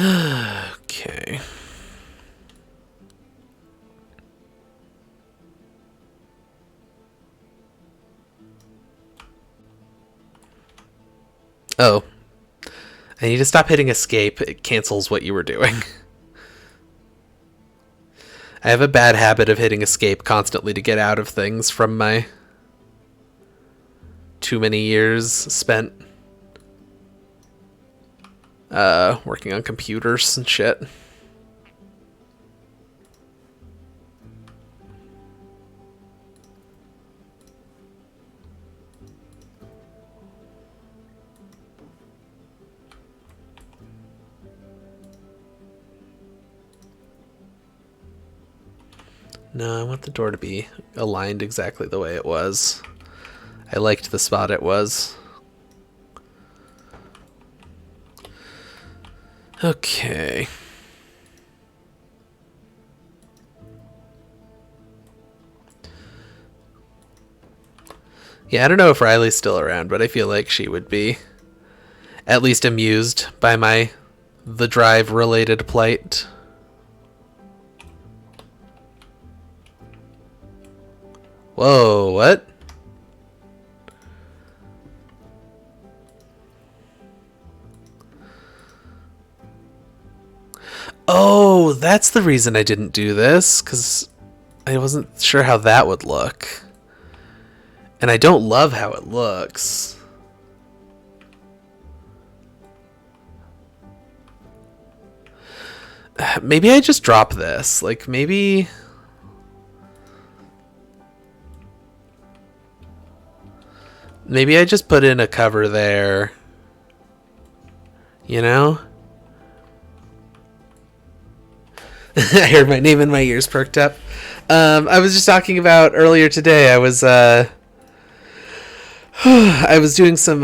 Okay. Oh. I need to stop hitting escape. It cancels what you were doing. I have a bad habit of hitting escape constantly to get out of things from my too many years spent working on computers and shit. No, I want the door to be aligned exactly the way it was. I liked the spot it was. Okay. Yeah, I don't know if Riley's still around, but I feel like she would be at least amused by my The Drive related plight. Whoa, what? Oh, that's the reason I didn't do this, because I wasn't sure how that would look. And I don't love how it looks. Maybe I just drop this. Like, maybe... Maybe I just put in a cover there. You know? I heard my name and my ears perked up. I was just talking about earlier today. I was I was doing some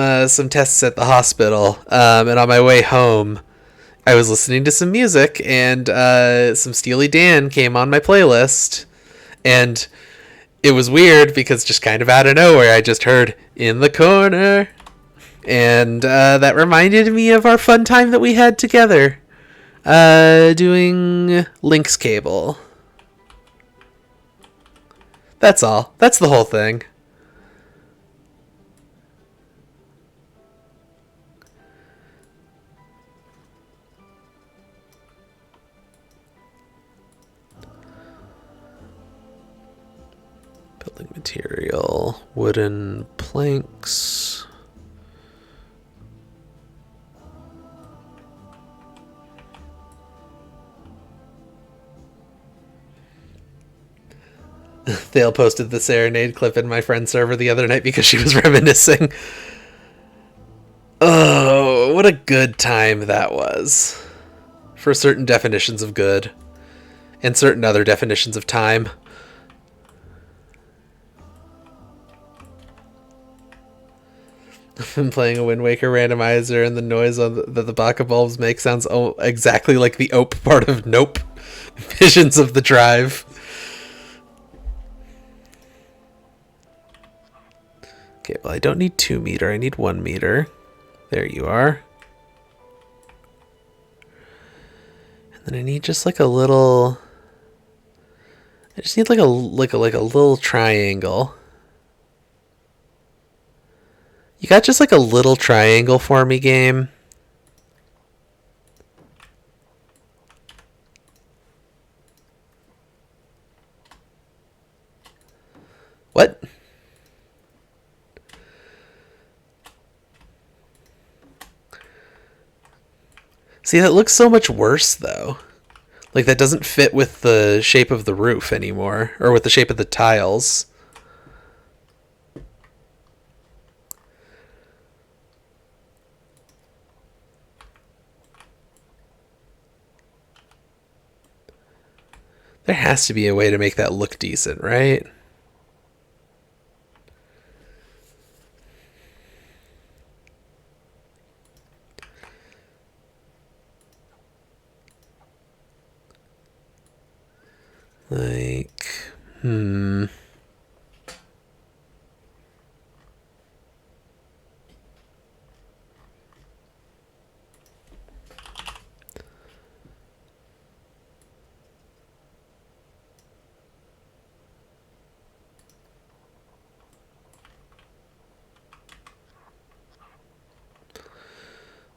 tests at the hospital, and on my way home, I was listening to some music, and some Steely Dan came on my playlist, and it was weird because just kind of out of nowhere, I just heard "In the Corner," and that reminded me of our fun time that we had together. Doing Link's Cable. That's all. That's the whole thing. Building material, wooden planks. Thale posted the Serenade clip in my friend's server the other night because she was reminiscing. Oh, what a good time that was. For certain definitions of good. And certain other definitions of time. I've been playing a Wind Waker randomizer, and the noise that the Baka bulbs make sounds exactly like the OPE part of Nope. Visions of the Drive. Okay, well, I don't need 2 meter. I need 1 meter. There you are. And then I need just like a little. I just need like a little triangle. You got just like a little triangle for me, game? What? See, that looks so much worse, though. Like, that doesn't fit with the shape of the roof anymore, or with the shape of the tiles. There has to be a way to make that look decent, right? Like,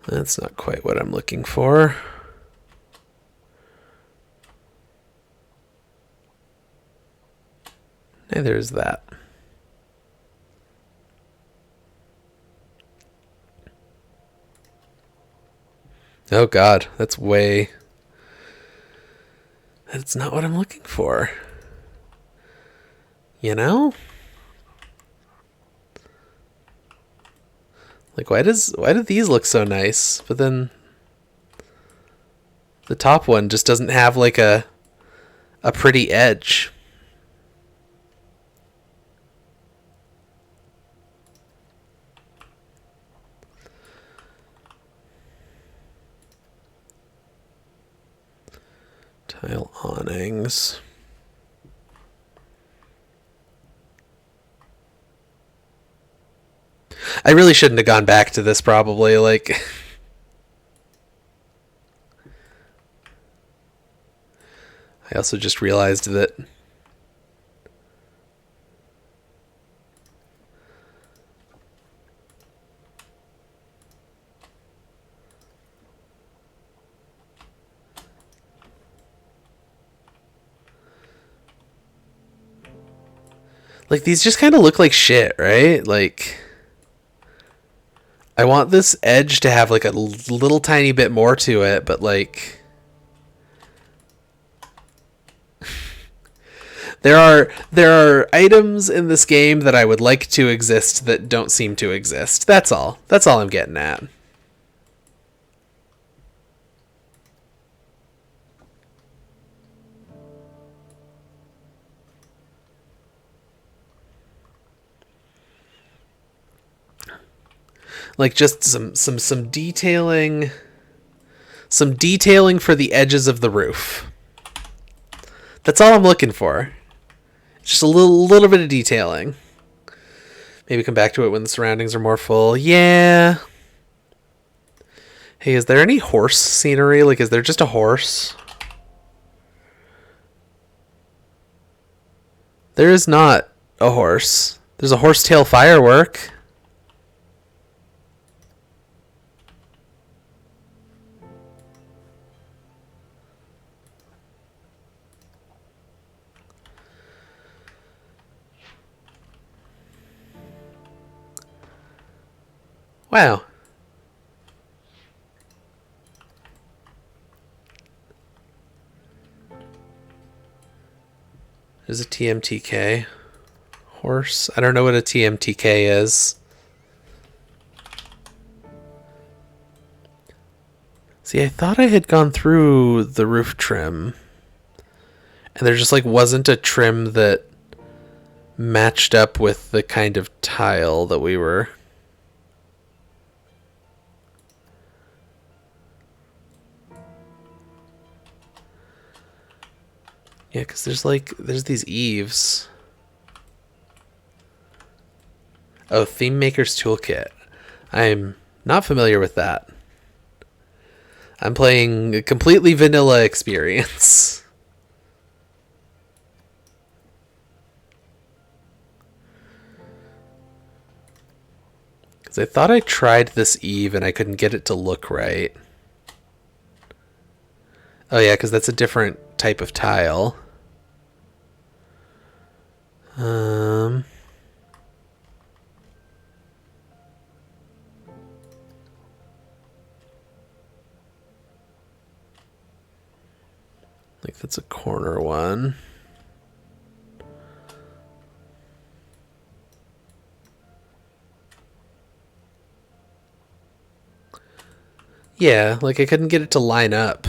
that's not quite what I'm looking for. Neither is that. Oh god, that's way... That's not what I'm looking for. You know? Like, why do these look so nice, but then the top one just doesn't have like a pretty edge? Tile awnings. I really shouldn't have gone back to this, probably. Like, I also just realized that like these just kind of look like shit, right? Like, I want this edge to have like a little tiny bit more to it, but like there are items in this game that I would like to exist that don't seem to exist. That's all. That's all I'm getting at. Like, just some detailing, for the edges of the roof. That's all I'm looking for. Just a little bit of detailing. Maybe come back to it when the surroundings are more full. Yeah. Hey, is there any horse scenery? Like, is there just a horse? There is not a horse. There's a horsetail firework. Wow. There's a TMTK horse. I don't know what a TMTK is. See, I thought I had gone through the roof trim, and there just like wasn't a trim that matched up with the kind of tile that we were. Yeah, because there's these eaves. Oh, Theme Maker's Toolkit. I'm not familiar with that. I'm playing a completely vanilla experience. Because I thought I tried this eve and I couldn't get it to look right. Oh yeah, because that's a different type of tile. Like that's a corner one. Yeah, like I couldn't get it to line up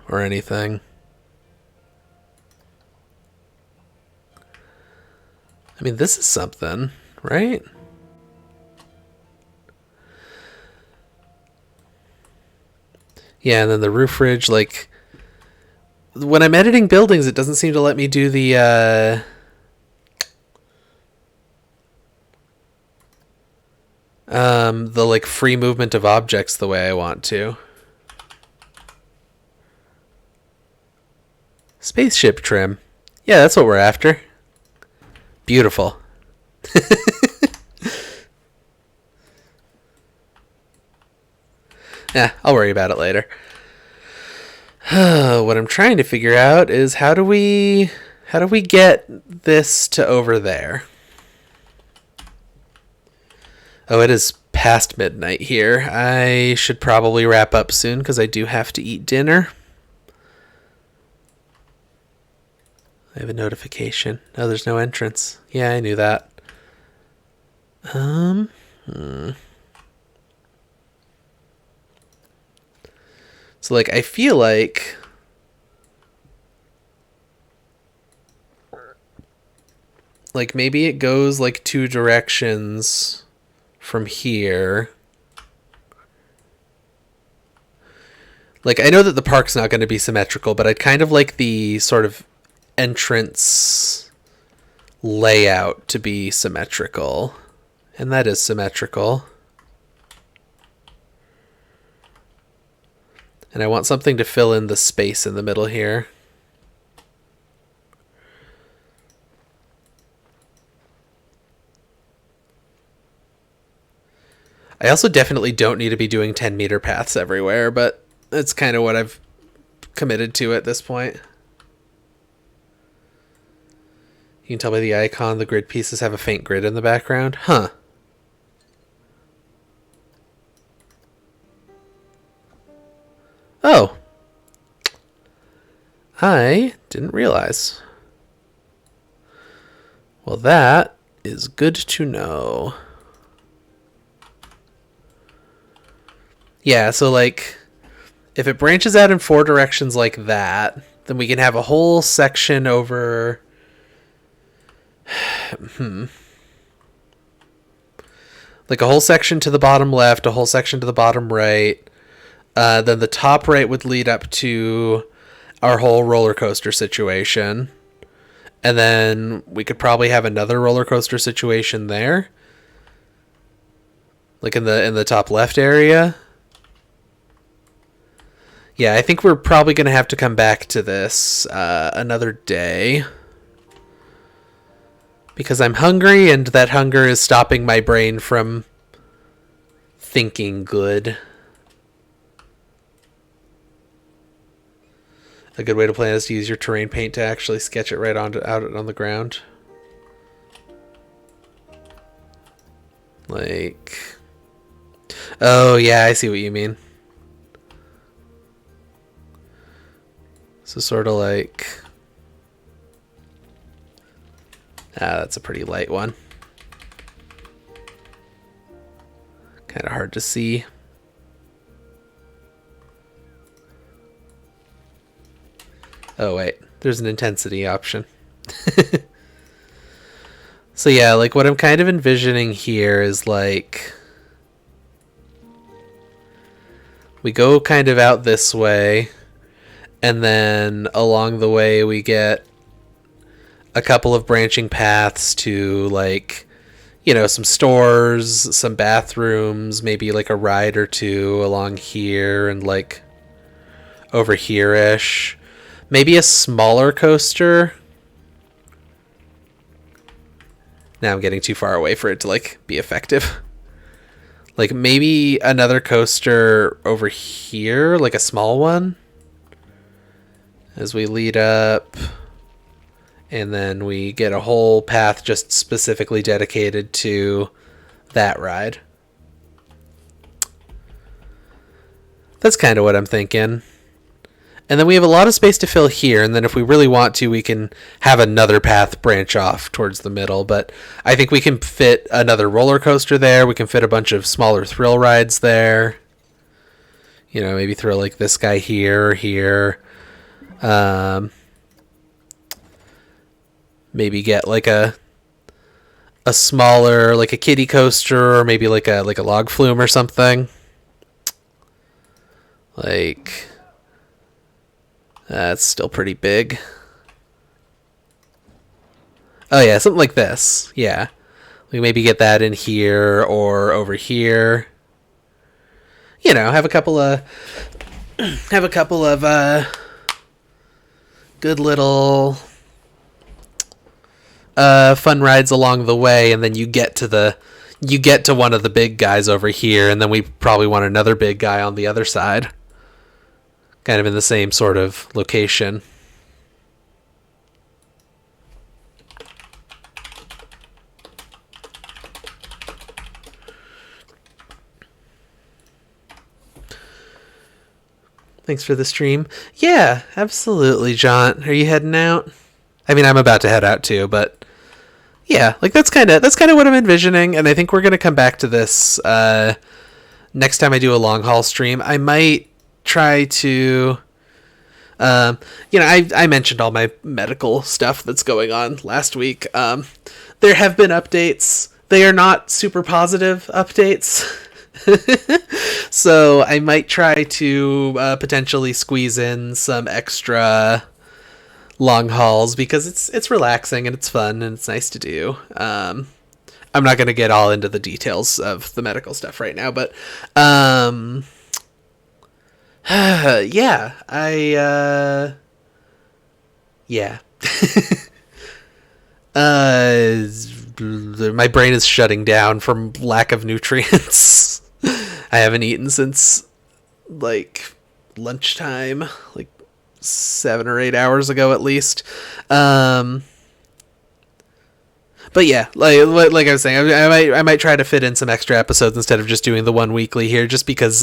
or anything. I mean, this is something, right? Yeah, and then the roof ridge, like, when I'm editing buildings, it doesn't seem to let me do the like free movement of objects the way I want to. Spaceship trim. Yeah, that's what we're after. Beautiful. Yeah, I'll worry about it later. What I'm trying to figure out is how do we get this to over there? Oh, it is past midnight here. I should probably wrap up soon because I do have to eat dinner. I have a notification. Oh, there's no entrance. Yeah, I knew that. So, like, I feel like maybe it goes like two directions from here. Like, I know that the park's not going to be symmetrical, but I'd kind of like the sort of entrance layout to be symmetrical. And that is symmetrical. And I want something to fill in the space in the middle here. I also definitely don't need to be doing 10-meter paths everywhere, but it's kind of what I've committed to at this point. You can tell by the icon the grid pieces have a faint grid in the background. Huh. Oh. I didn't realize. Well, that is good to know. Yeah, so like, if it branches out in 4 directions like that, then we can have a whole section over... Like a whole section to the bottom left, a whole section to the bottom right. Then the top right would lead up to our whole roller coaster situation. And then we could probably have another roller coaster situation there. Like in the top left area. Yeah, I think we're probably going to have to come back to this another day. Because I'm hungry, and that hunger is stopping my brain from thinking good. A good way to plan is to use your terrain paint to actually sketch it right out on the ground. Like... Oh, yeah, I see what you mean. So sort of like... Ah, that's a pretty light one. Kind of hard to see. Oh, wait. There's an intensity option. So yeah, like what I'm kind of envisioning here is like... We go kind of out this way, and then along the way we get a couple of branching paths to like, you know, some stores, some bathrooms, maybe like a ride or two along here and like over here-ish. Maybe a smaller coaster. Now I'm getting too far away for it to like be effective. Like maybe another coaster over here, like a small one. As we lead up. And then we get a whole path just specifically dedicated to that ride. That's kind of what I'm thinking. And then we have a lot of space to fill here, and then if we really want to, we can have another path branch off towards the middle. But I think we can fit another roller coaster there. We can fit a bunch of smaller thrill rides there. You know, maybe throw like this guy here or here. Maybe get like a smaller, like a kiddie coaster, or maybe like a log flume or something. Like... That's still pretty big. Oh yeah, something like this. Yeah. We maybe get that in here or over here. You know, have a couple of good little fun rides along the way, and then you get to one of the big guys over here, and then we probably want another big guy on the other side. Kind of in the same sort of location. Thanks for the stream. Yeah, absolutely, John. Are you heading out? I mean, I'm about to head out too, but yeah, like that's kind of what I'm envisioning, and I think we're gonna come back to this next time I do a long haul stream. I might try to I mentioned all my medical stuff that's going on last week. There have been updates. They are not super positive updates. So I might try to potentially squeeze in some extra long hauls because it's relaxing and it's fun and it's nice to do. I'm not going to get all into the details of the medical stuff right now, but yeah, yeah. My brain is shutting down from lack of nutrients. I haven't eaten since like lunchtime, like 7 or 8 hours ago at least. But yeah, like I was saying, I might try to fit in some extra episodes instead of just doing the one weekly here, just because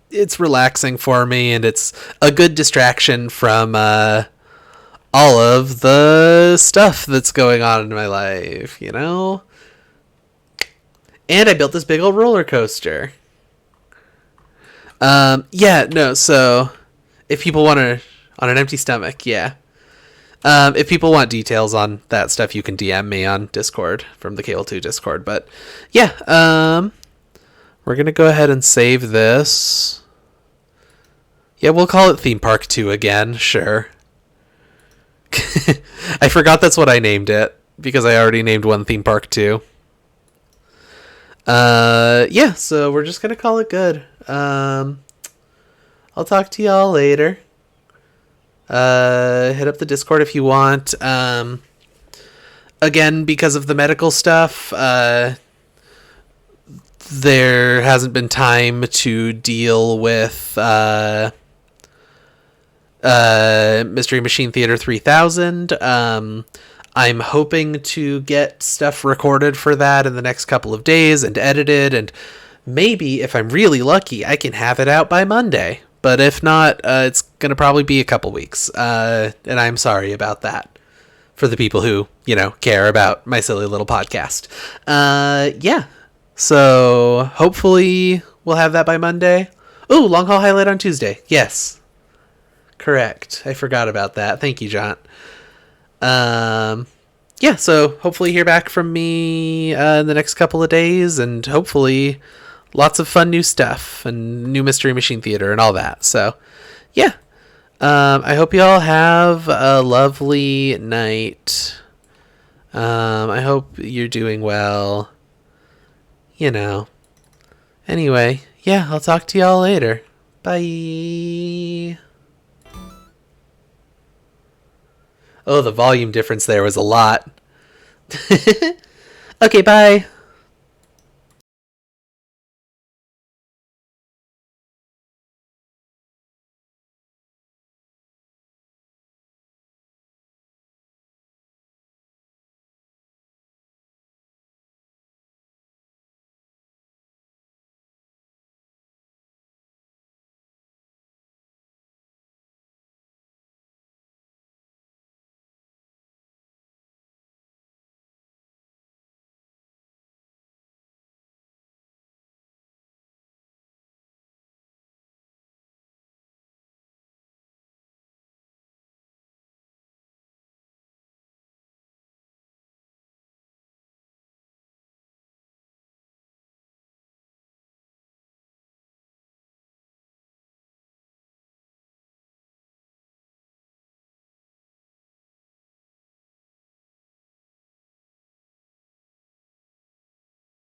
it's relaxing for me, and it's a good distraction from all of the stuff that's going on in my life, you know? And I built this big old roller coaster. Yeah, no, so if people want to, on an empty stomach, yeah. If people want details on that stuff, you can DM me on Discord from the KL2 Discord. But yeah, we're going to go ahead and save this. Yeah, we'll call it Theme Park 2 again, sure. I forgot that's what I named it, because I already named one Theme Park 2. Yeah, so we're just going to call it good. I'll talk to y'all later. Hit up the Discord if you want. again, because of the medical stuff, there hasn't been time to deal with Mystery Machine Theater 3000. I'm hoping to get stuff recorded for that in the next couple of days and edited, and maybe, if I'm really lucky, I can have it out by Monday. But if not, it's going to probably be a couple weeks. And I'm sorry about that for the people who, care about my silly little podcast. Yeah. So hopefully we'll have that by Monday. Oh, long haul highlight on Tuesday. Yes. Correct. I forgot about that. Thank you, John. Yeah, so hopefully hear back from me in the next couple of days, and hopefully lots of fun new stuff and new Mystery Machine Theater and all that. So, yeah. I hope you all have a lovely night. I hope you're doing well. Anyway, yeah, I'll talk to y'all later. Bye. Oh, the volume difference there was a lot. Okay, bye.